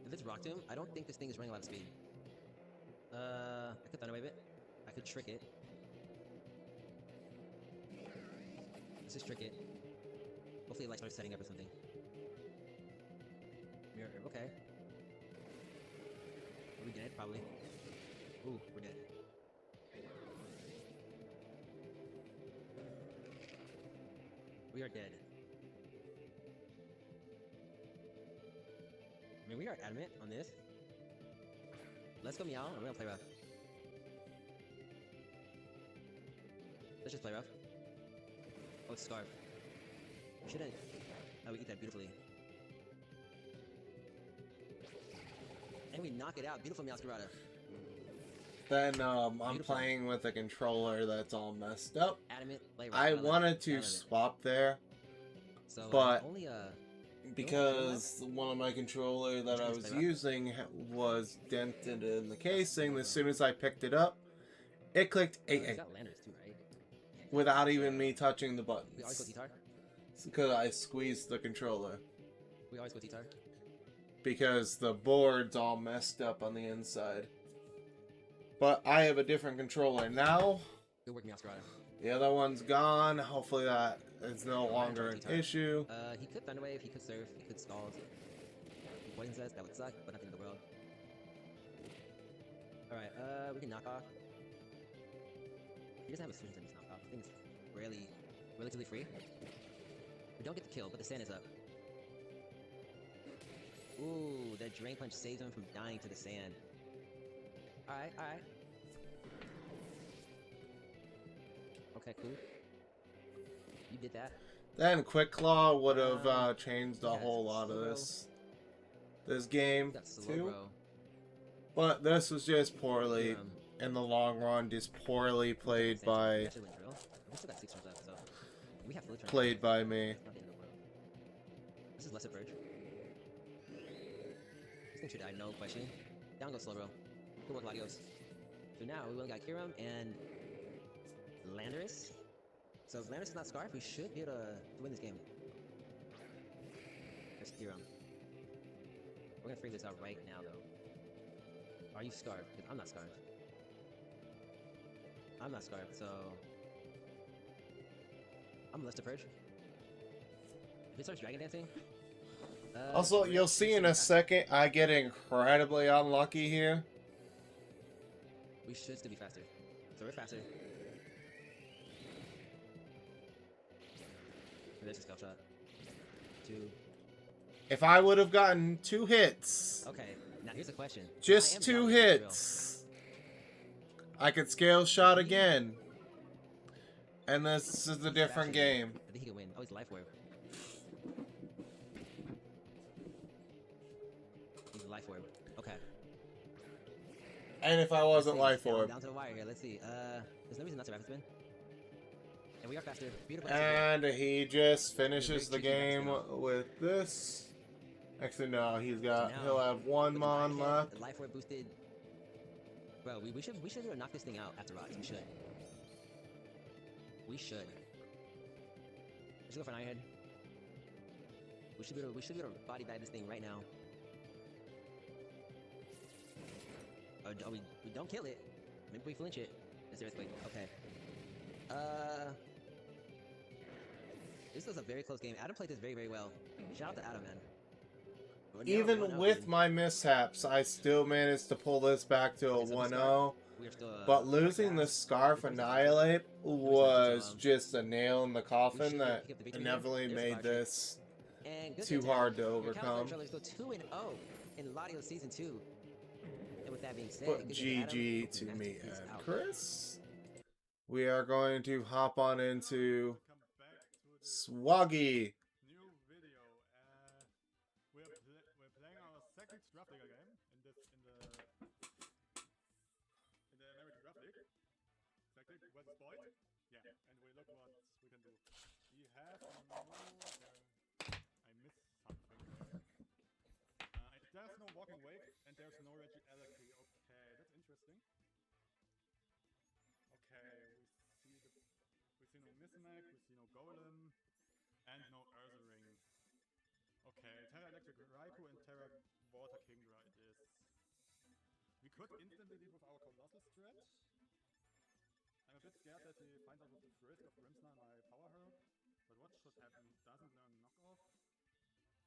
If it's Rock Tomb, I don't think this thing is running a lot of speed. I could Thunder Wave it. I could Trick it. Let's just Trick it. Hopefully it like starts setting up or something. Mirror Herb, okay. Are we dead? Probably. Ooh, we're dead. We are dead. I mean, we are adamant on this. Let's go Meow, and we're gonna play rough. Let's just play rough. Oh, it's Scarf. We shouldn't. Oh, we eat that beautifully. And we knock it out. Beautiful Meowscarada. Then I'm Beautiful. playing with a controller that's all messed up. Adamant, play rough. I love it. wanted to Adamant. swap there, So, but only because one of my controller that I was using was dented in the casing. As soon as I picked it up, it clicked You 8-8 got Landers too, right? without even me touching the We always go buttons. T-Tar. Because I squeezed the controller. We always go T-Tar. Because the board's all messed up on the inside. But I have a different controller now. Good work, Meowscarada. The other one's gone. Hopefully that is no longer an issue. He could Thunder Wave, he could Surf, he could Scald. He poisons us, that would suck, but nothing in the world. Alright, we can knock off. He doesn't have a swing to just knock off. The thing's relatively free. We don't get the kill, but the sand is up. Ooh, that Drain Punch saves him from dying to the sand. Alright, alright. Okay, cool. You did that. Then Quick Claw would have changed a yeah, whole lot of Slowbro. this game You got too. Slowbro. But this was just poorly, Um, in the long run, just poorly played we by actually win drill. We still got 6 turns left, so we have full turn. played by me. Not the end of the world. This is Lesser Purge. This thing should die, no question. Down goes Slowbro. Good work, Latios. So now we only got Kiram and Landorus. So if Landorus is not Scarf, we should be able to win this game. There's Kiram. We're gonna figure this out right now, though. Are you Scarf? Because I'm not Scarf. I'm not Scarf, so I'm Lester Purge. If it starts Dragon Dancing. Also, we're you'll see in a second, I get incredibly unlucky here. We should still be faster. So we're faster. There's a scale shot. 2. If I would have gotten 2 hits, Okay, now here's a question. I just am 2 down with the drill. hits, I could scale shot again. And this is a different Faster. game. I think he can win. Oh, he's Life Orb. He's Life Orb. Okay. And if I wasn't Let's see, Life Orb. down to the wire here. Let's see. There's no reason not to Rapid Spin. And we are faster. Beautiful. execute. And he just finishes the Big cheeky game back spin. with this. Actually, no, Now, he'll have 1 with the mon Mind Hand, left. the Life Orb boosted. Bro, we should knock this thing out after rods. We should. We should. We should go for an Iron Head. We should be able to body bag this thing right now. Oh, we don't kill it. Maybe we flinch it. There's the Earthquake. Okay. This was a very close game. Adam played this very, very well. Shout out to Adam, man. We're now Even 1-0, with and my mishaps, I still managed to pull this back to a Okay, so the 1-0. we are still, But losing the Scarf Where's the Annihilate was Joel? just a nail in the coffin should that pick up the victory here. inevitably There's made Fire Tree. this and good too thing hard to Your overcome. California Trailers go 2-0 in Latios Season 2. And with that being said, But good thing Adam, GG hope to you me masterpiece and out. Chris. We are going to hop on into Swaggy. New video. We're playing our second draft league game in the American Draft League. Exactly. Versus Boyd. Yeah. And we look what we can do. We have no. I missed something. There's no walking wake and there's no Reggie Electry. Okay, that's interesting. Okay, we see no Mismac, we see no Golem, and no Urza Ring. Okay, Terra Electric Raikou and Terra Water Kingdra it is. We could instantly leave with our Colossal strat. I'm a bit scared that he finds out with the Frisk of Grimmsnar and I power her. But what should happen? Doesn't learn knockoff.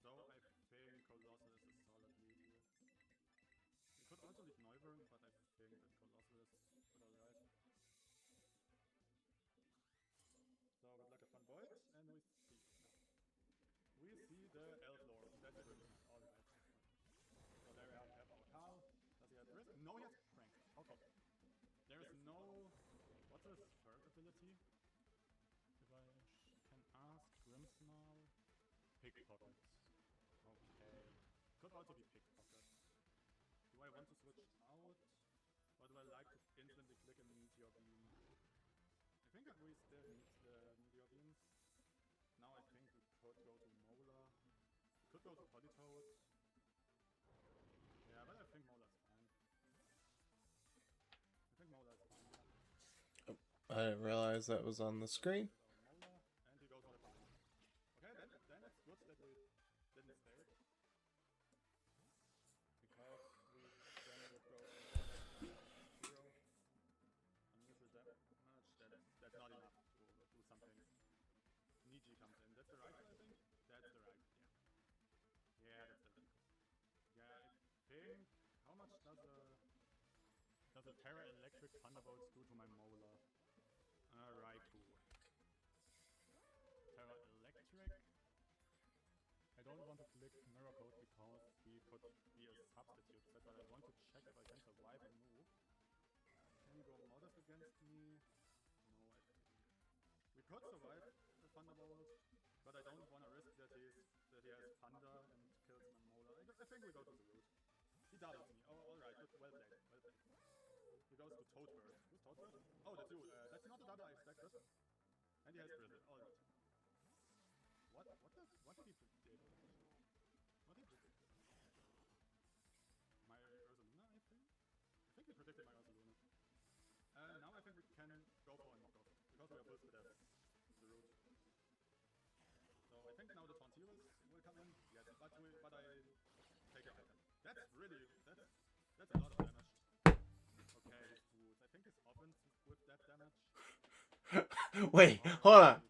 So I think Colossal is a solid lead here. We could also leave Noivern, but I think that Colossal is alright. So good luck at Fun Boyd, and we see the Elf Lord. That's Grimmsnar. Alright. So there we have our Carl. Does he have Risk? No, he has Prank. Okay. There is no... What's his third ability? If I can ask Grimmsnarl. Pickpocket. Okay. Could also be Pickpocket. Do I want to switch out? Or do I like to instantly click a Meteor Beam? I think we still need the Meteor Beams. Now I think we could go to Mola. We could go to Politoad. Yeah, but I think Mola's fine. I think Mola is fine, yeah. I didn't realize that was on the screen. So Mola, and he goes for the Pine. Okay, then it's good that we didn't stay. Because we then would go for 0. Unusual damage, that's not enough to do something. Niji comes in. That's the right, I think? That's the right, yeah. Yeah, that's the right. Yeah, I think... How much does a Terra Electric Thunderbolts do to my Mola? Raikou. Terra Electric. I don't want to click Mirror Code because he could be a substitute set, but I want to check if I can survive a move. Can he go Modest against me? No, I think we could survive the Thunderbolt, but I don't want to risk that he has Thunder and kills my Mola. I think we go to the root. He doubles me. Oh, alright, good. Well played. Well played. He goes to Toad Burst. Who's Toad Burst? Oh, that's you. That's not the double I expected. And he has Drizzle. Alright. What did he predict? What did he predict? My Ursaluna, I think? I think he predicted my Ursaluna. Now I think we can go for a knockoff, because we are both good at the root. So I think now the Tontiras will come in. Yes, but I take a second. That's really, that's a lot of damage. Okay, smooth. I think his offense with that damage. Wait, hold on.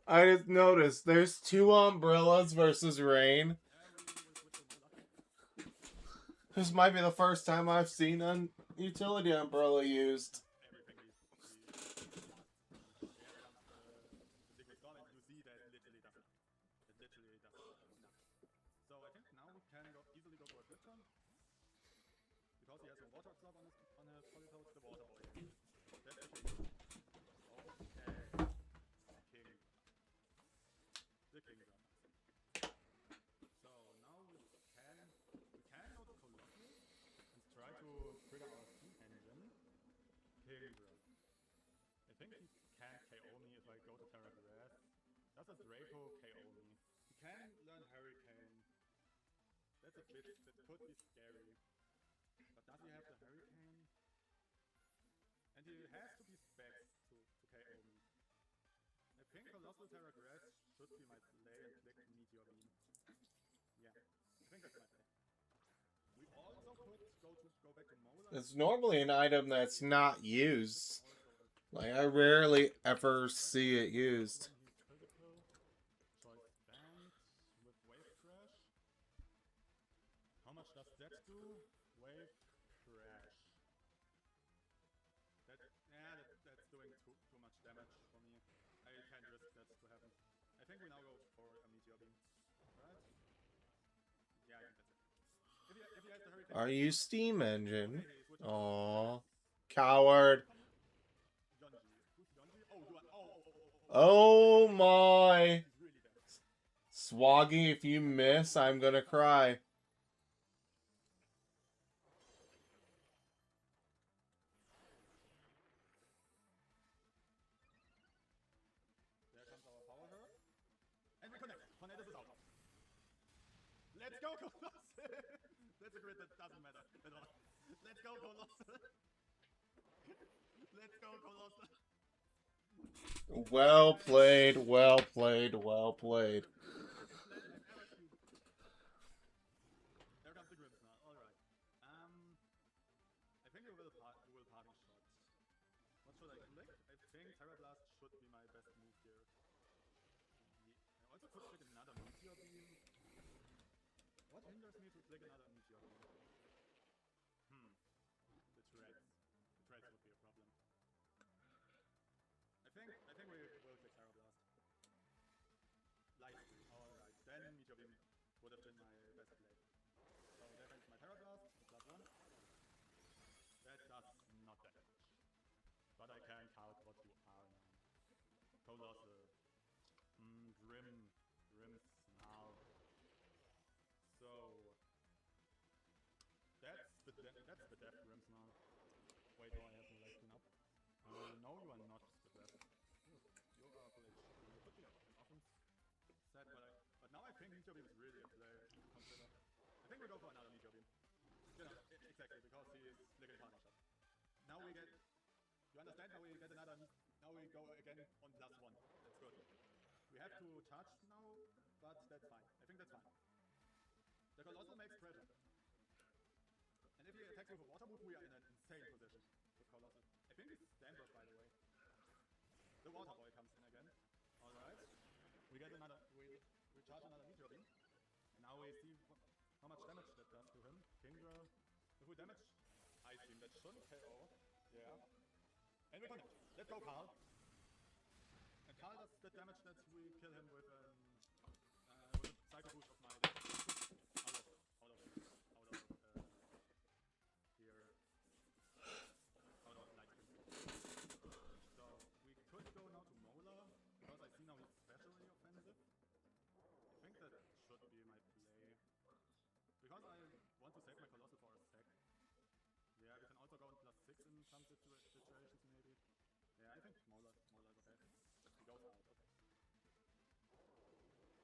I just noticed there's 2 umbrellas versus rain. This might be the first time I've seen a utility umbrella used. So I think now we can easily go for a Glitchon. Because he has a water absorb on his Politoad, the water boy. That's the king. Okay. King. The king run. So now we can go to Colosseum and try to trigger our steam engine. King run. I think he can't KO me if I go to Terra Grass. Does a Draco KO me? He can learn Hurricane. That's a bit, that could be scary. But does he have the Hurricane? And he has to be Specs to KO me. I think Colossal Terra Grass should be my play and click Meteor Beam. Yeah, I think that's my play. We also could go back to Mola. It's normally an item that's not used. Like, I rarely ever see it used. Choice Band with Wave Crash. How much does that do? Wave Crash. That's doing too much damage for me. I can't risk that to happen. I think we now go for a Meteor Beam. Right? Yeah, I think that's it. If he has the Hurricane... Are you Steam Engine? Aww. Coward. Oh my. Swaggy, if you miss, I'm gonna cry. There comes our power her. And we connect. Tornadus is out. Let's go, Colossus! That's a grid that doesn't matter at all. Let's go, Colossus! Let's go, Colossus! Well played, well played, well played. There comes the grips now, alright. I think we will parting shot. What should I click? I think Terra Blast should be my best move here. I also could click another Meteor Beam. What hinders me to click another Meteor Beam? The treads. The treads would be a problem. I think we will click Terra Blast. Light Screen, alright. Then Meteor Beam would have been my best play. So there ends my Terra Blast, +1. That does not that much. But I can count what you are now. Colossal. Grim Snarl. So think we go for another Meteor Beam. You know, exactly, because he is Liquid Partnership. Now we get... You understand? Now we get another... Now we go again on +1. That's good. We have to charge now, but that's fine. I think that's fine. The Colossal makes pressure. And if we attack with a water move, we are in an insane position with Colossal. I think it's Stanbrook, by the way. The water boy comes in again. Alright. We get another... We charge another Meteor Beam. And now we see how much damage that does to him. Kingdra, if we damage Ice Beam, that shouldn't KO. Yeah. And we connect. Let's go, Carl. And Carl does the damage that we kill him with a Psycho Boost of my out of Light Beam. So we could go now to Mola, because I see now he's especially offensive. I think that should be my play. Because I want to save my Colossal for a sec. Yeah, we can also go on +6 in some situations maybe. Yeah, I think Mola is okay. He goes out, okay.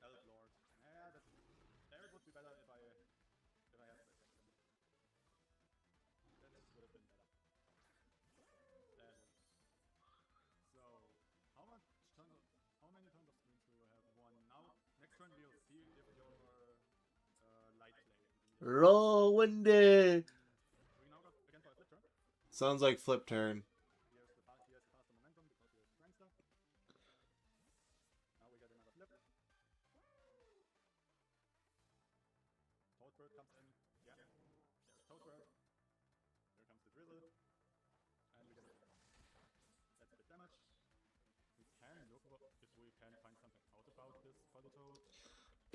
Elf Lord. Yeah, there it would be better if I have to attack him. That would have been better. So, how many turns of screens will you have? One. Now, next turn we'll see if your light play. Roll windy. We now go again for a flip turn. Sounds like flip turn. He has the faster momentum because he has Prankster. Now we get another flip. Toadbird comes in. Yeah. There's Toadbird. Here comes the Drizzle. And we get a flip. That's a bit damage. We can look if we can find something out about this Politoad.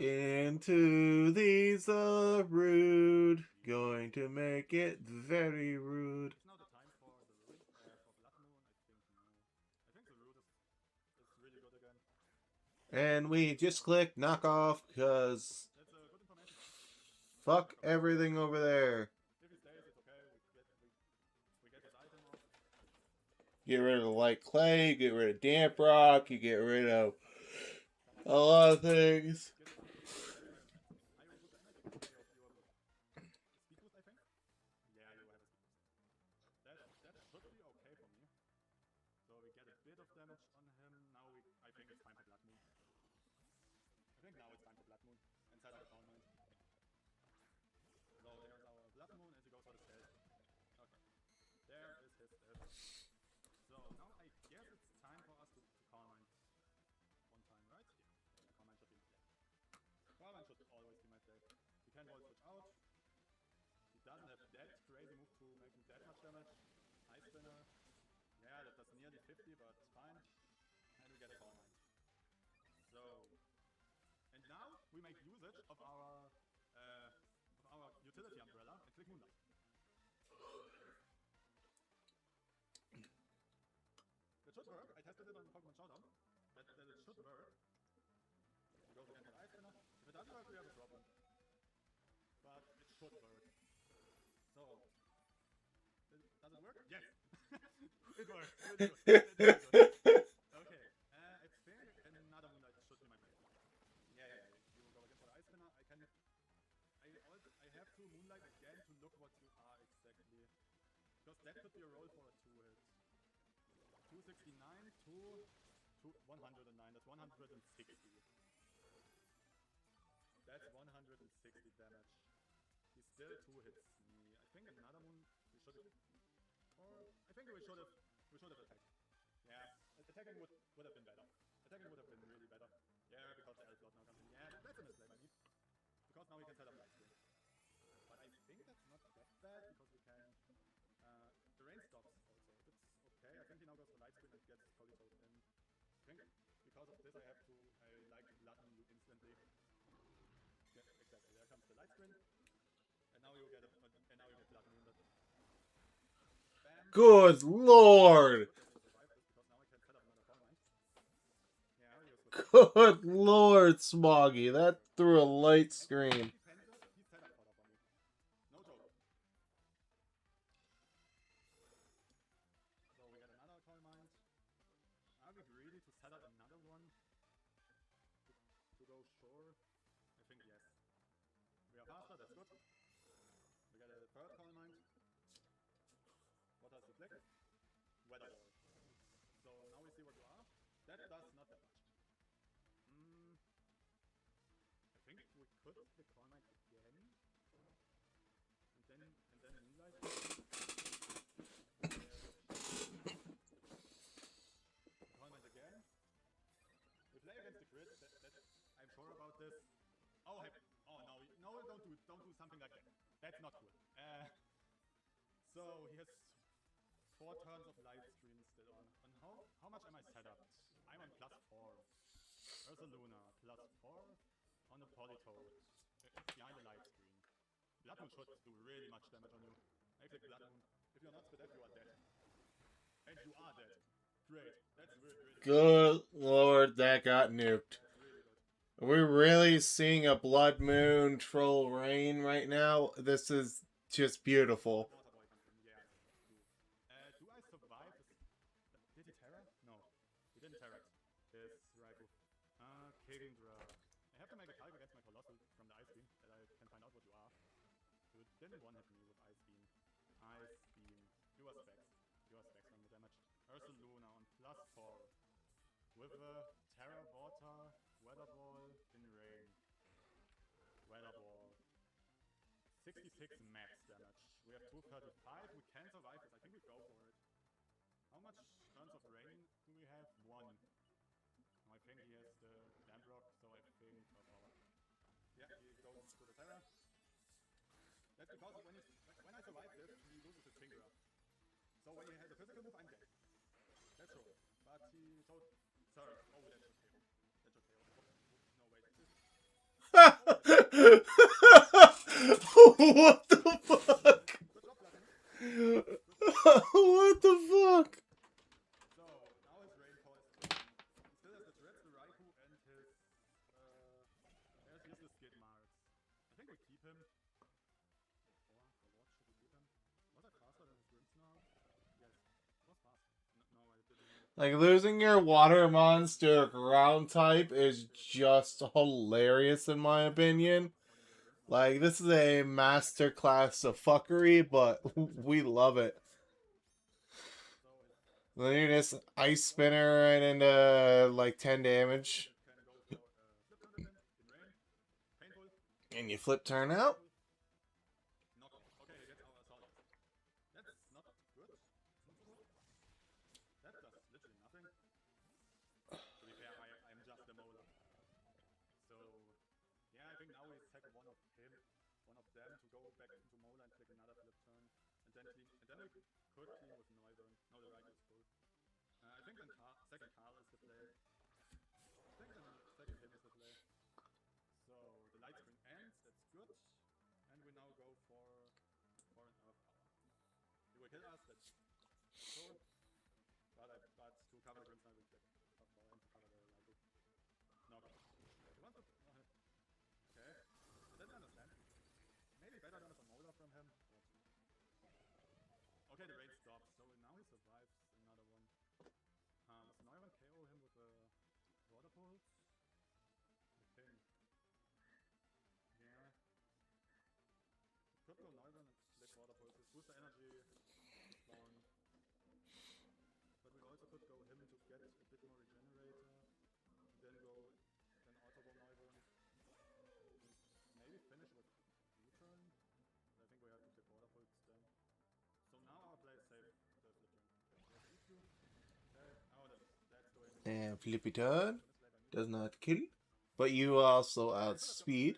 Into these rude. Going to make it very rude. It's now the time for the Root, for Blood Moon. I think the Root is really good again. And we just click knock off because That's good information. fuck everything over there. If he stays, it's okay. We get his item off. Get rid of the light clay, get rid of damp rock, you get rid of a lot of things. Speed boost, I think? Yeah, you have a speed boost. That should be okay for me. So we get a bit of damage on him. Now I think it's time for Blood Moon. I think now it's time for Blood Moon. And set up a Crown Mind. So there's our Blood Moon as he goes for the stealth. Okay. There is his stealth. So now I guess it's time for us to Crown Mind. One time, right? Yeah. Crown Mind should be my play. Crown Mind should always be my play. We can roll switch out. He doesn't have that crazy move to make him that much damage. Ice Spinner. Yeah, that does nearly 50, but fine. And we get a Crown Mind. So, and now we make usage of our utility umbrella and click Moonlight. That should work. I tested it on Pokemon Showdown. That it should work. We go again for Ice Spinner. If it doesn't work, we have a problem. But it should work. So, does it work? Yes! It works. Really good. Okay, I think another Moonlight should be my play. Yeah. You will go again for the Ice Spinner. I have to Moonlight again to look what you are exactly. Because that could be a roll for a 2-hit. 269 to 109. That's 160. That's 160 damage. He still 2-hits me. I think another moon we should have. Or I think we should have attacked. Yeah, attacking would have been better. Attacking would have been really better. Yeah, because the Elf Lord now comes in. Yeah, that's a misplay by me. Because now we can set up Light Screen. But I think that's not that bad because we can. The rain stops also. It's okay. I think he now goes for Light Screen and gets Politoad in. I think because of this I like to Blood Moon you instantly. Yeah, exactly. There comes the Light Screen. And now you get Blood Moon. Bam. Good lord! Good lord, Smoggy. That threw a light screen. No joke. So we get another Coil Mine. Are we greedy to set up another one? To go shore? I think yes. We are faster, that's good. third Call Mind. What does he click? Weather Ball. So now we see what you are. That does not that much. I think we could click Call Mind again. And then Moonlight. Call Mind again. We play against the grid. I'm sure about this. Oh, hey. Oh no, don't do something like that. That's not good. So he has 4 turns of light screen still on. And how much am I set up? I'm on +4. Ursaluna +4 on the Politoad. It's behind the light screen. Blood Moon should do really much damage on you. I click Blood Moon. If you're not split F, you are dead. And you are dead. Great. That's really Good lord, that got nuked. That's really good. Are we really seeing a Blood Moon Troll Rain right now? This is just beautiful. Water Boy comes in. Yeah. Do I survive? Did he Terra? No. He didn't Terra. His Raikou. Kingdra. I have to make a calc against my Colossal from the Ice Beam that I can find out what you are. You didn't one-hit me with Ice Beam. Ice Beam. You are Specs. You are Specs from the damage. Ursaluna on +4. With a Terra Water, Weather Ball in Rain. Weather Ball. 66 max damage. We have 235. We can survive this. I think we go for it. How much turns of rain do we have? 1. I think he has the Damp Rock, so I think yeah, he goes to the Terra. That's because when I survive this, he loses his Kingdra. So when he has a physical move, I'm dead. That's true. But he showed Surf. Oh, that should KO. That should KO. No, wait. What the fuck? Good job, Latin. What the fuck? So, now his rain call is clicking. He still has the Threats, the Raikou, and his, here's the Skid Marks. I think we keep him. Or what should we keep him? Was that faster than his Grimmsnarl? Yes. It was fast. No, I didn't. Like, losing your water monster ground type is just hilarious in my opinion. Like, this is a masterclass of fuckery, but we love it. Then you just ice spinner right into like 10 damage. And you flip turn out. Okay, he gets our assault. That's not good. That does literally nothing. To be fair, I'm just a Molar. So, yeah, I think now we take one of them to go back into Molar and click another flip turn. And then we could clean with Noivern. No, the right is full. I think then second Carl is the play. I think then second him is the play. So the light screen ends, that's good. And we now go for an Earth Power. He will kill us, that's cool. But to cover Grimmsnarl we click Earth Power and to cover the Raikou. No. You want to? Okay. I didn't understand. Maybe better than a Molar from him. Okay, the rain stops, so now he survives another one. Does Noivern KO him with a Water Pulse? I think. Yeah. Could go Noivern and click Water Pulses, boost the energy, spawn. But we also could go him to get a bit more regenerator. Then Auto Ball Noivern. Maybe finish with U-turn. But I think we have to click Water Pulse then. So now our play is safe. The flip turn. Okay, EQ. Okay. Oh, that's doing. And Flippy Turn does not kill. But you also outspeed.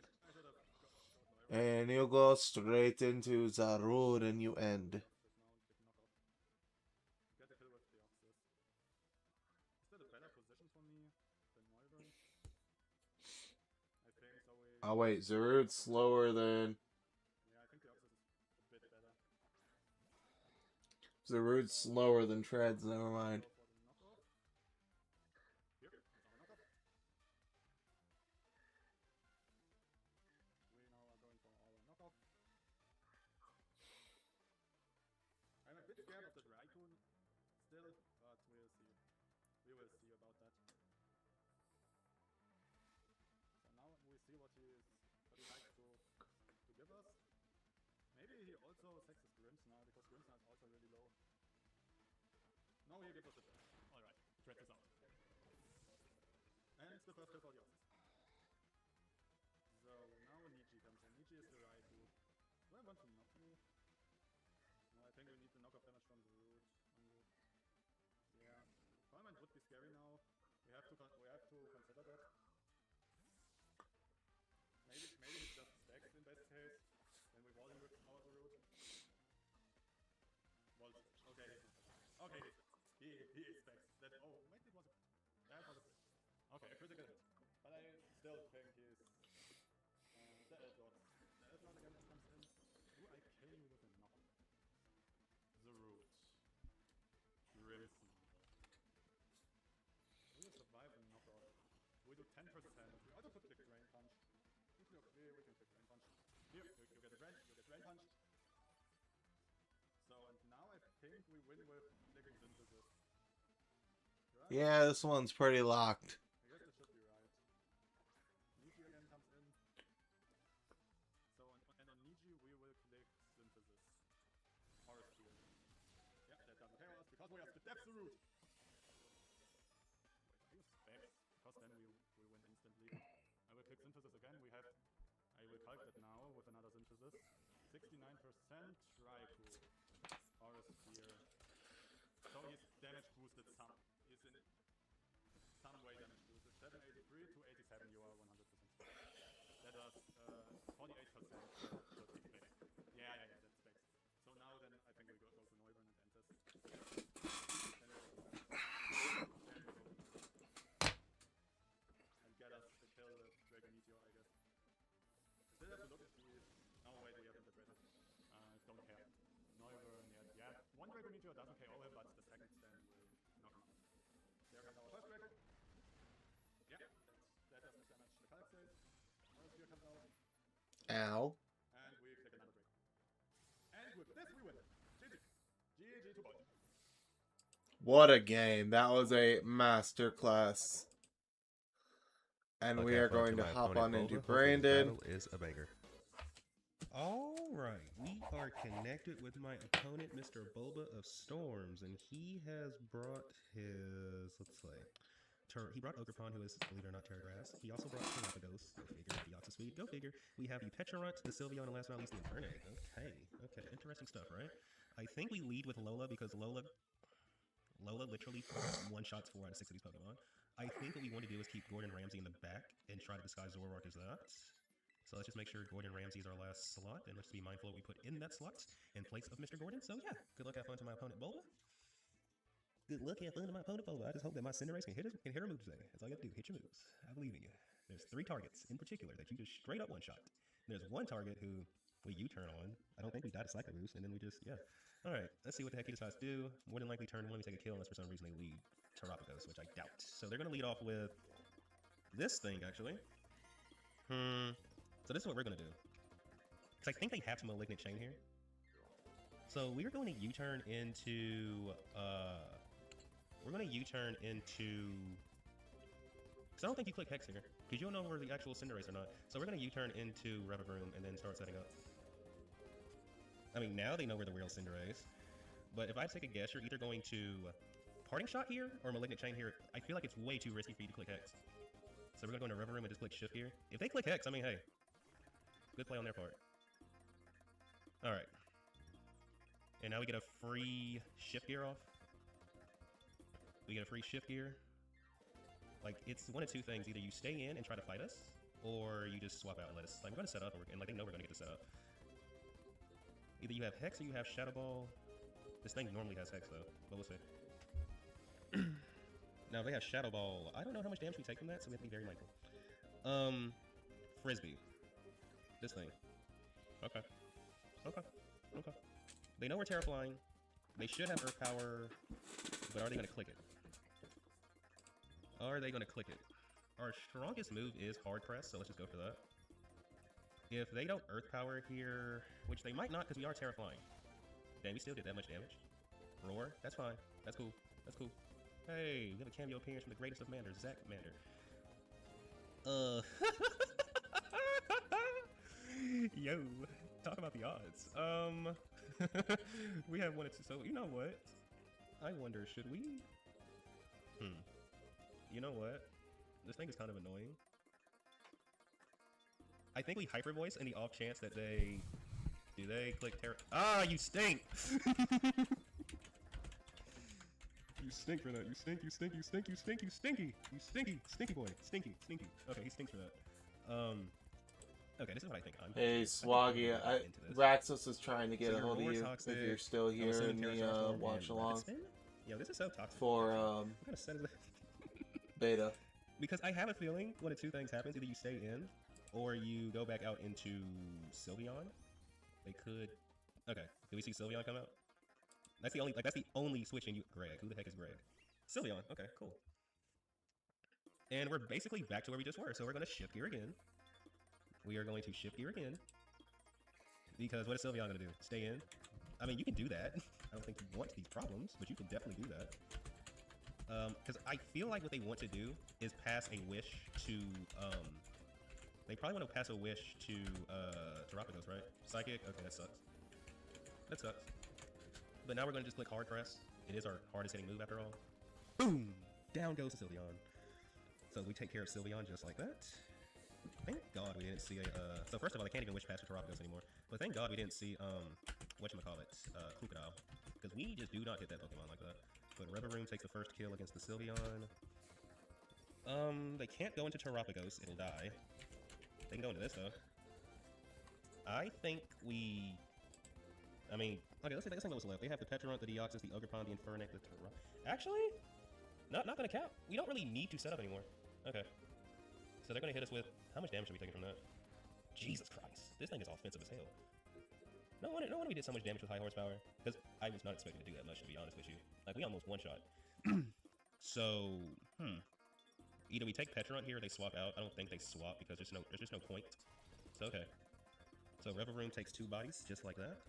And you go straight into the road and you end. Get the kill with the Oxus. Is that a better position for me than Noivern? I think so. Oh wait, Zarude's slower than... Yeah, I think the Oxus is a bit better. Zarude's slower than Treads, never mind. Here, that's our knockoff. We now are going for our knockoff. I'm a bit scared of that Raikou still, but we'll see. We will see about that. So now we see what he likes to give us. Maybe he also also sexist Grimmsnar, because Grimmsnar is also really low. No, he gives us the turn. Alright, dread this out. And the first kill for the Osses. So now Niji comes in. Niji is the Raikou. Do I want to knock you? No, I think we need the knockoff damage from the root. Yeah. Farmland would be scary now. We have to consider that. Maybe he just stacks in best case. Then we wall him with our root. Wall switch. Okay, he's not. Okay, he expects that. Oh, maybe it was a. Yeah, it was a crit. Okay, a critical hit. But I still think he's. The Eldlord. The Eldlord again comes in. Do I kill you with a knock? The root. Grimson. We will survive the knockoff. We do 10%. We also could click Drain Punch. We can click Drain Punch. Here, you get Drain Punch. So, and now I think we win with clicking Synthesis. Right? Yeah, this one's pretty locked. I guess that should be right. Niji again comes in. So, and on Niji we will click Synthesis. Horus Spear. Yeah, that doesn't care us because we have the depth root. Wait, are you specs? Because then we win instantly. I will click Synthesis again. I will calc that now with another Synthesis. 69% Raikou. Horus Spear. So he's damage boosted some. He's in some way damage boosted. 783 to 87, you are 100% correct. That was 48%. So it's specs. Yeah, that's specs. So now then I think we go to Neubern and Entes. And get us to kill the Dragon Meteor, I guess. Still have to look if we... Oh wait, we haven't addressed it. Don't care. Neubern, yeah. One Dragon Meteor doesn't KO him, but the second stand will knock him out. There comes our first Dragon. Yeah, that doesn't damage the Kalk State. Horus Spear comes out. Ow. And we click another Dragon. And with this we win. GG. GG to both. What a game. That was a masterclass. And we are going to hop on into Brandon. Is a banger. All right, we are connected with my opponent, Mr. Bulba of Storms, and he has brought his, let's say, he brought Ogerpon, who is, believe it or not, Terragrass. He also brought Terrapados. Go figure. The Oxysweed. Go figure. We have the Pecharunt, the Sylveon, and last but not least, the Infernape. Okay, interesting stuff, right? I think we lead with Lola because Lola literally one-shots 4 out of 6 of these Pokemon. I think what we want to do is keep Gordon Ramsay in the back and try to disguise Zoroark as that. So let's just make sure Gordon Ramsay is our last slot, and let's be mindful of what we put in that slot in place of Mr. Gordon. So yeah, good luck, have fun to my opponent Bulba. Good luck, have fun to my opponent Bulba. I just hope that my Cinderace can hit her moves today. That's all you have to do, hit your moves. I believe in you. There's 3 targets in particular that you just straight up one-shot. There's one target who we U-turn on. I don't think we died a Psycho Boost, and then we just, yeah. Alright, let's see what the heck he decides to do. More than likely turn 1, we take a kill unless for some reason they lead Terrapagos, which I doubt. So they're going to lead off with this thing, actually. So this is what we're going to do. Because I think they have some Malignant Chain here. So we're going to U-turn into, Because I don't think you click Hex here. Because you don't know where the actual Cinderace or not. So we're going to U-turn into Revavroom and then start setting up. I mean, now they know where the real Cinderace. But if I take a guess, you're either going to Parting Shot here or Malignant Chain here. I feel like it's way too risky for you to click Hex. So we're going to go into Revavroom and just click Shift here. If they click Hex, I mean, hey. Good play on their part. Alright. And now we get a free Shift Gear off. We get a free Shift Gear. Like, it's one of 2 things. Either you stay in and try to fight us, or you just swap out and let us... Like, we're going to set up, and like, they know we're going to get to set up. Either you have Hex or you have Shadow Ball. This thing normally has Hex, though, but we'll see. Now, if they have Shadow Ball, I don't know how much damage we take from that, so we have to be very mindful. Frisbee. This thing. Okay. They know we're Terraflying. They should have Earth Power, but are they going to click it? Are they going to click it? Our strongest move is Hard Press, so let's just go for that. If they don't Earth Power here, which they might not because we are Terraflying. Damn, we still did that much damage. Roar, that's fine. That's cool. Hey, we have a cameo appearance from the greatest of Manders, Zach Mander. Yo, talk about the odds. We have 1 and 2. So you know what? I wonder, should we? You know what? This thing is kind of annoying. I think we hyper voice in the off chance that they click terror. Ah, you stink! You stink for that. You stink, you stink, you stink, you stink, you stinky! You stinky! Stinky boy! Stinky, stinky. Okay, he stinks for that. Okay, this is what I think. Hey, Swaggy, Raxus is trying to get So a you're hold of more you toxic, if you're still I'm here assuming in Terra the Transform watch and along Rapid Spin? Yo, this is so toxic. for What kind of set is that? beta. Because I have a feeling one of two things happens: either you stay in, or you go back out into Sylveon. They could. Okay, do we see Sylveon come out? That's the only switching you. Greg, who the heck is Greg? Sylveon. Okay, cool. And we're basically back to where we just were. So we're going to shift gear again. We are going to shift gear again. Because what is Sylveon going to do? Stay in? I mean, you can do that. I don't think you want these problems, but you can definitely do that. Because I feel like what they want to do is pass a wish to, they probably want to pass a wish to Terapagos, right? Psychic? Okay, that sucks. That sucks. But now we're going to just click hard press. It is our hardest hitting move after all. Boom! Down goes Sylveon. So we take care of Sylveon just like that. Thank God we didn't see a, so first of all, I can't even wish past Terapagos anymore. But thank God we didn't see, whatchamacallit, Crocodile. Because we just do not hit that Pokemon like that. But Reverum takes the first kill against the Sylveon. They can't go into Terapagos, it'll die. They can go into this though. I think we... I mean, okay, let's think what's left. They have the Petrarch, the Deoxys, the Ogerpon, the Infernape, the Terra... Actually, not gonna count. We don't really need to set up anymore. Okay. So they're gonna hit us with... How much damage are we taking from that? Jesus Christ. This thing is offensive as hell. No wonder we did so much damage with high horsepower. Because I was not expecting to do that much, to be honest with you. Like, we almost one-shot. So, either we take Petrarch here or they swap out. I don't think they swap because there's just no point. So, okay. So, Reverum takes 2 bodies, just like that.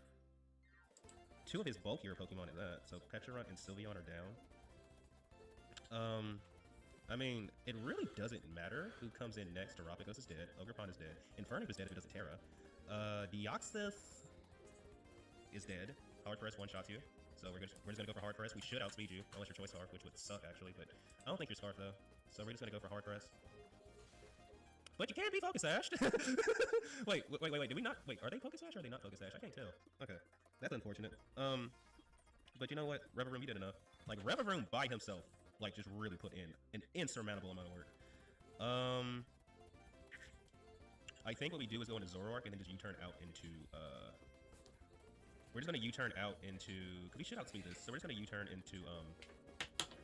2 of his bulkier Pokemon at that. So, Petrarch and Sylveon are down. I mean, it really doesn't matter who comes in next. Terapagos is dead. Ogerpon is dead. Infernape is dead if it doesn't Terra. Deoxys is dead. Hard press one-shots you. So we're just gonna go for hard press. We should outspeed you, unless your choice Scarf, which would suck actually, but I don't think you're Scarf though. So we're just gonna go for hard press. But you can't be Focus Sashed! wait, did we not? Wait, are they Focus Sash or are they not Focus Sash? I can't tell. Okay, that's unfortunate. But you know what? Reverum, you did enough. Like, Reverum by himself, like, just really put in an insurmountable amount of work. I think what we do is go into Zoroark and then just U-turn out into, we're just gonna U-turn out into, because we should outspeed this, so we're just gonna U-turn into,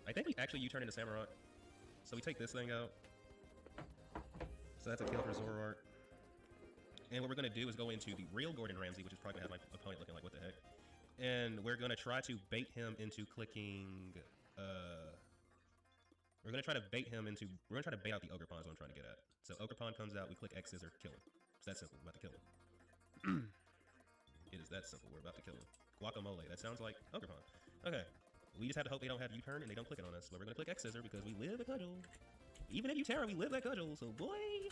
I think we actually U-turn into Samurott. So we take this thing out. So that's a kill for Zoroark. And what we're gonna do is go into the real Gordon Ramsay, which is probably gonna have my opponent looking like, what the heck? And we're gonna try to bait him into clicking, we're gonna try to bait out the Ogerpon is what I'm trying to get at. So Ogerpon comes out, we click X Scissor, kill him. It's that simple, we're about to kill him. It is that simple, we're about to kill him. Guacamole, that sounds like Ogerpon. Okay, we just have to hope they don't have U-turn and they don't click it on us. But we're gonna click X Scissor because we live a cudgel. Even if you Terra, we live that cudgel, so boy!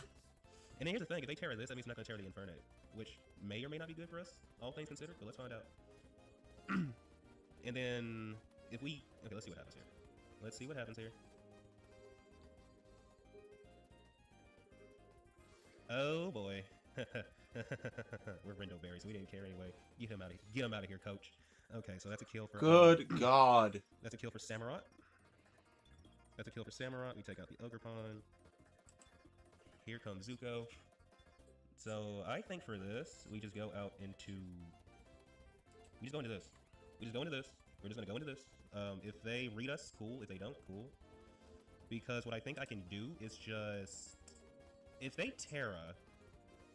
And then here's the thing, if they Terra this, that means they're not gonna Terra the Infernape. Which may or may not be good for us, all things considered, but let's find out. And then, if we... Okay, let's see what happens here. Let's see what happens here. Oh boy. We're Rindo Berries. We didn't care anyway. Get him out of here. Get him out of here, coach. Okay, so that's a kill for... Good God. That's a kill for Samurott. That's a kill for Samurott. We take out the Ogerpon. Here comes Zuko. So I think for this, we just go out into... We just go into this. We just go into this. We're just going to go into this. If they read us, cool. If they don't, cool. Because what I think I can do is just... If they Terra,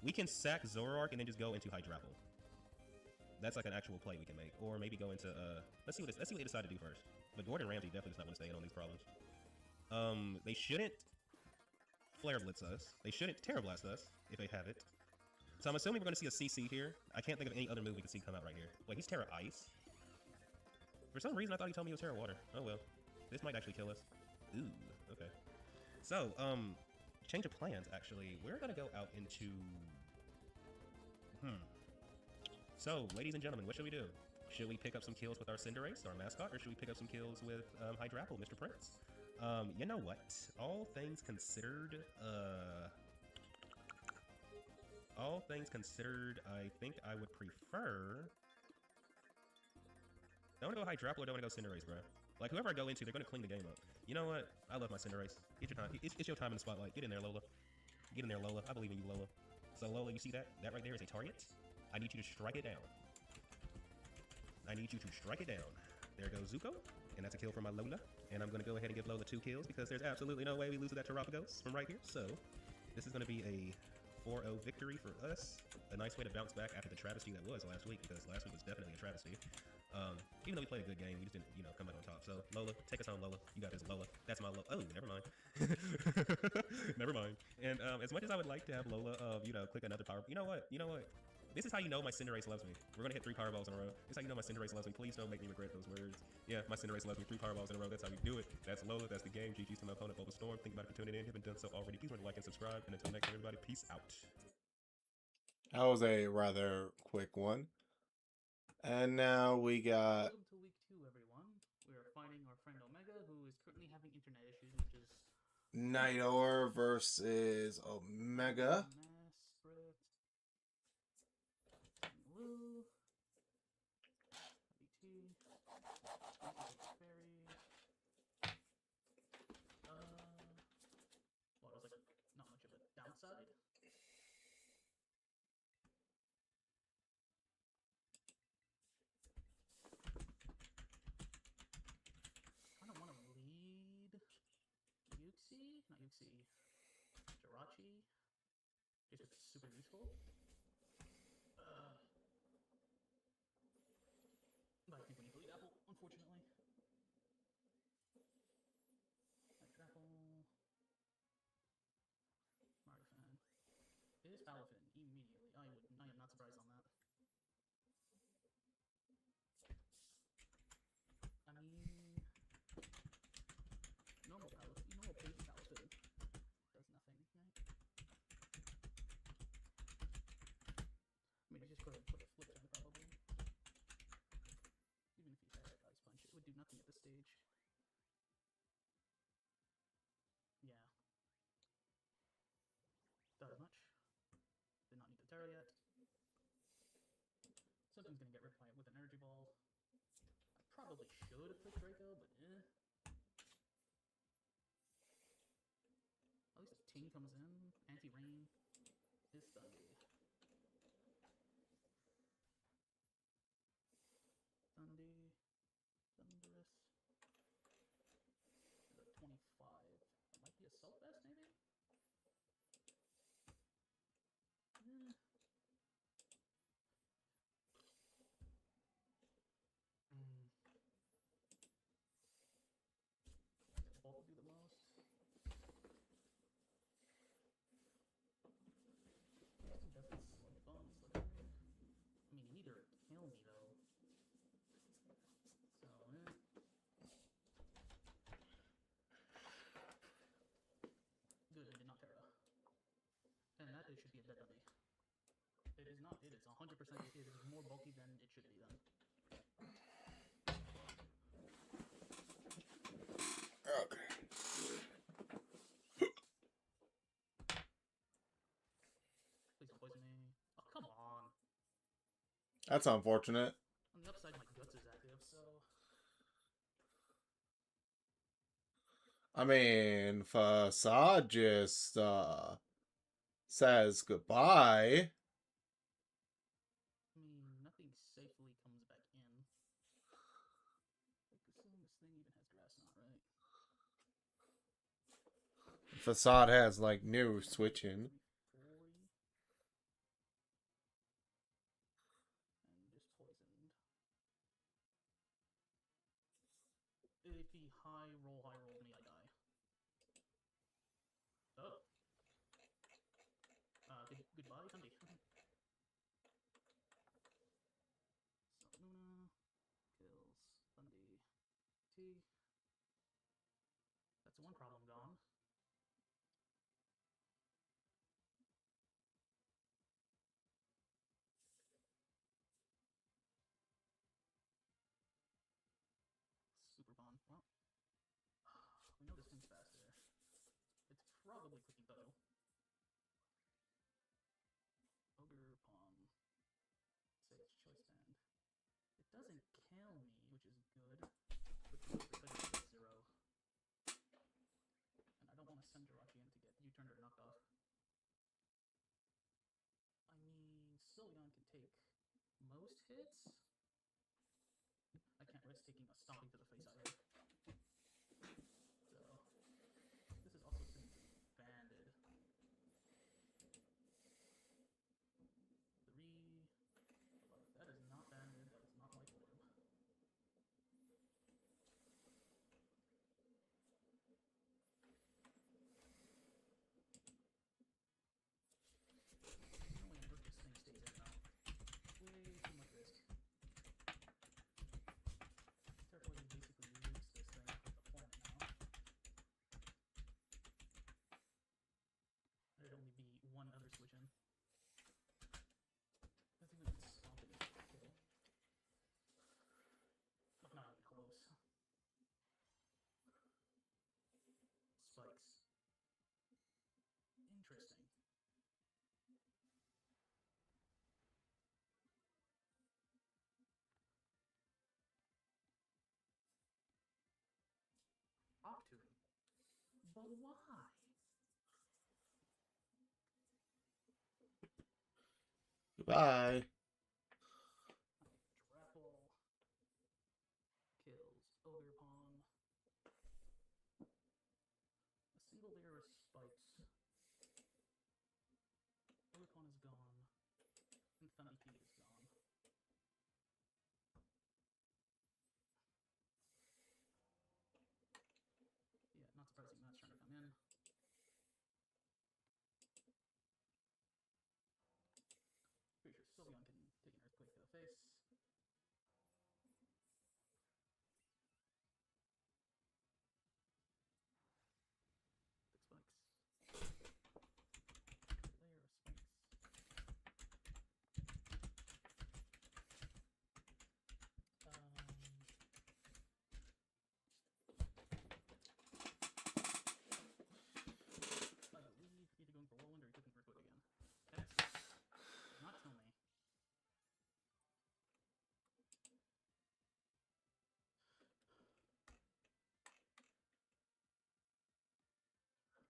we can sack Zoroark and then just go into Hydrapple. That's like an actual play we can make. Or maybe go into, let's see what they decide to do first. But Gordon Ramsay definitely does not want to stay in on these problems. They shouldn't Flare Blitz us. They shouldn't Terra Blast us, if they have it. So I'm assuming we're going to see a CC here. I can't think of any other move we can see come out right here. Wait, he's Terra Ice? For some reason, I thought he told me he was Terra Water. Oh well. This might actually kill us. Ooh, okay. So, change of plans, actually. We're going to go out into... So, ladies and gentlemen, what should we do? Should we pick up some kills with our Cinderace, our mascot, or should we pick up some kills with Hydrapple, Mr. Prince? You know what? All things considered, I think I would prefer... Do I want to go Hydrapple or do I want to go Cinderace, bro? Like, whoever I go into, they're going to clean the game up. You know what? I love my Cinderace. Get your time. It's your time in the spotlight. Get in there, Lola. Get in there, Lola. I believe in you, Lola. So, Lola, you see that? That right there is a target. I need you to strike it down. I need you to strike it down. There goes Zuko. And that's a kill for my Lola. And I'm going to go ahead and give Lola 2 kills because there's absolutely no way we lose to that Terapagos from right here. So, this is going to be a 4-0 victory for us. A nice way to bounce back after the travesty that was last week, because last week was definitely a travesty. Even though we played a good game, we just didn't, come out on top. So, Lola, take us home, Lola. You got this, Lola. That's my Lola. Oh, never mind. Never mind. And as much as I would like to have Lola, click another power... You know what? This is how you know my Cinderace loves me. We're going to hit 3 Powerballs in a row. This is how you know my Cinderace loves me. Please don't make me regret those words. Yeah, my Cinderace loves me. 3 Powerballs in a row. That's how we do it. That's Lola. That's the game. GG's to my opponent, Bulbastorm. Think about it for tuning in. If you haven't done so already, please remember to like and subscribe. And until next time, everybody, peace out. That was a rather quick one. And now we got... Welcome to week 2, everyone. We are fighting our friend Omega, who is currently having internet issues, which is... Nidour versus Omega. Mass Blue. BT. Fairy. Well, it was like not much of a downside. Kind of want to lead Yuxi, not Yuxi, Jirachi, just because it's super useful. But I think we need to lead Apple, unfortunately. Apple. Marifan. It is Palafin immediately. I am not surprised on that. I mean, normal base Palafin does nothing, right? I mean, I just could have put a flip down probably. Even if you had Ice Punch, it would do nothing at this stage. Yeah. Does much. Did not need the Terra yet. Something's gonna get ripped by it with an Energy Ball. I probably should have put Draco, but eh. At least if Ting comes in, Anti-Rain is Thundy. Thunderous. And a 25. It might be Assault Vest, maybe? Bulk will do the most. Does this Sludge Bomb, Sludge Wave? I mean, you need to kill me though. So, Good, I did not Terra. And that should be a dead dummy. It is not, it is 100%, it is more bulky than it should be then. Okay. Please don't poison me. Oh, come on. That's unfortunate. On the upside, my Guts is active, so... I mean, Facade just says goodbye. I mean, nothing safely comes back in. Like, this thing even has grass on it, right? Facade has like new switching. 40. And just poisoned. If he high roll me, I die. Oh. Goodbye, Thundy. So Luna kills Thundy. T. That's one problem gone. hits. I can't risk taking a stomping to the face either. So this is also banded. 3. That is not banded. That is not like orb. Normally I this thing stays in now. Way too much risk. Terraforming basically loops this thing with the planet now. There'd only be one other switch in. I think we can stop it if we kill. But not even close. Spikes. Interesting. Octoon. But why? Goodbye. Grapple. Kills Ogre Pawn. A single layer of spikes. Ogre Pawn is gone. And Thundy Key is gone. Yeah, not surprising that's trying to come in. Pretty sure Sylveon can take an Earthquake to the face. Six spikes. Layer of spikes. I believe either going for Whirlwind or clicking for Earthquake again. X. Not kill me.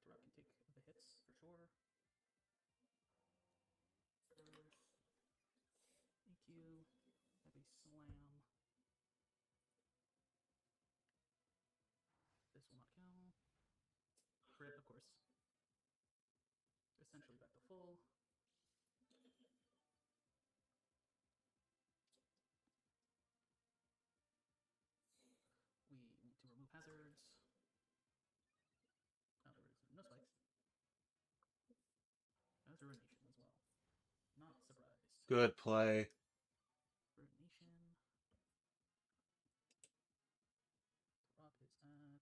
Interrupt can take the hits for sure. Earth. EQ. Heavy Slam. This will not kill. Crit, of course. Essentially back to full. We want to remove hazards. Oh, there is no spikes. That's Ruination as well. Not surprised. Good play. Ruination. Drop is at 8.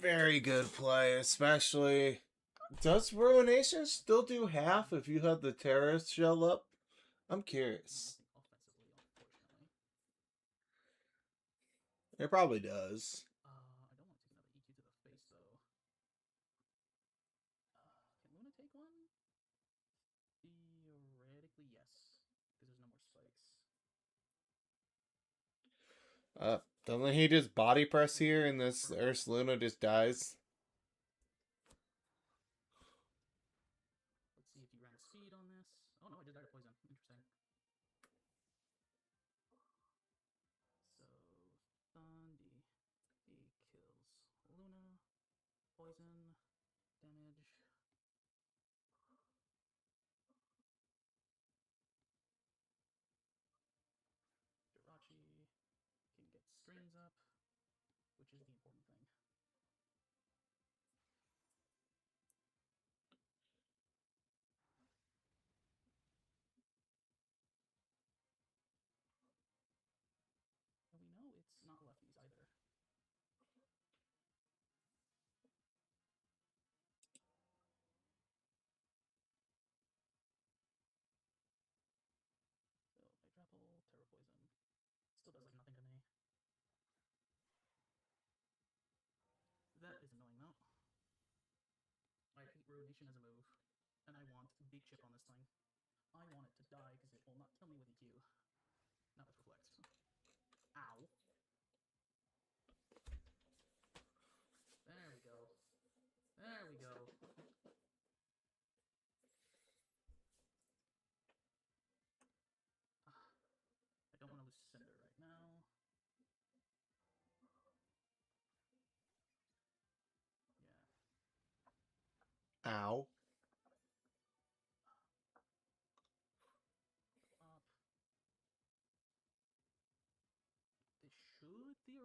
Very good play, especially. Does Ruination still do half if you have the terrorist shell up? I'm curious. Offensively, unfortunately. It probably does. I don't want to take another EQ to the face, though. Can Luna take one? Theoretically, yes. Because there's no more spikes. Doesn't he just body press here and this Ursaluna just dies? Let's see if you ran speed on this. Oh no, I just died of poison. Interesting. So, Thundy. He kills Luna. Poison. Damage. Jirachi can get strings up, which is the important thing. And we know it's not lefties either. So, Hydrapple, Terra Poison. Still does like nothing to me. That is annoying though. I hate Ruination as a move, and I want big chip on this thing. I want it to die because it will not kill me with EQ. Not with Reflect. Ow. There we go. There we go.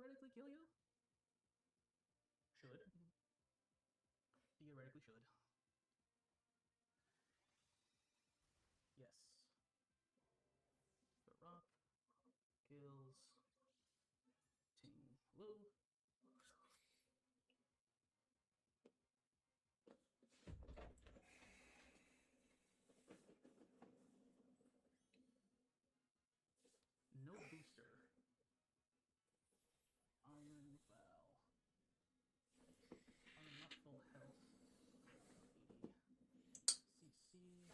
theoretically kill you. Should. Theoretically should. Yes. The rock kills Ting Lu. No booster. Iron Vow. I'm not full health. CC.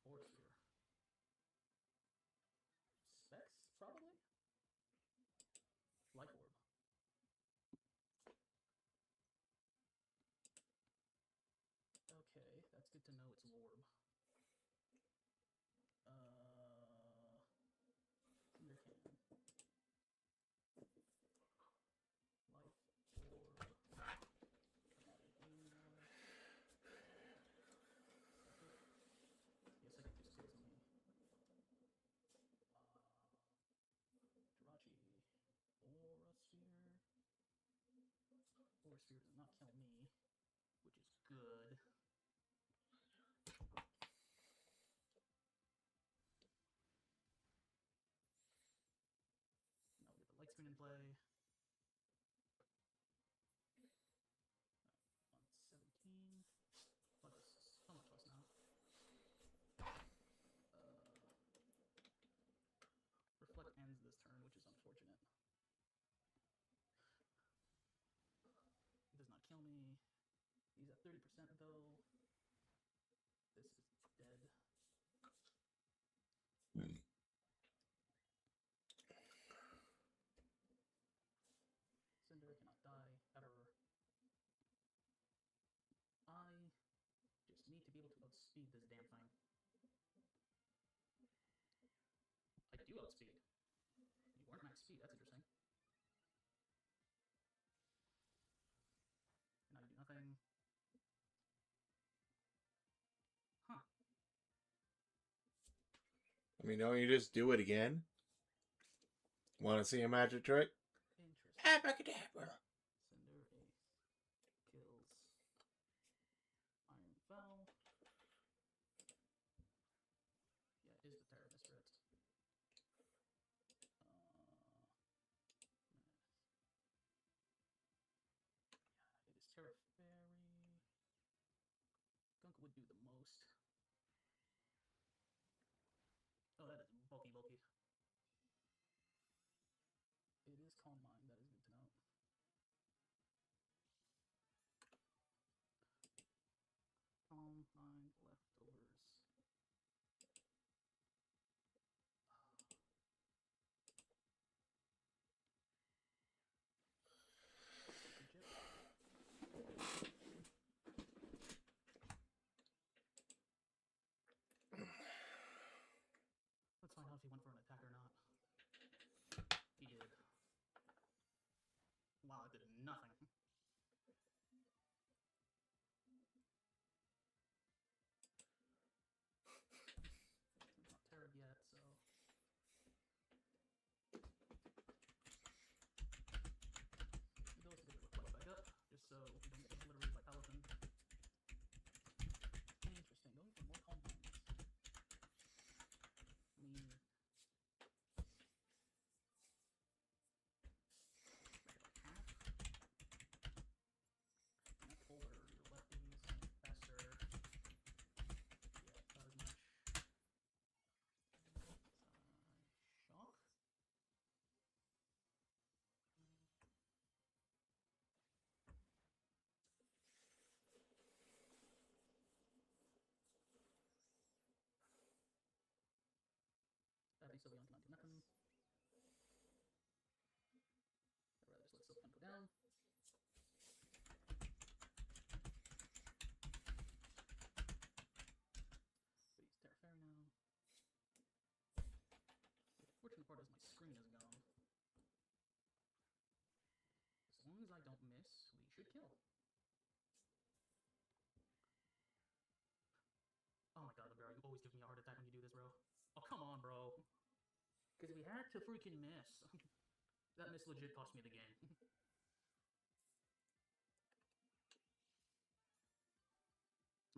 Force Sphere. Specs, probably? Life Orb. Okay, that's good to know it's Orb. Cinder Cannon. Life Orb. Yes, I can do skills on me. Jirachi. Aura Sphere. Aura Sphere does not kill me, which is good. Now we get the light screen in play. 117. What is so much less now? Reflect ends this turn, which is unfortunate. It does not kill me. He's at 30% though. This is dead. Cinder cannot die ever. I just need to be able to outspeed this damn thing. I do outspeed. You weren't max speed, that's interesting. And I do nothing. Huh. I mean, don't you just do it again? Want to see a magic trick? Interesting. Abracadabra! Cinder Ace kills Iron Vow. Yeah, it is the Terra Misfit. Yeah, it is Terra Fairy. Gunk would do the most. Oh, that is bulky. It is Calm Mind, that is good to know. Calm Mind leftovers. Let's find out if he went for an attack or not. He did. Wow, it did nothing. It's not Terra yet, so. Maybe let's get the reflect back up, just so we don't get obliterated by Paladin. Interesting, going for more Calm Minds. I mean, half. to freaking miss. That miss legit cost me the game.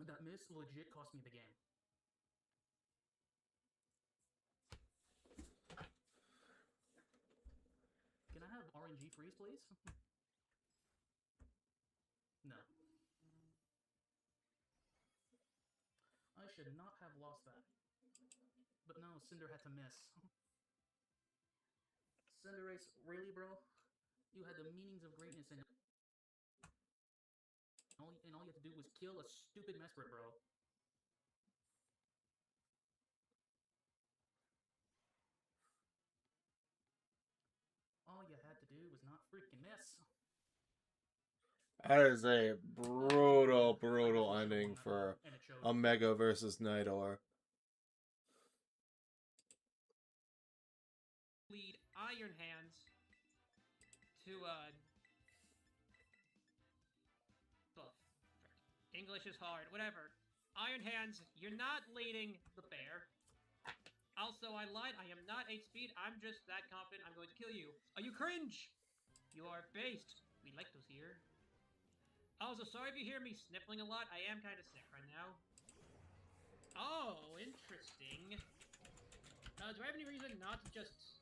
That miss legit cost me the game. Can I have RNG freeze, please? No. I should not have lost that. But no, Cinder had to miss. Cinderace, really, bro? You had the meanings of greatness and all you had to do was kill a stupid Mesprit, bro. All you had to do was not freaking miss. That is a brutal ending for Omega versus Nidor. Lead Iron Hands to English is hard, whatever. Iron Hands, you're not leading the bear. Also, I lied, I am not 8 speed, I'm just that confident I'm going to kill you. Oh, you cringe! You are based. We like those here. Also, sorry if you hear me sniffling a lot, I am kind of sick right now. Oh, interesting. Do I have any reason not to just...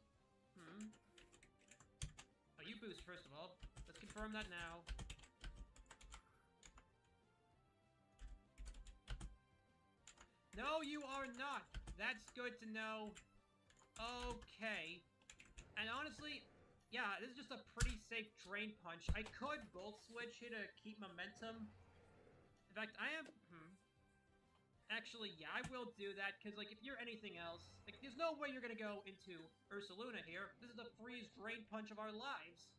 Oh, you boost, first of all. Let's confirm that now. No, you are not! That's good to know. Okay. And honestly, yeah, this is just a pretty safe Drain Punch. I could Volt Switch here to keep momentum. In fact, I am... Actually, yeah, I will do that, because, like, if you're anything else, like, there's no way you're gonna go into Ursaluna here. This is the freeze Drain Punch of our lives.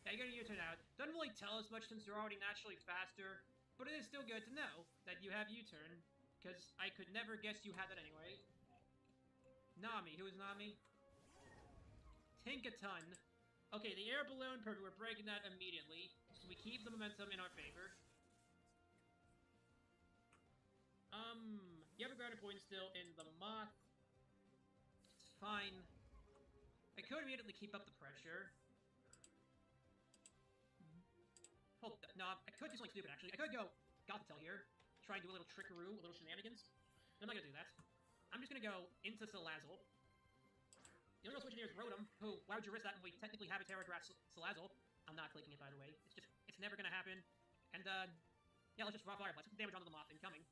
Yeah, you're gonna U-turn out. Doesn't really tell us much since you're already naturally faster, but it is still good to know that you have U-turn, because I could never guess you had that anyway. Nami, who is Nami? Tinkaton. Okay, the air balloon, perfect, we're breaking that immediately, so we keep the momentum in our favor. You have a grounded point still in the Moth. It's fine. I could immediately keep up the pressure. Hold that. No, I could do something stupid, actually. I could go Gothitelle here. Try and do a little trickaroo, a little shenanigans. I'm not gonna do that. I'm just gonna go into Salazzle. The only real switch in here is Rotom, who, why would you risk that when we technically have a Terra Grass Salazzle? I'm not clicking it, by the way. It's never gonna happen. And, yeah, let's just raw Fire Blast. Put damage onto the Moth incoming.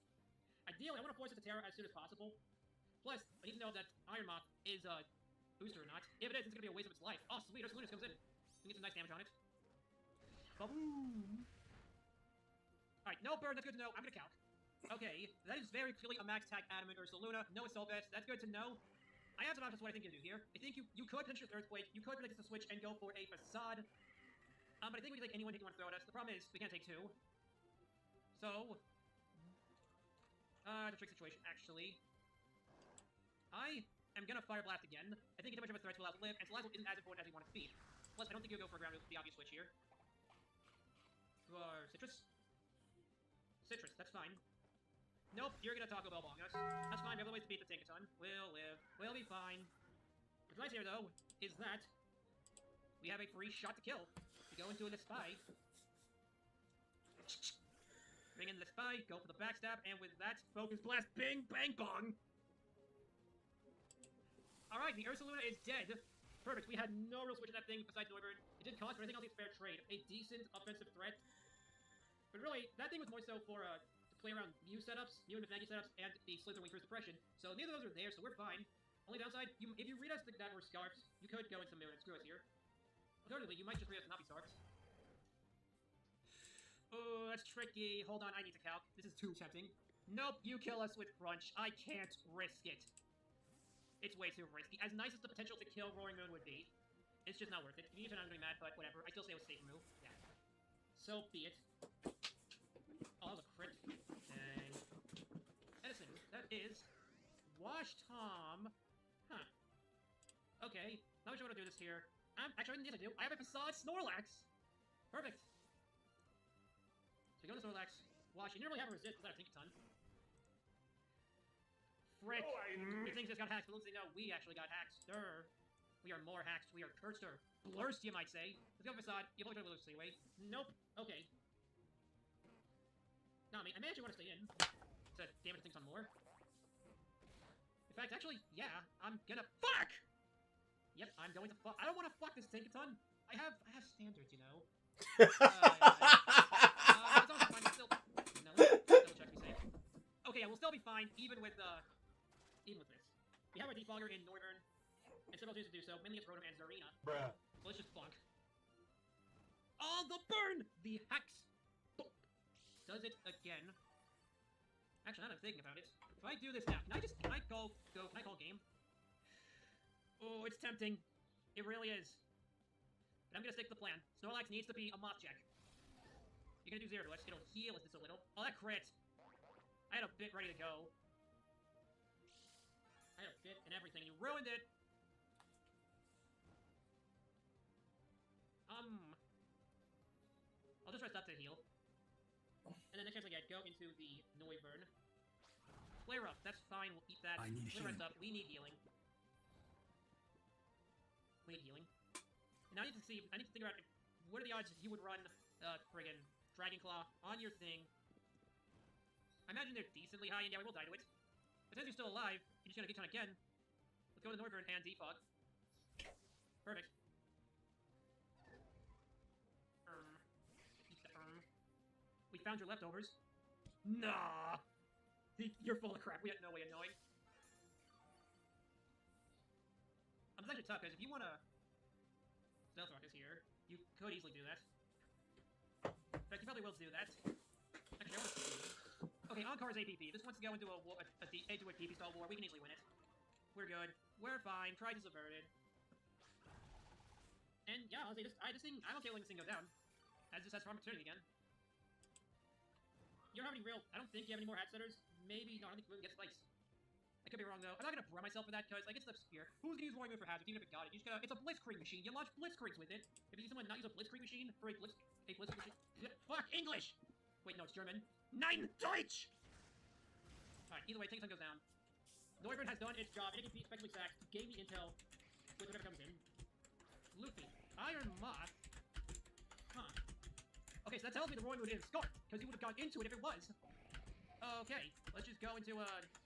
Ideally, I want to force it to Terra as soon as possible. Plus, I need to know that Iron Moth is, booster or not. If it is, it's gonna be a waste of its life. Oh, sweet, Ursaluna comes in. We can get some nice damage on it. Ba-boom! Alright, no burn, that's good to know. I'm gonna calc. Okay, that is very clearly a max attack Adamant Ursaluna. No Assault Vest, that's good to know. I have some options what I think you can do here. I think you could potentially Earthquake, you could predict the switch and go for a Facade. But I think we can take anyone you want to throw at us. The problem is, we can't take 2. So... it's a trick situation, actually. I am gonna Fire Blast again. I think too much of a threat to Salazzle live, and Salazzle isn't as important as we want it to be. Plus, I don't think you'll go for a ground with the obvious switch here. You are Citrus? Citrus, that's fine. Nope, you're gonna Taco Bell Bong us. That's fine, we have other ways to beat the Tinkaton. We'll live. We'll be fine. What's nice here, though, is that we have a free shot to kill. We go into a Spy. Bring in the Spy, go for the backstab, and with that, Focus Blast, bing, bang, bong! Alright, the Ursaluna is dead. Perfect, we had no real switch in that thing besides Noivern. It did cost, but anything else is fair trade. A decent offensive threat. But really, that thing was more so for, to play around Mew setups, Mew and Mizanagi setups, and the Slitherwing First Suppression. So neither of those are there, so we're fine. Only downside, if you read us that were Scarfs, you could go into Moon and screw us here. Alternatively, you might just read us Navi Scarfs. Oh, that's tricky. Hold on, I need to calc. This is too tempting. Nope, you kill us with Crunch. I can't risk it. It's way too risky. As nice as the potential to kill Roaring Moon would be, it's just not worth it. If you need to, I'm gonna be mad, but whatever. I still say it was a safe move. Yeah. So be it. Oh, that was a crit. Dang. Edison, that is... Wash Tom. Huh. Okay. Not sure what to do this here. Actually, yes I do. I have a Facade Snorlax! Perfect. So go to Snorlax. Wash. You never really have a resist without a Tinkaton. Frick. The things just got hacked, but let's say no, we actually got hacked. Stir. We are more hacked. We are cursed or blurst, you might say. Let's go facade. You've only got a little seaway. Nope. Okay. No, I may actually want to stay in to damage things on more. In fact, actually, yeah, I'm gonna fuck. Yep, I'm going to fuck. I don't want to fuck this Tankaton. I have standards, you know. It's also fine. Still, no, let's double check to be safe. Okay, yeah, we'll still be fine even with this. We have our defogger in Northern, and several ways to do so. Mainly it's Rotom and Zarina. Bruh. So let's just bonk. Oh, the burn! The hex! Bonk. Does it again. Actually, now that I'm thinking about it, if I do this now, can I call game? Oh, it's tempting. It really is. But I'm gonna stick to the plan. Snorlax needs to be a moth check. You're gonna do Zero Touch. It'll heal us just a little. Oh, that crit! I had a bit ready to go. I had a bit and everything. You ruined it! I'll just rest up to heal. And then next chance I get, go into the Noivern. Flare up, that's fine, we'll eat that. I need Flare healing. up, we need healing. We need healing. And now I need to figure out what are the odds you would run friggin' Dragon Claw on your thing. I imagine they're decently high, and yeah, we will die to it. But since you're still alive, you're just gonna get on again. Let's go to the Noivern and defog. Perfect. We found your leftovers. Nah! You're full of crap. We had no way of knowing. It's actually tough, because if you want to Stealth Rock is here, you could easily do that. In fact, you probably will do that. Actually, I want to... Okay, Encar's APP. This wants to go into a PP style war. We can easily win it. We're good. We're fine. Pride is averted. And yeah, I'll say this. I don't care when this thing goes down. As just has for opportunity again. You don't have any real... I don't think you have any more hat setters. Maybe... No, I don't think we're gonna get Spikes. I could be wrong, though. I'm not gonna bro myself for that, because, like, it's the spear. Who's gonna use Roaring Moon for hazards, even if it got it? You just gotta... It's a Blitzkrieg machine. You launch Blitzkriegs with it. If you see someone not use a Blitzkrieg machine for a Blitzkrieg machine... Fuck! English! Wait, no, it's German. Nein Deutsch! Alright, either way, Tankaton goes down. Noivern has done its job. It can be effectively sacked. Gave me intel with whatever comes in. Luffy. Iron Moth. Huh. Okay, so that tells me the Roaring Moon is scarred, because you would have gone into it if it was. Okay, let's just go into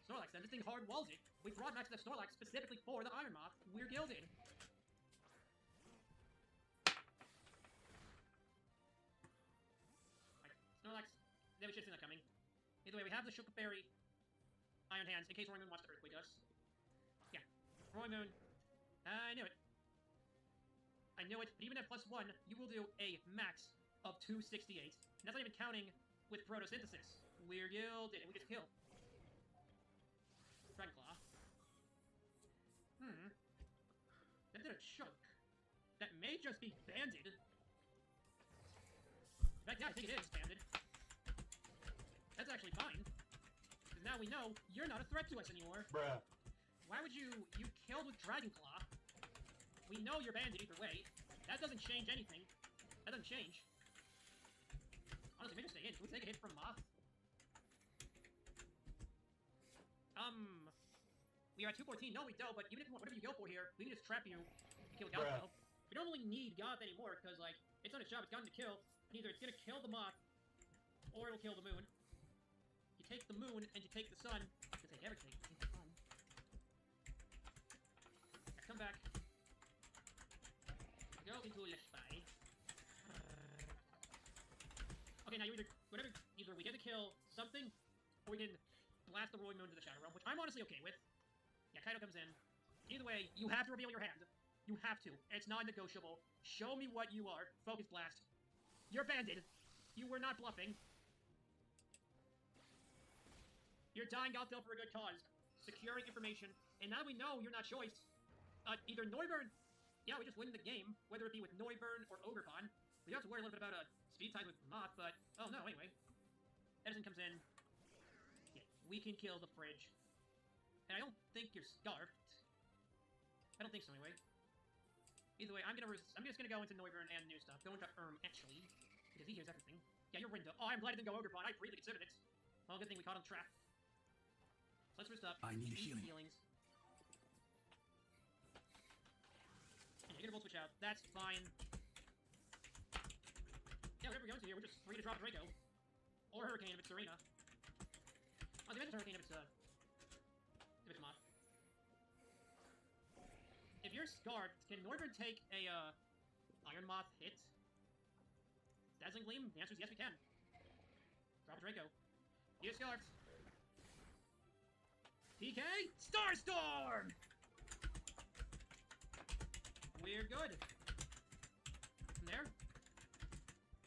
Snorlax then. This thing hard walls it. We brought Max the Snorlax specifically for the Iron Moth. We're gilded. Alright, Snorlax. They have a shit not coming. Either way, we have the Shuka Berry Iron Hands in case Roaring Moon wants to Earthquake us. Yeah. Roaring Moon. I knew it. I knew it, but even at +1, you will do a max of 268. And that's not even counting with Photosynthesis. We're gilded, and we get to kill. Dragon Claw. That did a chunk. That may just be banded. In fact, yeah, I think it is banded. That's actually fine. Because now we know you're not a threat to us anymore. Bruh. Why would you killed with Dragon Claw? We know you're banded either way. That doesn't change anything. That doesn't change. Honestly, maybe stay in. Can we take a hit from Moth? We are at 214. No, we don't, but even if whatever you go for here, we can just trap you and kill Galco. We don't really need Goth anymore, because, like, it's not its job, it's gotten to kill. And either it's gonna kill the Moth, or it'll kill the Moon. You take the Moon, and you take the Sun. You take everything. You take the Sun. Right, come back. Go into a spy. Okay, now you either we get to kill something, or we can blast the Roaring Moon to the Shadow Realm, which I'm honestly okay with. Yeah, Kaido comes in. Either way, you have to reveal your hand. You have to. It's non-negotiable. Show me what you are. Focus Blast. You're banded. You were not bluffing. You're dying out there for a good cause. Securing information. And now we know you're not choice. Either Noivern... Yeah, we just win the game, whether it be with Noivern or Ogerpon. We have to worry a little bit about speed time with Moth, but... Oh, no, anyway. Edison comes in. Yeah, we can kill the Fridge. And I don't think you're scarfed. I don't think so, anyway. Either way, I'm just gonna go into Noivern and new stuff. Go into actually. Because he hears everything. Yeah, you're Rindo. Oh, I'm glad I didn't go Ogerpon. I briefly considered it. Well, good thing we caught him trapped. So let's rest up. I need healing. Healings. that's fine. Yeah, whatever we're going to here, we're just free to drop Draco. Or Hurricane if it's Serena. Oh, the Hurricane if it's Moth. If you're scarred, can Norbert take a, Iron Moth hit? Dazzling Gleam? The answer is yes, we can. Drop a Draco. You're scarred. PK? Starstorm! We're good. From there,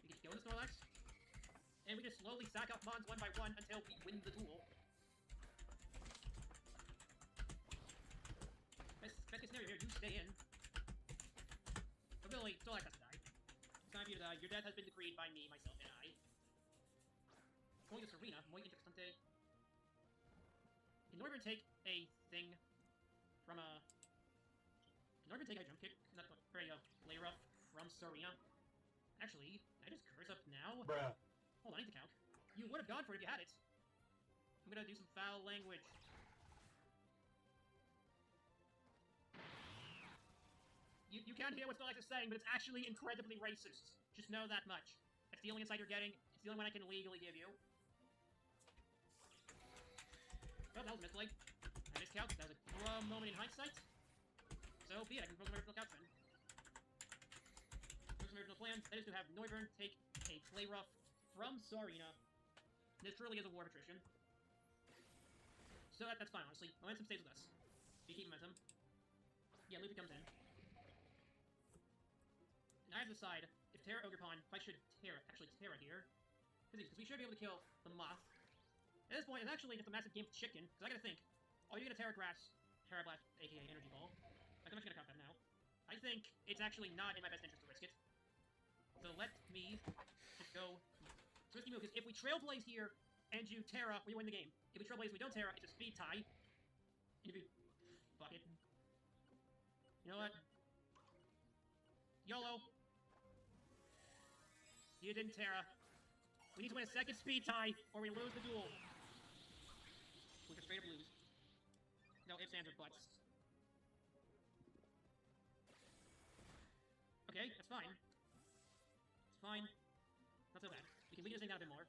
we get to go into Snorlax, and we just slowly sack up mons one by one until we win the duel. Best case scenario here, you stay in. But really, Snorlax has to die. It's time for you to die. Your death has been decreed by me, myself, and I. Going to Serena, muy interesante. Can Norbert take a thing from a... Can Norbert take a jump kick? Not very, play rough from Serena. Actually, can I just curse up now? Bruh. Hold on, I need to count. You would have gone for it if you had it. I'm gonna do some foul language. You can't hear what Snorlax is saying, but it's actually incredibly racist. Just know that much. That's the only insight you're getting. It's the only one I can legally give you. Oh, that was a misplay. I miscalc. That was a moment in hindsight. So be it. I can propose my original couch then. Propose my original plan. That is to have Noivern take a play rough from Sarina. This truly is a war of attrition. So that's fine, honestly. Momentum stays with us. We keep momentum. Yeah, Luffy comes in. And I have to decide if Terra Ogerpon, if I should Terra here. Because we should be able to kill the Moth. At this point, it's actually just a massive game of chicken, because I gotta think, are you gonna Terra Blast, aka Energy Ball? I'm just gonna count that now. I think it's actually not in my best interest to risk it. So let me just go. It's a risky move, because if we Trailblaze here, and you Terra, we win the game. If we Trailblaze and we don't Terra, it's a speed tie. And if you... Fuck it. You know what? YOLO. You didn't Terra. We need to win a second speed tie, or we lose the duel. We can straight up lose. No ifs, ands, or buts. Okay, that's fine. It's fine. Not so bad. We can lead this thing down a bit more.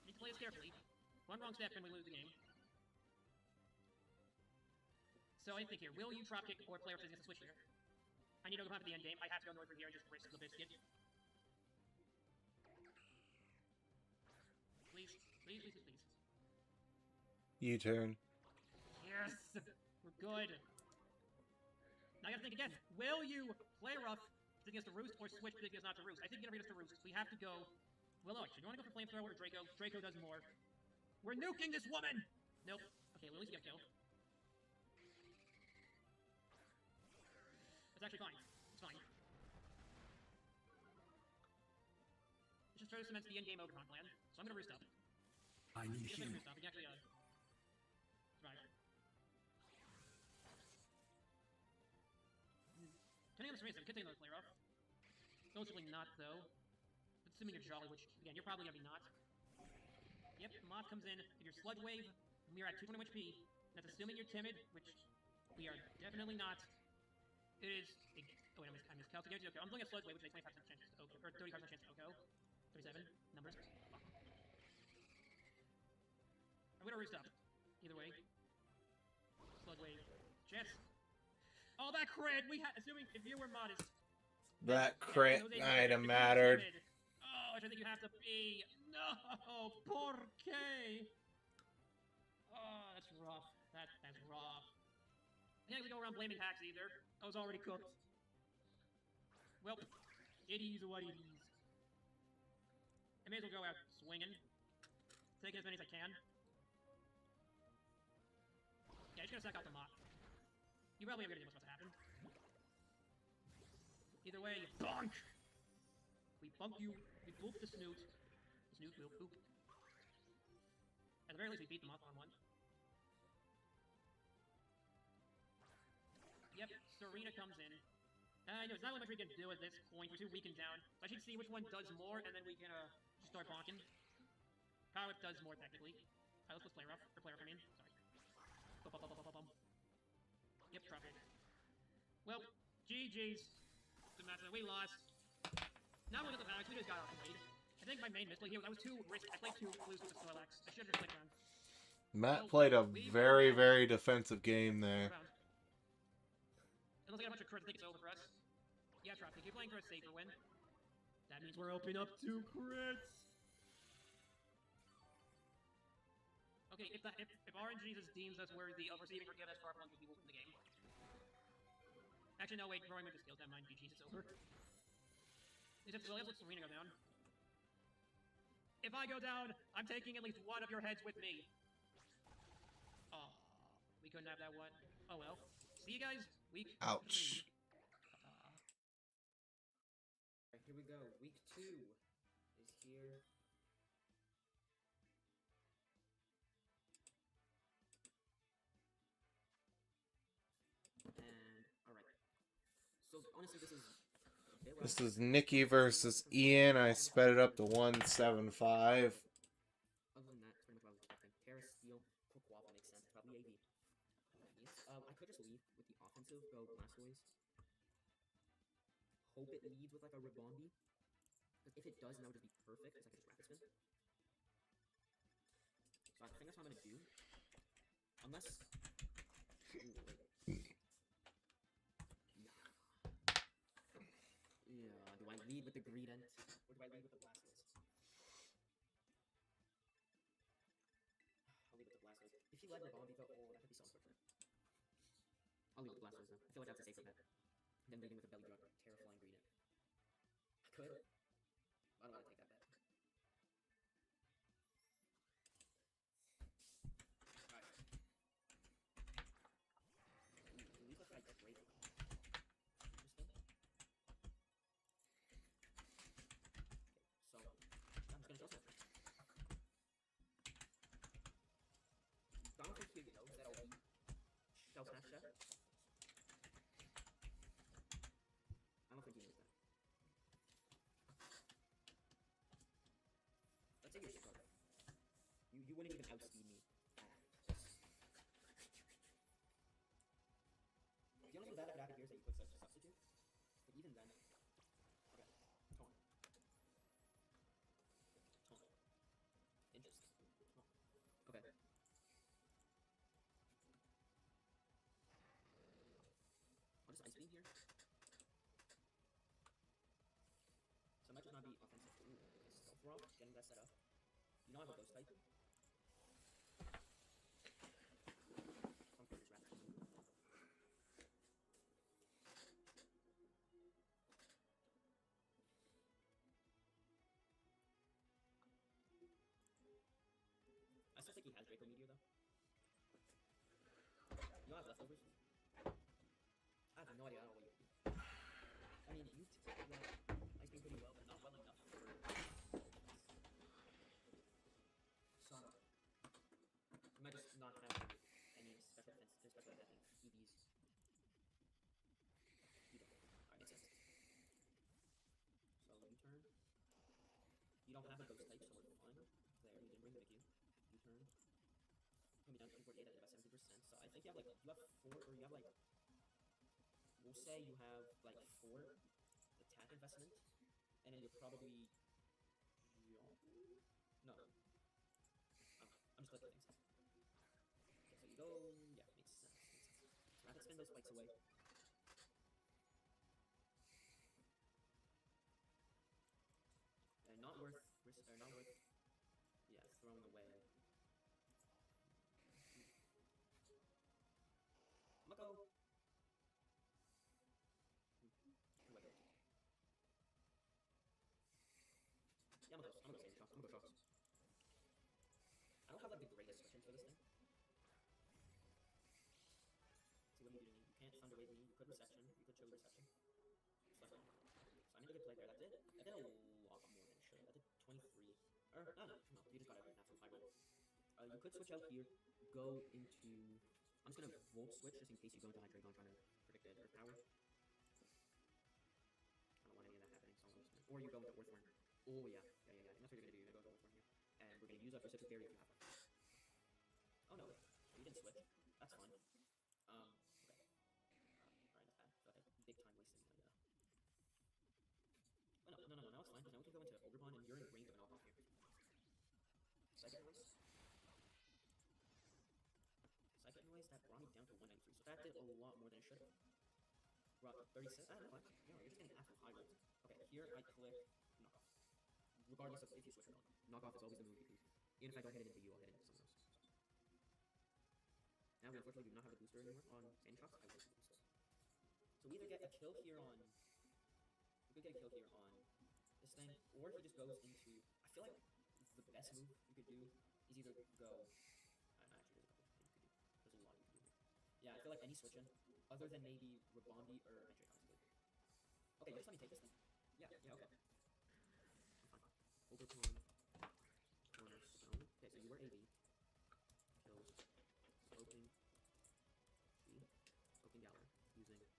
Need to play this carefully. One wrong step and we lose the game. So I think here, will you drop kick or player physics to switch here? I need to go at the end game. I have to go north for here and just risk the biscuit. Please, please, please, please. U-turn. Yes! We're good. Now I gotta think again. Will you play rough, thinking us to roost, or switch thinking us not to roost? I think you're gonna read us to roost. We have to go... Willow, actually, do you wanna go for Flamethrower or Draco? Draco does more. We're nuking this woman! Nope. Okay, well, at least we got kill. It's actually fine. It's fine. Let's just try to cement the endgame Ogerpon plan. So I'm gonna roost up. I need Roost him. up. We can actually, survive. Depending on the Serena, we could take another play rough. Socially not, though. Assuming you're Jolly, which, again, you're probably gonna be not. Yep, Moth comes in. If you're Sludge Wave, we're at 221 HP. That's assuming you're timid, which we are definitely not. It is... Oh, wait, I miscalculated. Okay, I'm looking at Sludge Wave, which makes 25% chance to Oko, or 35% chance to Oko. 37. Numbers. I'm gonna roost up. Either way. Sludge Wave. Jets. Oh, that crit! We had... Assuming if you were modest... That crit might have mattered. Oh, which I think you have to be. No, por qué? Oh, that's rough. That's rough. I can't really go around blaming hacks either. I was already cooked. Well, it is what it is. I may as well go out swinging. Taking as many as I can. Yeah, just gonna sack out the Moth. You probably have a good idea what's about to happen. Either way, you bonk! We bunk you, we boop the snoot. The snoot will poop. At the very least, we beat them up on one. Yep, Serena comes in. I know, it's not really much we can do at this point. We're too weakened down. So I should see which one does more, and then we can, just start bonking. Power Whip does more, technically. Let's play rough. Or play rough, I mean. Sorry. Bum, bum, bum, bum, bum, bum. Yep, drop it. Well, GG's. We lost. Now we're at the back. We just got off the lead. I think my main misplay here, that was too risky. I played too loose with the Snorlax. I should have just played around. Matt played a very, very defensive game there. Unless I got a bunch of crits, I think it's over for us. Yeah, Tropic, you're playing for a safer win. That means we're opening up 2 crits. Okay, if RNG just deems us worthy of receiving forgiveness for our one people in the game. Actually, no, wait, Roy went to steal. Never mind, GG's, it's over. Except, well, let's let Serena go down. If I go down, I'm taking at least one of your heads with me. Aw, we couldn't have that one. Oh well. See you guys week 3. Ouch. Alright, here we go. Week 2 is here. And, alright. So, honestly, this is a bit rough. This is Nikki versus Ian. I sped it up to 175. Other than that, it's pretty much what I was expecting. Terra, Steel, Quaquawa makes sense. Probably AV. I could just leave with the offensive, go Blastoise. Hope it leads with like a Ribombee. Because if it does, that would just be perfect, because I can just Rapid Spin. So I think that's what I'm gonna do. Unless... Ooh, wait. Yeah, do I lead with the Greedent? Or do I lead with the Blastoise? I'll lead with the Blastoise. If he led Ribombee though, oh, that could be so unfortunate. I'll lead with the Blastoise though. I feel like that's a safer bet. Than leading with a Belly Drop, Terraflying Greedent. I could. I don't want to take that bet. Alright. At least let's try Drake. Interesting. Okay, so I'm just gonna show something. Don't think he knows that I'll be Shell Smash Chef. I don't think he knows that. Let's say you're smart. You wouldn't even outspeed me. The only thing bad that could happen here is that you put such a substitute. But even then... Okay. Taunt. Taunt. Interesting. Taunt. Okay. I'll just Ice Beam here. So it might just not be offensive. Ooh, okay, Stealth Rock, getting that set up. You know I have a Ghost type. I'm pretty sure it's Rapid. I still think he has Draco Meteor though. You know I have leftovers? I have no idea, I don't know what you... I mean, you typically have Ice Beam pretty well, but not well enough for... So, you might just not have any special defense, special attacking EVs. You don't. Alright, makes sense. So, U-turn. You don't have a Ghost type, so we're fine. There, you didn't bring the Mickey. U-turn. Gonna be down to 48 at about 70%, so I think you have like, you have 4, or you have like... We'll say you have like 4 attack investment, and then you're probably... No. I'm just clicking things. Okay, so you go... Yeah, makes sense. So Rapid Spin those spikes away. And not worth... not worth... Yeah, throwing away. I'm gonna go... Yeah, I'm gonna go Sand Shock. I'm gonna go Shocks. I don't have like the greatest switch for this thing. See what do you do? You can't Thunder Wave me, you could Reception, you could Choke Reception. So I made a good play there. That did a lot more than it should. That did 23. Or, no, you just got a natural high roll. You could switch out here, go into... I'm just gonna Volt Switch just in case you go into Hydreigon trying to predict Earth Power. I don't want any of that happening, so I'm just gonna... Or you go into Orthworm. Oh yeah, I think that's what you're gonna do. You're gonna go to Orthworm here. And we're gonna use up Precipice Barrier if you have one. Oh no, you didn't switch. That's fine. Okay. Alright, that's bad. Okay. Psychic Noise. Psychic Noise, that brought me down to 193, so that did a lot more than it should have. Brought 36, I don't know, actually, no, you're just getting half of high rolls. Okay, here I click knockoff. Regardless of if you switch or not. Knockoff is always the move because even if I don't hit it into you, I'll hit it into someone else. Now we unfortunately do not have a booster anymore on Sandy Shots, I will booster. So we either get a kill here on... We could get a kill here on this thing, or he just goes into... I feel like the best move you could do is either go... Actually, there's a couple things you could do. There's a lot you could do here. Yeah, I feel like any switch-in, other than maybe Rabombi or Metric, honestly. Okay, just let me take this thing. Yeah, okay. I'm fine. Overpawn, Cornerstone. Okay, so you were AV. Kills, Smoking, G, Smoking Gallery, using Knock.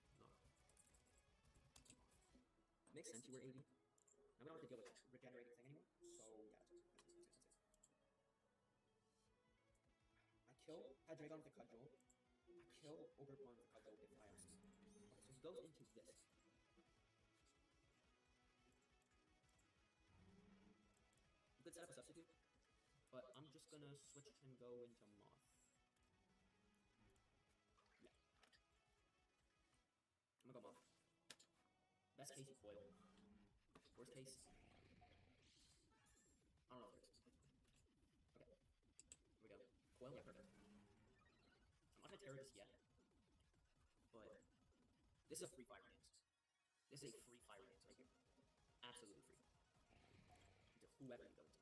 Makes sense, you were AV. Now we don't have to deal with that regenerating thing anymore, so yeah, that's it. I kill Dragon with the Cudgel. I kill Overpawn with the Cudgel if I have some. Okay, so he goes into this. You could set up a substitute, but I'm just gonna switch and go into Moth. Yeah. I'm gonna go Moth. Best case, Coil. Worst case, I don't know if there is. Okay. Here we go. Coil, yeah, perfect. I'm not gonna Terror this yet, but this is a free fire dance. This is a free fire dance right here. Absolutely free. To whoever you go into.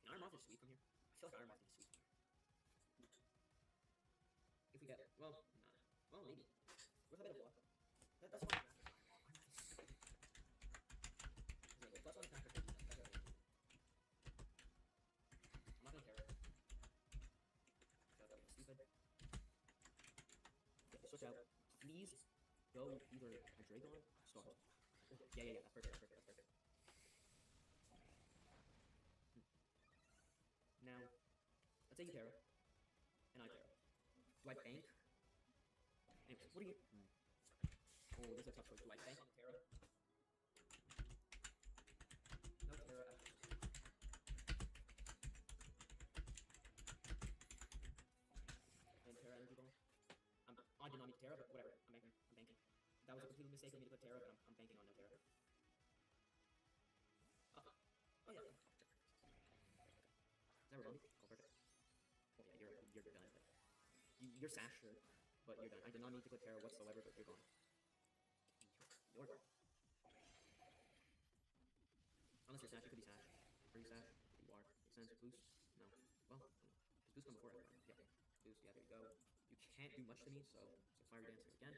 Can Iron Moth is sweet from here? I feel like Iron Moth is sweet from here. If we get, well, nah. Well, maybe. With a bit of luck. That's fine. Plus one attack for 50, that's better. I'm not gonna care. Stupid. Okay, switch out. Please go either a Dragon or Stars. Yeah, that's perfect. Now, let's say you Terra, and I Terra. Do I bank? Anyways, what do you... Oh, this is a tough choice. Do I bank on the Terra? No Terra. And Terra Energy Ball. I did not need Terra, but whatever. I'm banking. That was a complete mistake of me to put Terra, but I'm banking on no Terra. Oh yeah. Is that Rabombi? Oh, perfect. Oh yeah, you're done. You're Sasher, but you're done. I did not need to put Terra whatsoever, but you're gone. You're gone. Unless you're Sash, you could be Sash. Are you Sash? You are. Makes sense. Boost? No. Well, does Boost come before everyone? Yeah. Boost, yeah, there you go. You can't do much to me, so Fire Dance here again.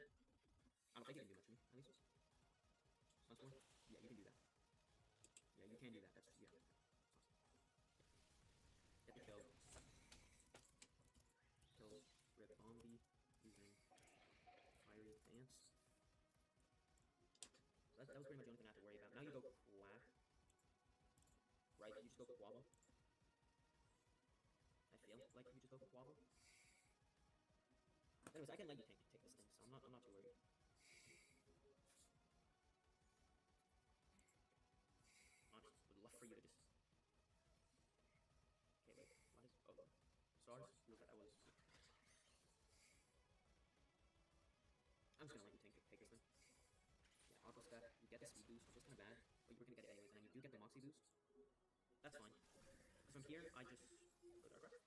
I don't think you can do much to me, at least. Sunstorm? Yeah, you can do that. Yeah, you can do that. That's, yeah. Get the kill. Kill Rabombi using Fiery Dance. That was pretty much the only thing I have to worry about. Now you go Quack. Right? You just go Quabble. I feel like you just go Quabble. Anyways, I can let you take this thing, so I'm not too worried. I just would love for you to just... Okay, wait. What is... Oh, Stars? Feels like that was... I'm just gonna let you take this thing. Yeah, Auto Step. You get the speed boost, which is kind of bad, but you were gonna get it anyways, and then you do get the Moxie boost. That's fine. From here, I just... go Dark Rock.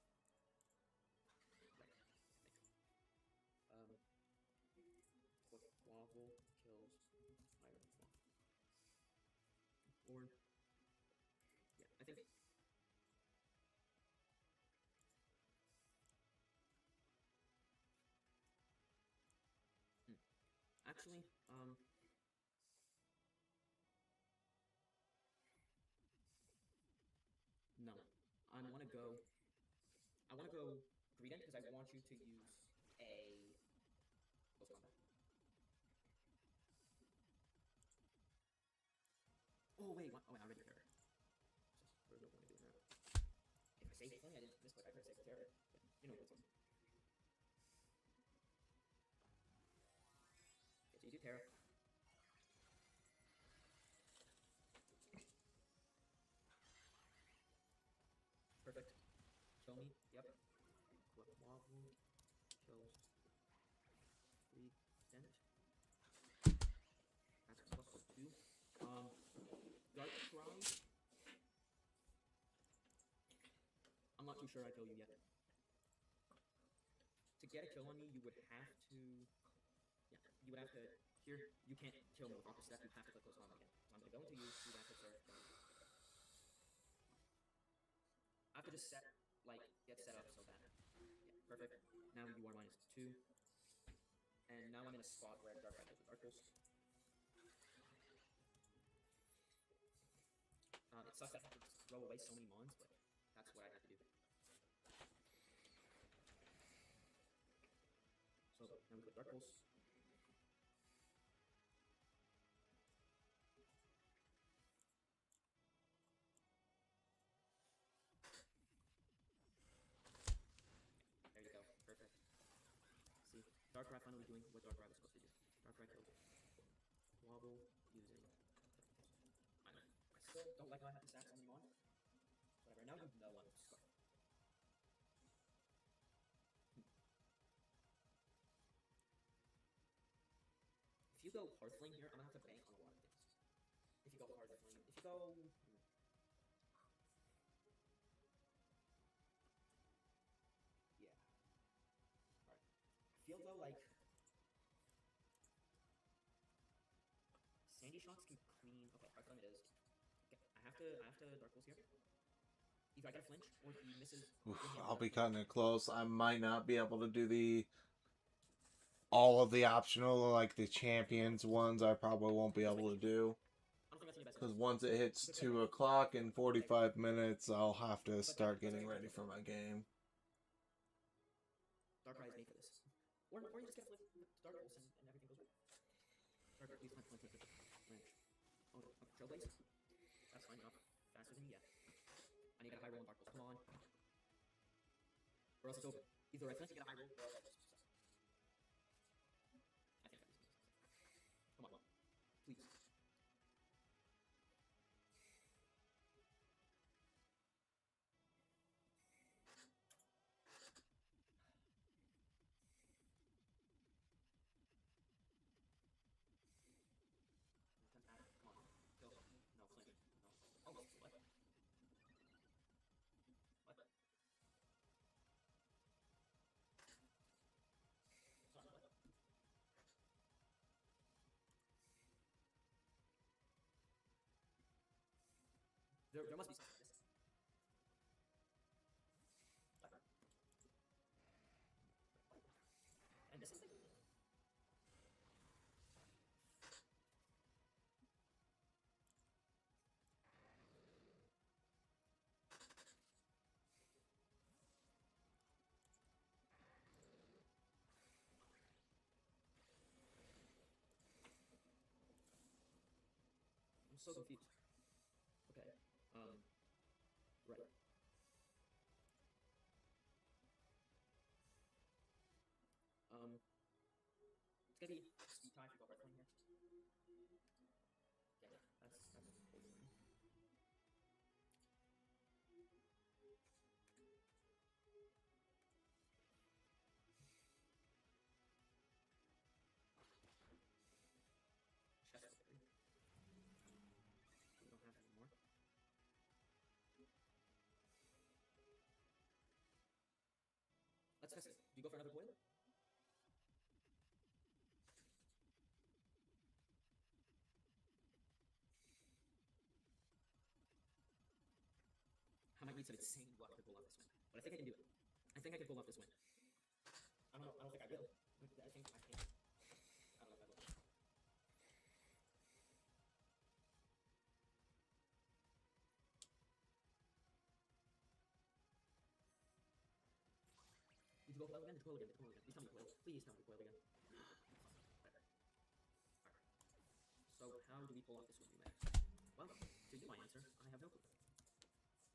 Quabble kills Iron Moth. Or... yeah, I think... Actually, no. I want to go Greedent because I want you to use a close combat. Oh wait, what? Oh, I already care. What do I want to do now? If I save it, I didn't misclick. I could save the terror. But you know what's on. Okay, so you do terror. kill me. Yep. Quick wobble. Kills. 3 dent. That's plus 2. Dark Cry. I'm not too sure I kill you yet. To get a kill on me, you would have to... Yeah, you would have to... Here, you can't kill me with Rocket Step, you have to click close combat again. So I'm gonna go into you, do that, hit surf, kill me. I have to just set, like, get set up so that... Yeah, perfect. Now you are -2. And now I'm in a spot where Dark Ride goes with Dark Ghost. It sucks that I have to throw away so many mons, but that's what I have to do. So, now we click Dark Pulse. There you go, perfect. See, Dark Ride finally doing what Dark Ride was supposed to do. Dark Ride kills. Wobble using... I still don't like how I have to stack so many mons. Whatever, now you know what. If you go Hearthling here, I'm gonna have to bank on a lot of things. If you go Hearthling, if you go... Yeah. Alright. I feel though like... Sandy Shots can clean... Okay, Hearthling it is. Okay, I have to Dark Pulse here. Either I get a flinch, or he misses... Oof, I'll be cutting it close. I might not be able to do the... all of the optional, like the champions ones, I probably won't be able to do. Because once it hits 2 o'clock in 45 minutes, I'll have to start getting ready for my game. Dark Ride is made for this. Or you just get flip Dark Pulse and everything goes right. Dark Ride, please, flinch. Oh, Trailblaze? That's fine enough. Faster than me yet. I need to get a high roll on Dark Pulse. Come on. Or else it's over. Either I flinch to get a high roll, or else I just... Come on, please. Come on, go. No, flinch. No. Oh, what? What? Sorry, what? There must be something. And this is it. I'm so confused. Okay. Right. It's gonna be speed time if you go right here. Yeah, that's fine. Chest berry. We don't have any more. Let's test it. Do you go for another boil? I might need some insane luck to pull off this win, but I think I can do it. I think I can pull off this win. I don't know. I don't think I will. I think I can. I don't know if I will. Did you go coil again? Did you coil again? Did you coil again? Please tell me you coil. Please tell me you coil again. Better. Alright. So how do we pull off this win, you may ask? Well, to you my answer, I have no clue.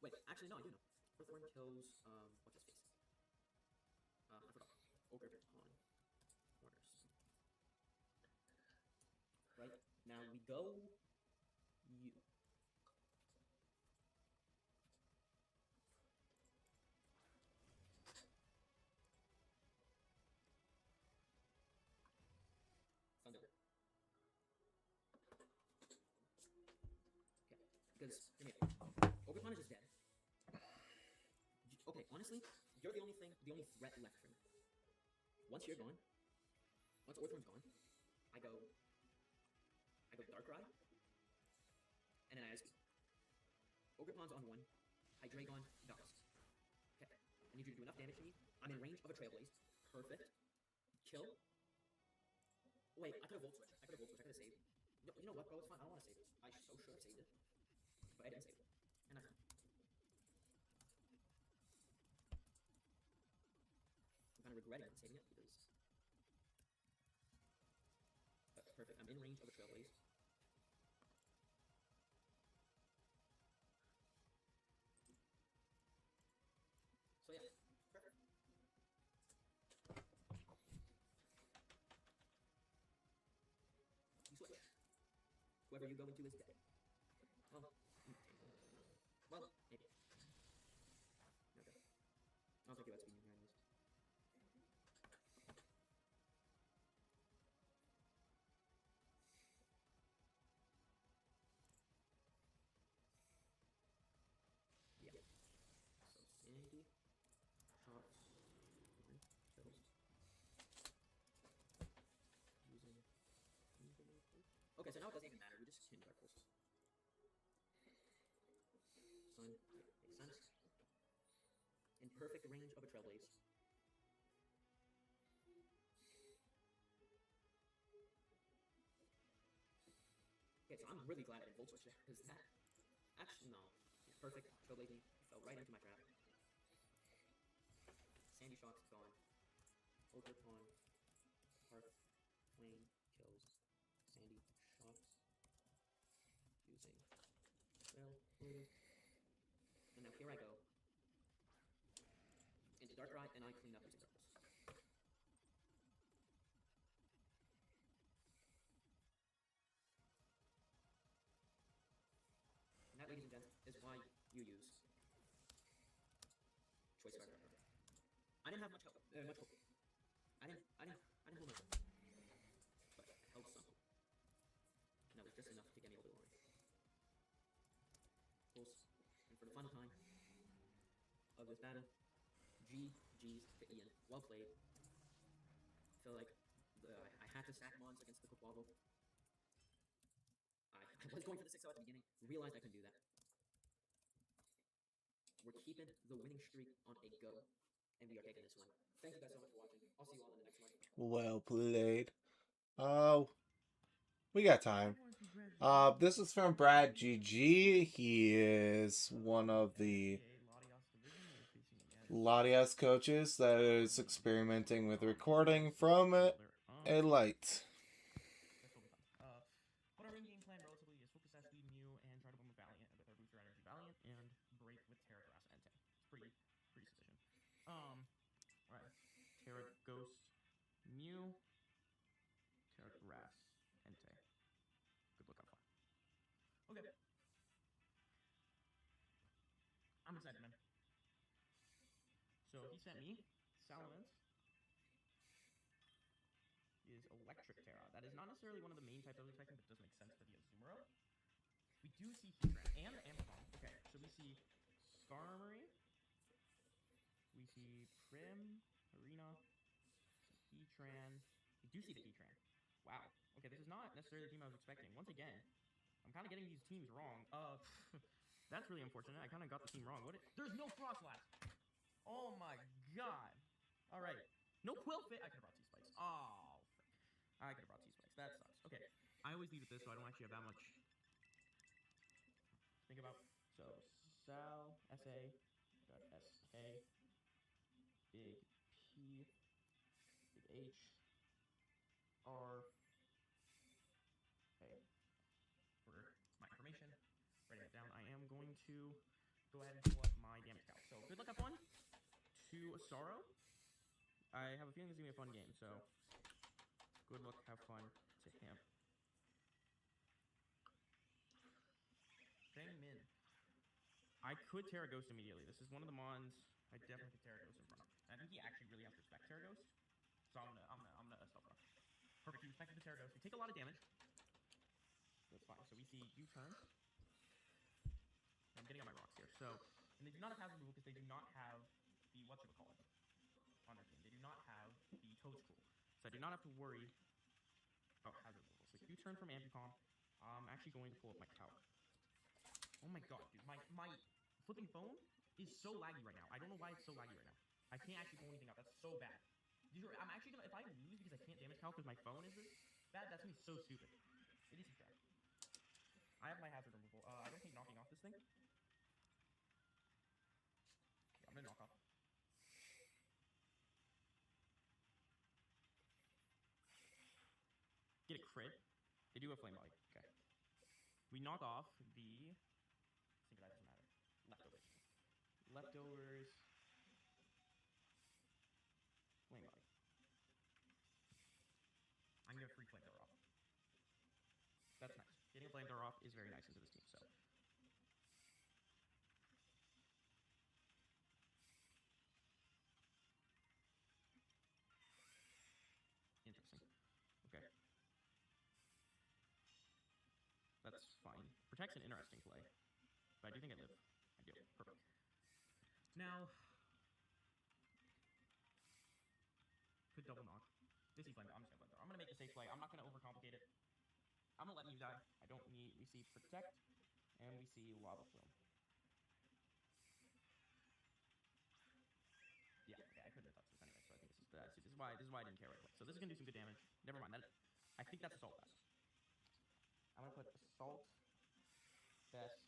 Wait, actually no, I do know. Earthworm kills, what's his face? I forgot. Ogre on corners. Right, now we go... You. Because, Ogerpon is just dead. Okay, honestly, you're the only threat left for me. Once you're gone, once Orthron's gone, I go Darkrai, and then I ISP. Ogerpon's on 1, Hydreigon, Ducks. Okay, I need you to do enough damage to me. I'm in range of a Trailblaze. Perfect. Kill. Wait, I could have Volt Switch. I could have saved. You know what, bro? It's fine. I don't want to save it. I so should have saved it. But I didn't save it. And that's fine. I'm kind of regretting not saving it because... perfect. I'm in range of a Trailblaze. So yeah, perfect. You switch. Whoever you go into is dead. Well, maybe. Okay. I'll take you out speed anyways. Yeah. So Sandy, shots, kills. Okay, so now it doesn't even matter. We just continue our pulse. Sun makes sense. In perfect range of a Trailblaze. Okay, so I'm really glad I didn't Volt Switch there, because that... Actually, no. Yeah, perfect. Trailblaze me. Fell right into my trap. Sandy Shock's gone. Ogerpon. Hearth. Flame. Kills. Sandy Shocks. Using... Well, and now here I go. Into Darkrai, and I clean up using Dark Pulse. And that, ladies and gents, is why you use Choice Scarf. I didn't have much hope. I didn't hold my hope. But I held some hope. And that was just enough to get me over the line. Pulse. And for the final time of this battle, GG's to Ian. Well played. I feel like I had to sack Mons against the Quaquaval. I was going for the 6-0 at the beginning, realized I couldn't do that. We're keeping the winning streak on a go, and we are taking this one. Thank you guys so much for watching. I'll see you all in the next one. Well played. We got time. This is from Brad GG. He is one of the Latias coaches that is experimenting with recording from a light. But our in-game plan relatively is focus as Lead Mew and try to boom with Valiant with our booster energy Valiant and break with Terra Grass Entei. It's pretty sufficient. Alright. Terra Ghost Mew. Terra Grass Entei. Good luck, have fun. Okay. I'm excited, man. So he sent me Salamence is Electric Terra. That is not necessarily one of the main types I was expecting, but it does make sense for the Azumarill. We do see Heatran and Ampharon. Okay, so we see Skarmory. We see Prim, Arena, Heatran. We do see the Heatran. Wow. Okay, this is not necessarily the team I was expecting. Once again, I'm kind of getting these teams wrong. That's really unfortunate. I kind of got the team wrong. There's no Frostlass. Oh my god. All right. No Quillfit. I could have brought T-Spikes. Oh, frick. I could have brought T-Spikes. That sucks. Okay. I always leave with this, so I don't actually have that much to think about. So, Sal, S-A, got S-K, big P, big H, R, okay. For my information, writing it down, I am going to go ahead and pull up my damage count. So, good luck, have fun. To Sorrow. I have a feeling it's going to be a fun game, so good luck, have fun to him. Feng Min. I could Terra Ghost immediately. This is one of the mons I definitely could Terra Ghost in front of. I think he actually really has to respect Terra Ghost. So I'm gonna stealth rush. Perfect, he respected the Terra Ghost. We take a lot of damage. That's fine. So we see U-turn. So, and they do not have hazard removal because they do not have the whatchamacallit on their team. They do not have the Toadscruel. So I do not have to worry about hazard removal. So Q-turn from Ambipom. I'm actually going to pull up my calc. Oh my god, dude. My flipping phone is so laggy right now. I don't know why it's so laggy right now. I can't actually pull anything up. That's so bad. I'm actually gonna, if I lose because I can't damage calc because my phone is this bad, that's gonna be so stupid. It is trash. I have my hazard removal. I don't hate knocking off this thing. Okay, I'm gonna knock off. Get a crit. They do have flame body. Okay. We knock off the. I think that doesn't matter. Leftovers. Leftovers. Flame body. I'm gonna free flamethrower off. That's nice. Getting a flamethrower off is very nice into this team. So. Interesting. Okay. That's fine. Protect's an interesting play. But I do think I live. I do. Perfect. Now... Could double knock. They see flame. I'm just gonna flame. I'm gonna make the safe play. I'm not gonna overcomplicate it. I'm gonna let you die. I don't need... We see Protect. And we see Lava Flume. Yeah, okay, I couldn't have touched this anyway, so I think this is why I didn't care right away. So this is gonna do some good damage. Never mind. I think that's Assault Vest. I'm gonna put Assault Vest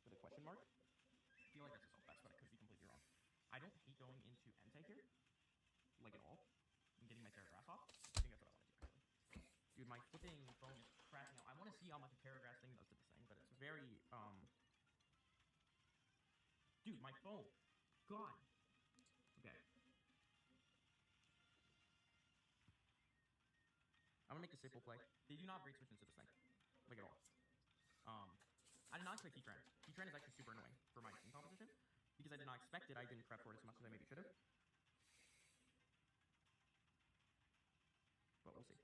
with a question mark. I feel like that's Assault Vest, but I could be completely wrong. I don't hate going into Entei here, like at all. I'm getting my Terra Grass off. I think that's what I want to do actually. Dude, my flipping phone is crashing out. I want to see how much a Terra Grass thing does to this thing, but it's very Dude, my phone. God. Okay. I'm gonna make the simple play. They do not break switch into this thing. Like at all. I did not expect Heatran. Heatran is actually super annoying for my team composition. Because I did not expect it, I didn't prep for it as much as I maybe should have. But we'll see.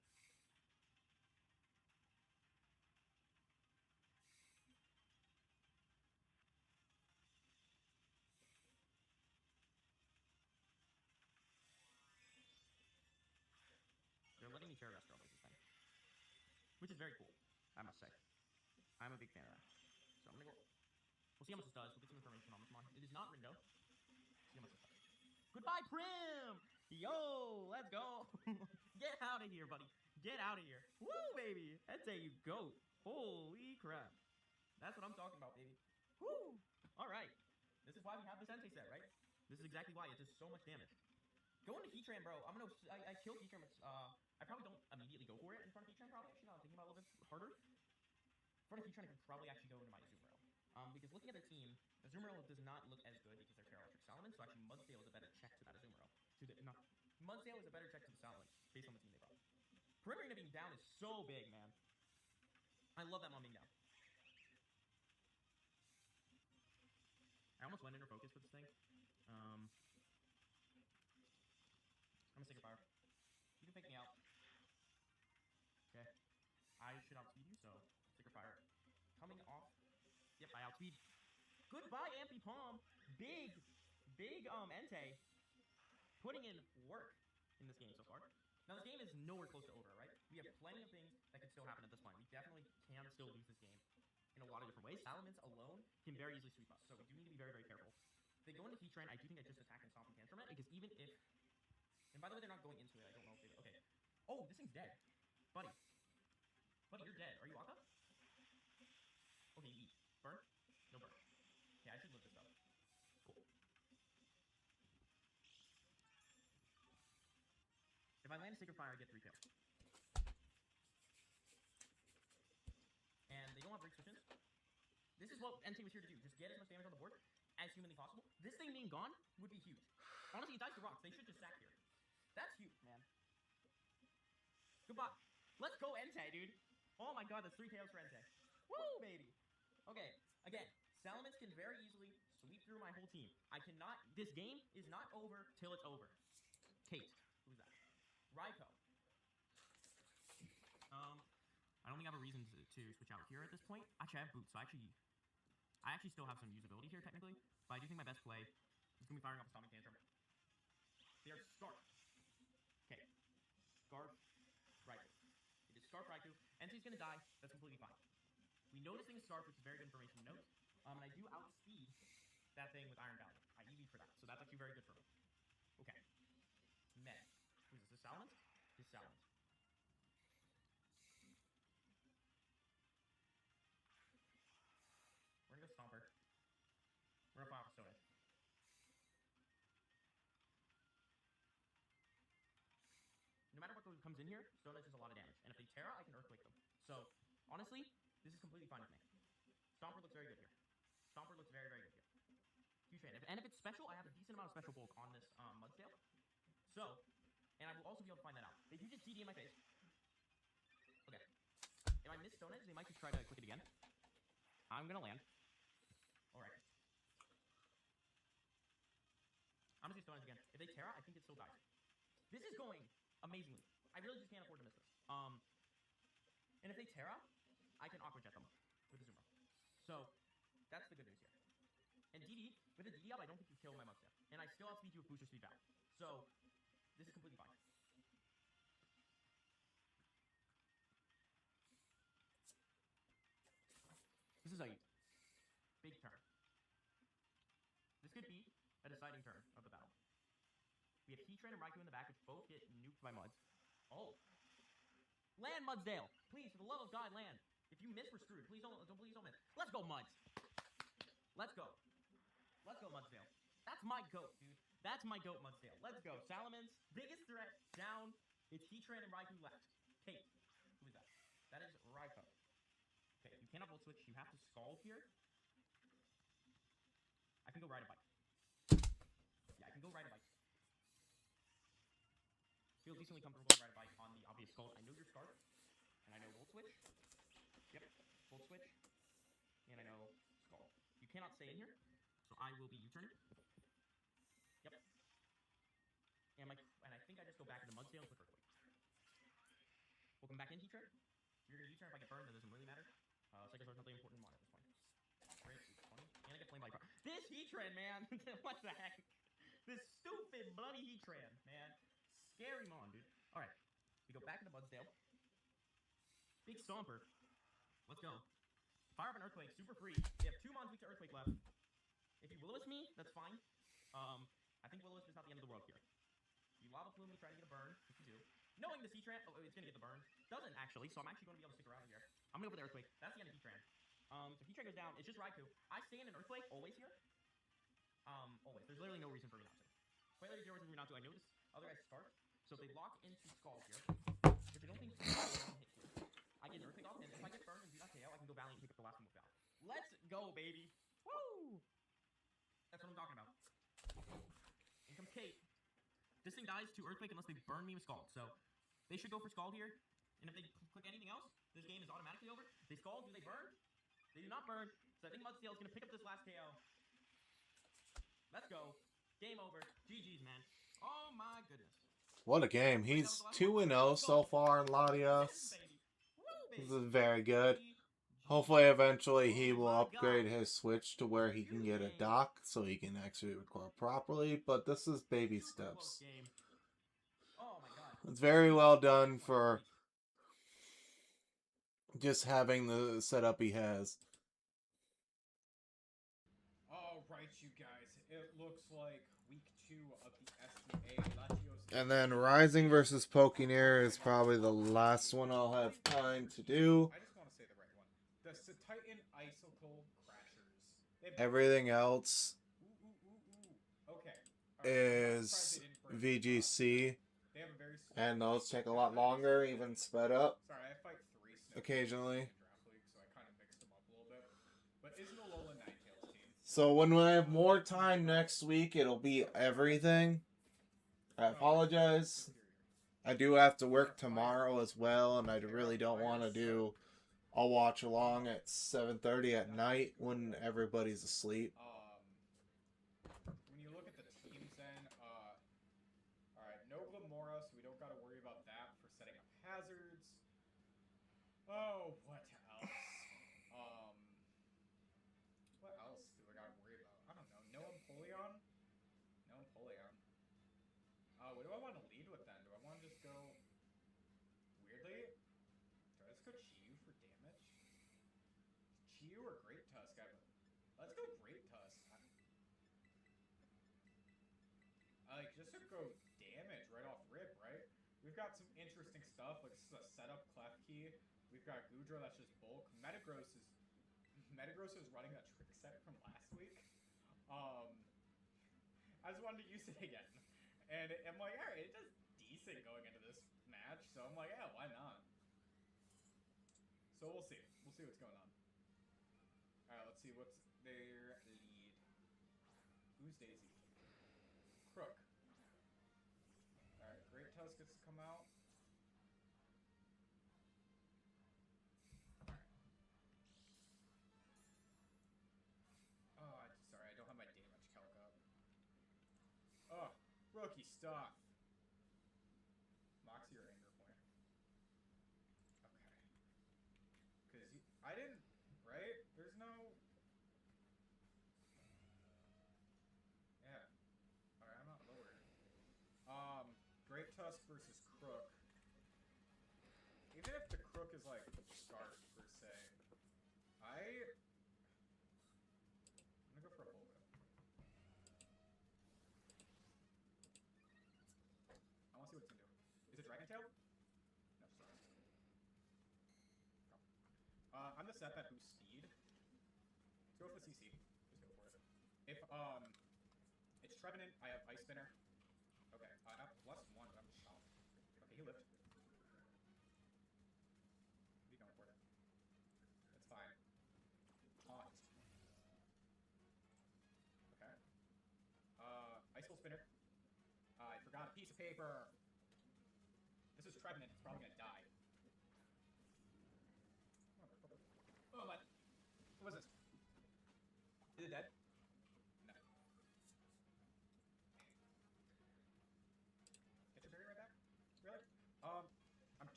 They're letting me Terra Grass Trailblaze this thing. Which is very cool, I must say. I'm a big fan of that. So I'm gonna go. We'll see how much this does. We'll get some information on this one. It is not Rindo. See how much this does. Goodbye, Prim! Yo, let's go! Get out of here, buddy. Get out of here. Woo, baby! Entei, you goat. Holy crap. That's what I'm talking about, baby. Woo! Alright. This is why we have this Entei set, right? This is exactly why. It does so much damage. Go into Heatran, bro. I killed Heatran, but I probably don't immediately go for it in front of Heatran, probably. Actually, now I'm thinking about it a little bit harder. In front of Heatran, I could probably actually go into my Azumarill. Because looking at their team, Azumarill does not look as good because they're Terra Electric Salamence, so actually Mudsdale is a better check to that Azumarill. Mudsdale is a better check to the Salamence, based on the team they brought. Perimeter being down is so big, man. I love that Mom being down. I almost went Inner Focus for this thing. I'm gonna Sacred Fire. You can fake me out. Okay. I should outspeed you, so Sacred Fire. Coming off. Yep, I outspeed. Goodbye, Ambipom. Big Entei. Putting in work in this game so far. Now, this game is nowhere close to over, right? We have plenty of things that could still happen at this point. We definitely can still lose this game in a lot of different ways. Salamence alone can very easily sweep us, so we do need to be very, very careful. If they go into Heatran, I do think I just attack and Stomp and Tantrum it, because even if... And by the way, they're not going into it. I don't know if they... Okay. Oh, this thing's dead. Buddy. Buddy, you're dead. Are you Waka? Okay, you eat. Burn? No burn. Okay, I should live this up. Cool. If I land a Sacred Fire, I get 3 kills. And they don't have break switches. This is what Entei was here to do. Just get as much damage on the board as humanly possible. This thing being gone would be huge. Honestly, it dies to rocks. They should just sack here. That's huge, man. Goodbye. Let's go, Entei, dude. Oh my god, that's 3 KOs for Entei. Woo, baby. Okay, again, Salamence can very easily sweep through my whole team. I cannot... This game is not over till it's over. Kate. Who's that? Raikou. I don't think I have a reason to switch out here at this point. Actually, I have boots, so I I actually still have some usability here technically, but I do think my best play is going to be firing off a Stomping Tantrum. They are Scarf. Okay. Scarf Raikou. It is Scarf Raikou. Entei's going to die. That's completely fine. We know this thing is Scarf, which is very good information to note. And I do outspeed that thing with Iron Valley. I EV for that, so that's actually very good for me. Okay. Med. Who's this? Is Salamence? This is Salamence. We're gonna go Stomper. We're gonna fire off a Stone Edge. No matter what comes in here, Stone Edge does a lot of damage. And if they Terra, I can Earthquake them. So, honestly, this is completely fine with me. Stomper looks very good here. Stomper looks very, very good here. Huge fan. And if it's special, I have a decent amount of special bulk on this Mudsdale. So, and I will also be able to find that out. They do just DD in my face. Okay. If I miss Stone Edge, they might just try to click it again. I'm gonna land. Alright. I'm gonna do Stone Edge again. If they Terra, I think it still dies. This is going amazingly. I really just can't afford to miss this. And if they Terra, I can Aqua Jet them with Azumarill. So, that's the good news here. And DD, with a DD up, I don't think you kill my Mudsdale. And I still outspeed you with Booster Speed Battle. So, this is completely fine. This is a big turn. This could be a deciding turn of the battle. We have Heatran and Raikou in the back, which both get nuked by Muds. Oh. Land, Mudsdale! Please, for the love of God, land. If you miss, we're screwed. Please don't miss. Let's go, Muds. Let's go. Let's go, Mudsdale. That's my goat, dude. That's my goat, Mudsdale. Let's go. Salamence, biggest threat, down. It's Heatran and Raikou left. Kate. Who is that? That is Raikou. Okay, you cannot Volt Switch. You have to Scald here. I can go Ride a Bike. Yeah, I can go Ride a Bike. Feel decently comfortable to Ride a Bike on the obvious Scald. I know your Scarf. And I know Volt Switch. Yep, Volt Switch. And I know Scald. You cannot stay in here. So I will be U-turning. Yep. And I think I just go back into Mudsdale and click Earthquake. Welcome back in, Heatran. You're gonna U-turn if I get burned, that doesn't really matter. Psychosaur's not the important one at this point. Great, 20. And I get flamed by Croc. This Heatran, man! What the heck? This stupid bloody Heatran, man. Scary Mon, dude. Alright. We go back into Mudsdale. Big Stomper. Let's go. Fire up an Earthquake, super free. They have 2 Mons weak to Earthquake left. If you Will-O-Wisp me, that's fine. I think Will-O-Wisp is not the end of the world here. You Lava Plume me, try to get a burn, if you do. Knowing the Heatran, oh, it's gonna get the burn. Doesn't actually, so I'm actually gonna be able to stick around here. I'm gonna go for the Earthquake. That's the end of Heatran. So Heatran goes down, it's just Raikou. I stand in Earthquake always here. Always. There's literally no reason for me not to. Quite literally zero reason for me not to. I know this other guy's Scarf, so if they lock into Scald here, if they don't think Scald will hit here, I get an Earthquake off, and if I get burned and do not KO, I can go Valiant and pick up the last one with Val. Let's go, baby! Woo! That's what I'm talking about. In comes Kate. This thing dies to Earthquake unless they burn me with Scald, so they should go for Scald here. And if they click anything else, this game is automatically over. They Scald, do they burn? They do not burn, so I think Mudsdale is going to pick up this last KO. Let's go. Game over. GG's, man. Oh my goodness. What a game. He's 2-0 so far in Latios. This is very good. Hopefully, eventually, he will upgrade his Switch to where he can get a dock so he can actually record properly. But this is baby steps. It's very well done for just having the setup he has. Alright, you guys. It looks like week 2 of the SDA Latios. And then Rising versus Pokéneer is probably the last one I'll have time to do. I just want to say the right one. The Titan Icicle Crashers. Everything else Okay. is VGC. They have a very And those take a lot longer, even sped up. Sorry, I fight 3 Snow occasionally. Draft League, so I kind of mixed them up a little bit. But isn't Alola Ninetales team? So when I have more time next week, it'll be everything. I apologize. I do have to work tomorrow as well, and I really don't want to do a watch along at 7:30 at night when everybody's asleep. When you look at the teams then, alright, no Glamora, so we don't gotta worry about that for setting up hazards. Oh, what else? What go Chiyu for damage. Chiyu or Great Tusk? Let's go Great Tusk. Like, just to go damage right off rip, right? We've got some interesting stuff, like this is a setup Klefki. We've got Goodra that's just bulk. Metagross is running that trick set from last week. I just wanted to use it again. And I'm like, alright, it does decent going into this match, so I'm like, yeah, why not? So we'll see. We'll see what's going on. Alright, let's see what's their lead. Who's Daisy? Crook. Alright, Great Tusk gets to come out. Oh, sorry, I don't have my damage calc up. Oh, rookie stuff. Moxie or Anger Point? Okay. Because I didn't, right? There's no... Yeah. Alright, I'm not lowered. Great Tusk versus Crook. Even if the Crook is like the Scarf, per se, I'm gonna go for a Bulga. I wanna see what it's gonna do. Is it Dragon Tail? No, sorry. Oh. I'm the set that boosts speed. Let's go with the CC. Just go for it. If it's Trevenant, I have Ice Spinner. Okay, I have +1, but I'm shocked. Okay, he lived. What are you going for? That's fine. Taunt. Okay. Ice Skull Spinner. I forgot a piece of paper. This is Trevenant, it's probably gonna die. Oh, what? What was this? Is it dead? No. Get your berry right back? Really? I'm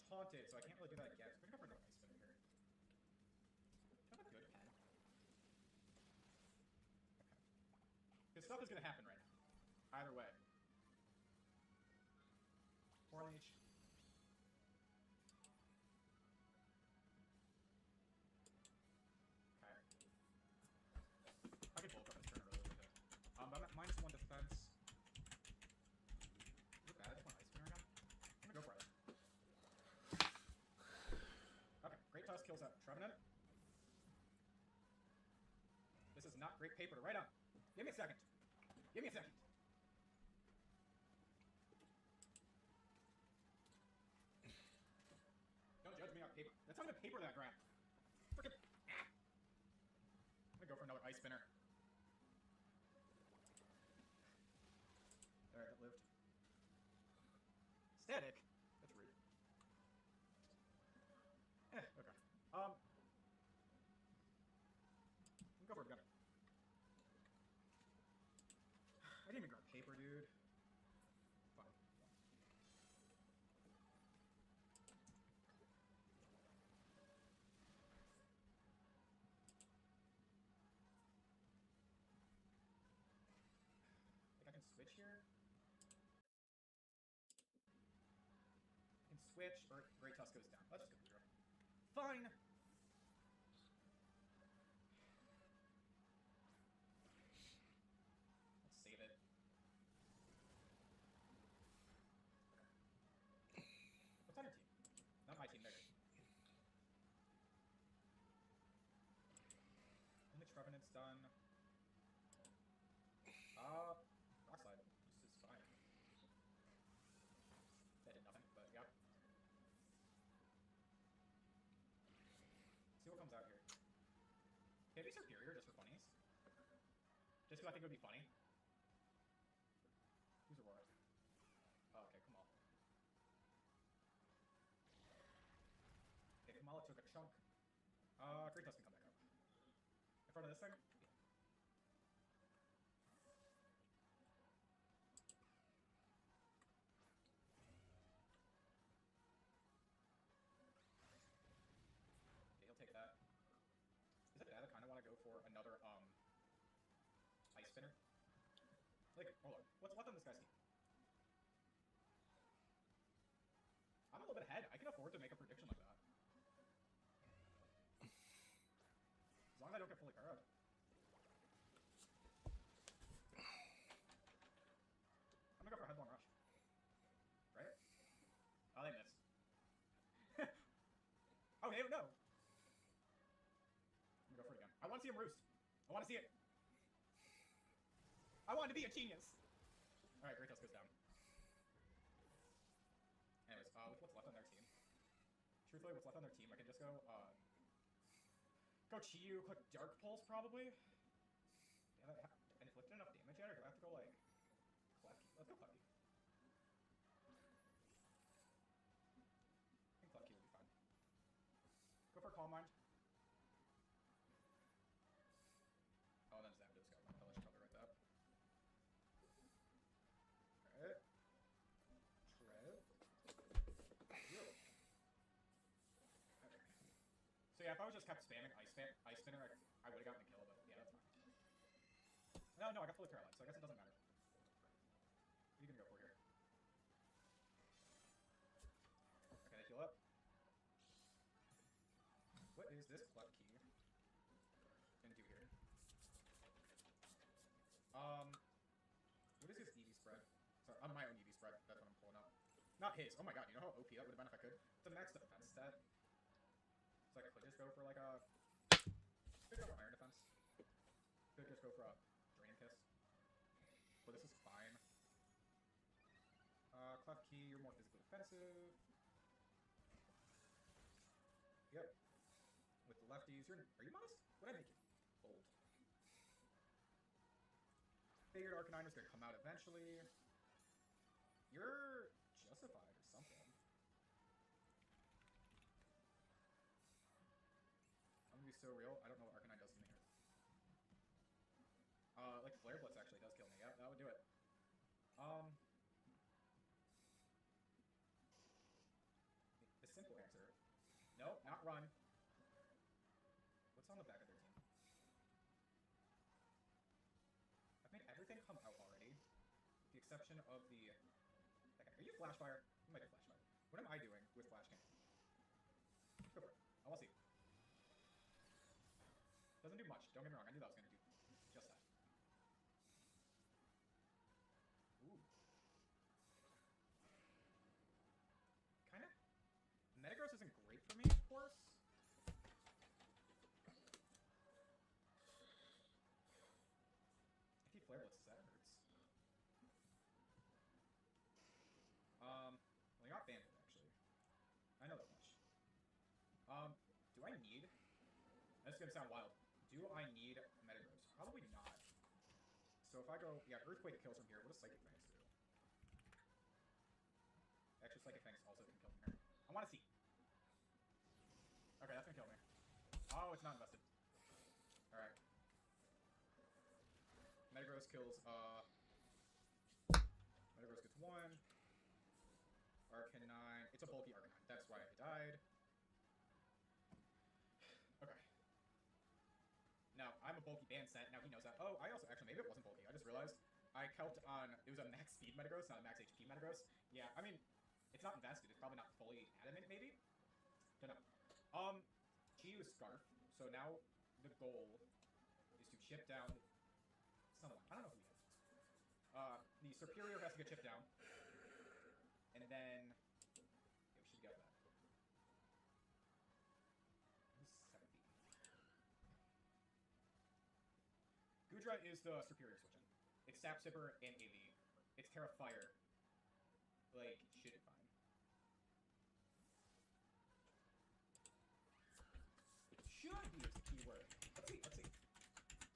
taunted, so I can't really do that again. So I'm gonna go for another Ice Spinner here. I have a good pen. Okay. Good stuff is gonna happen right now. Either way. Leech. Okay. I could bulk up this turn really with it. I'm at -1 defense. Is it bad? I just want Ice Spinner right now. I'm gonna go for it. Okay, Great Tusk kills that Trevenant. This is not great paper to write on. Give me a second. Give me a second. Don't judge me on paper. That's not even paper that grab. Frickin'. I'm gonna go for another Ice Spinner. Alright, that lived. Static? That's rude. Okay. I'm gonna go for a gunner. I didn't even grab paper, dude. Fine. I think I can switch here. I can switch, or Great Tusk goes down. Let's just go through. Fine! Let's save it. What's on your team? Not my team, there it is. Only Trevenant's done. Rock Slide. This is fine. That did nothing, but yeah. See what comes out here. Can it be Superior just for funnies? Just because I think it would be funny. Who's Aurora? Oh, okay, come on. Okay, Kamala took a chunk. Great Tusk can come back up. In front of this thing? Okay, he'll take that. Is it bad? I kind of want to go for another, Ice Spinner. Like, hold on. What's left on this guy's team? I'm a little bit ahead. I can afford to make a prediction like that. I don't know. I'm gonna go for it again. I want to see him roost. I want to see it. I want to be a genius. All right, Great Tails goes down. Anyways, with what's left on their team, truthfully, what's left on their team, I can just go Chiyu, click Dark Pulse probably. Yeah, and inflicted enough damage yet, or do I have to go like Klefki? Let's go Klefki. I think Klefki will be fine. Go for Calm Mind. Oh, and then Zapdos got one. I'll let you cover right there. Alright. Trev. Yo. Okay. So yeah, if I was just kept spamming Ice Spinner, I would have gotten the kill, but yeah, that's fine. No, I got fully paralyzed, so I guess it doesn't matter. What are you gonna go for here? Okay, heal up. What is this Klefki gonna do here? What is his EV spread? Sorry, on my own EV spread, that's what I'm pulling up. Not his, oh my god, you know how OP that would have been if I could? It's a max defense stat. So I could just go for like a... Could go for Iron Defense. Could just go for a Draining Kiss. But this is fine. Klefki, you're more physically defensive. Yep. With the lefties, are you modest? What did I make you? Bold. Figured Arcanine was gonna come out eventually. You're justified or something. I'm gonna be so real, I don't know what Arcanine does to me here. Like Flare Blitz actually does kill me. Yeah, that would do it. The simple answer. No, not run. What's on the back of their team? I've made everything come out already. With the exception of the... Are you Flash Fire? You might be Flash Fire. What am I doing with Flash King? Go for it. I want to see. Doesn't do much. Don't get me wrong. I knew that was going to do just that. Ooh. Kind of. Metagross isn't great for me, of course. If he Flare Blitzes, that hurts. Well, he got Bandit, actually. I know that much. Do I need... This is going to sound wild. Do I need Metagross? Probably not. So if I go... Yeah, Earthquake kills from here. What does Psychic Fangs do? Actually, Psychic Fangs also can kill from here. I want to see. Okay, that's going to kill me. Oh, it's not invested. Alright. Metagross kills, Metagross gets 1. Arcanine. It's a bulky Arcanine. That's why it died. Okay. Now, I'm a bulky band set. Now he knows that. Oh, I also... Actually, maybe it wasn't bulky. I just realized. I calced on... It was a max speed Metagross, not a max HP Metagross. Yeah, I mean... It's not invested. It's probably not fully adamant, maybe? Don't know. Chiyu is Scarf. So now the goal is to chip down someone. I don't know who he is. The Superior has to get chipped down. And then... Yeah, we should get that. Who's 70? Goodra is the Superior switching. It's Sap Sipper and AV. It's Terra Fire. Like, should be fine. Should be is the key word. Let's see.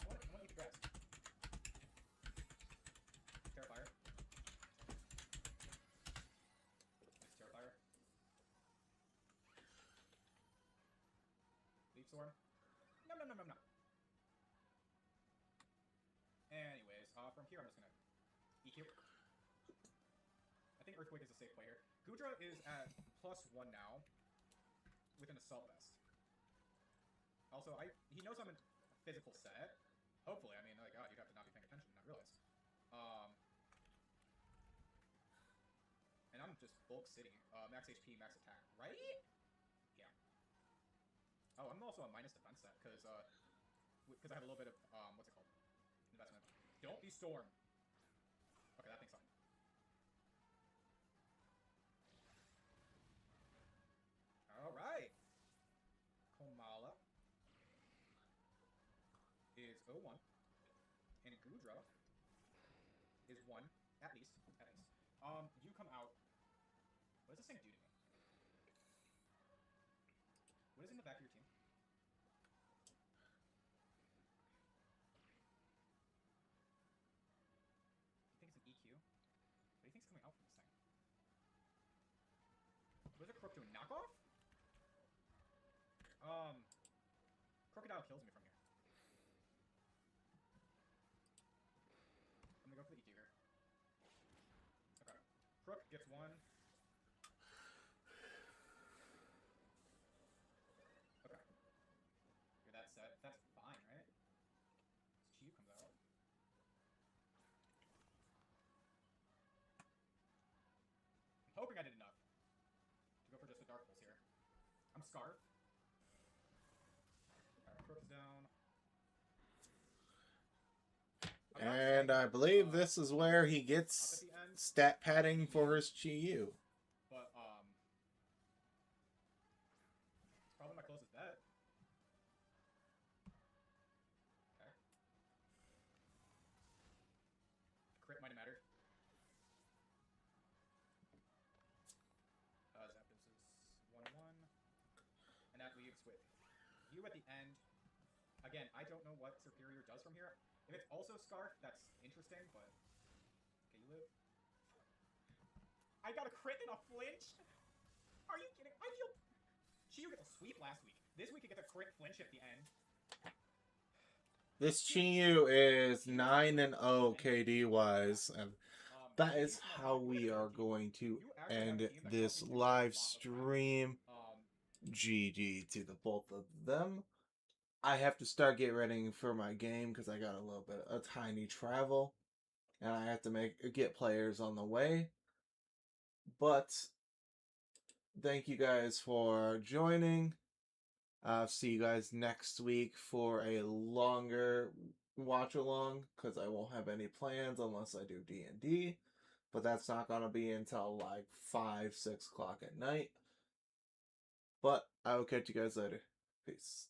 I want to eat the grass. Terra Fire. Nice Terra Fire. Leaf Storm. No. Anyways, from here I'm just gonna EQ. I think Earthquake is a safe play here. Goodra is at +1 now with an Assault Vest. Also, he knows I'm in physical set. Hopefully, I mean, oh god, you'd have to not be paying attention and not realize. And I'm just bulk city. Max HP, max attack, right? Yeah. Oh, I'm also a minus defense set because I have a little bit of what's it called? Investment. Don't be Storm. Okay, that thing's fine. All right. is 0-1. And Goodra is 1, at least. You come out. What does this thing do to me? What is in the back of your team? You think it's an EQ? What do you think's coming out from this thing? What is a Crook doing? Knockoff? Crocodile kills me from here. I'm gonna go for the EQ here. Okay. Crook gets 1. Okay. You're that set. That's fine, right? Chi comes out. I'm hoping I did enough to go for just a Dark Pulse here. I'm Scarf. Alright, Crook's down. And I believe this is where he gets stat padding for his Chi-Yu. But, it's probably my closest bet. Okay. Crit might have mattered. Zapdos is 1-1. And that leaves with you at the end. Again, I don't know what Serperior does from here. If it's also Scarf, that's interesting, but... Okay, you live. I got a crit in a flinch? Are you kidding? I feel... Chi-Yu gets a sweep last week. This week it gets a crit flinch at the end. This Chi-Yu is 9-0 KD-wise, and that is how we are going to end this live stream. GG to the both of them. I have to start getting ready for my game because I got a tiny travel, and I have to get players on the way. But thank you guys for joining. I'll see you guys next week for a longer watch along because I won't have any plans unless I do D&D. But that's not gonna be until like 5-6 o'clock at night. But I will catch you guys later. Peace.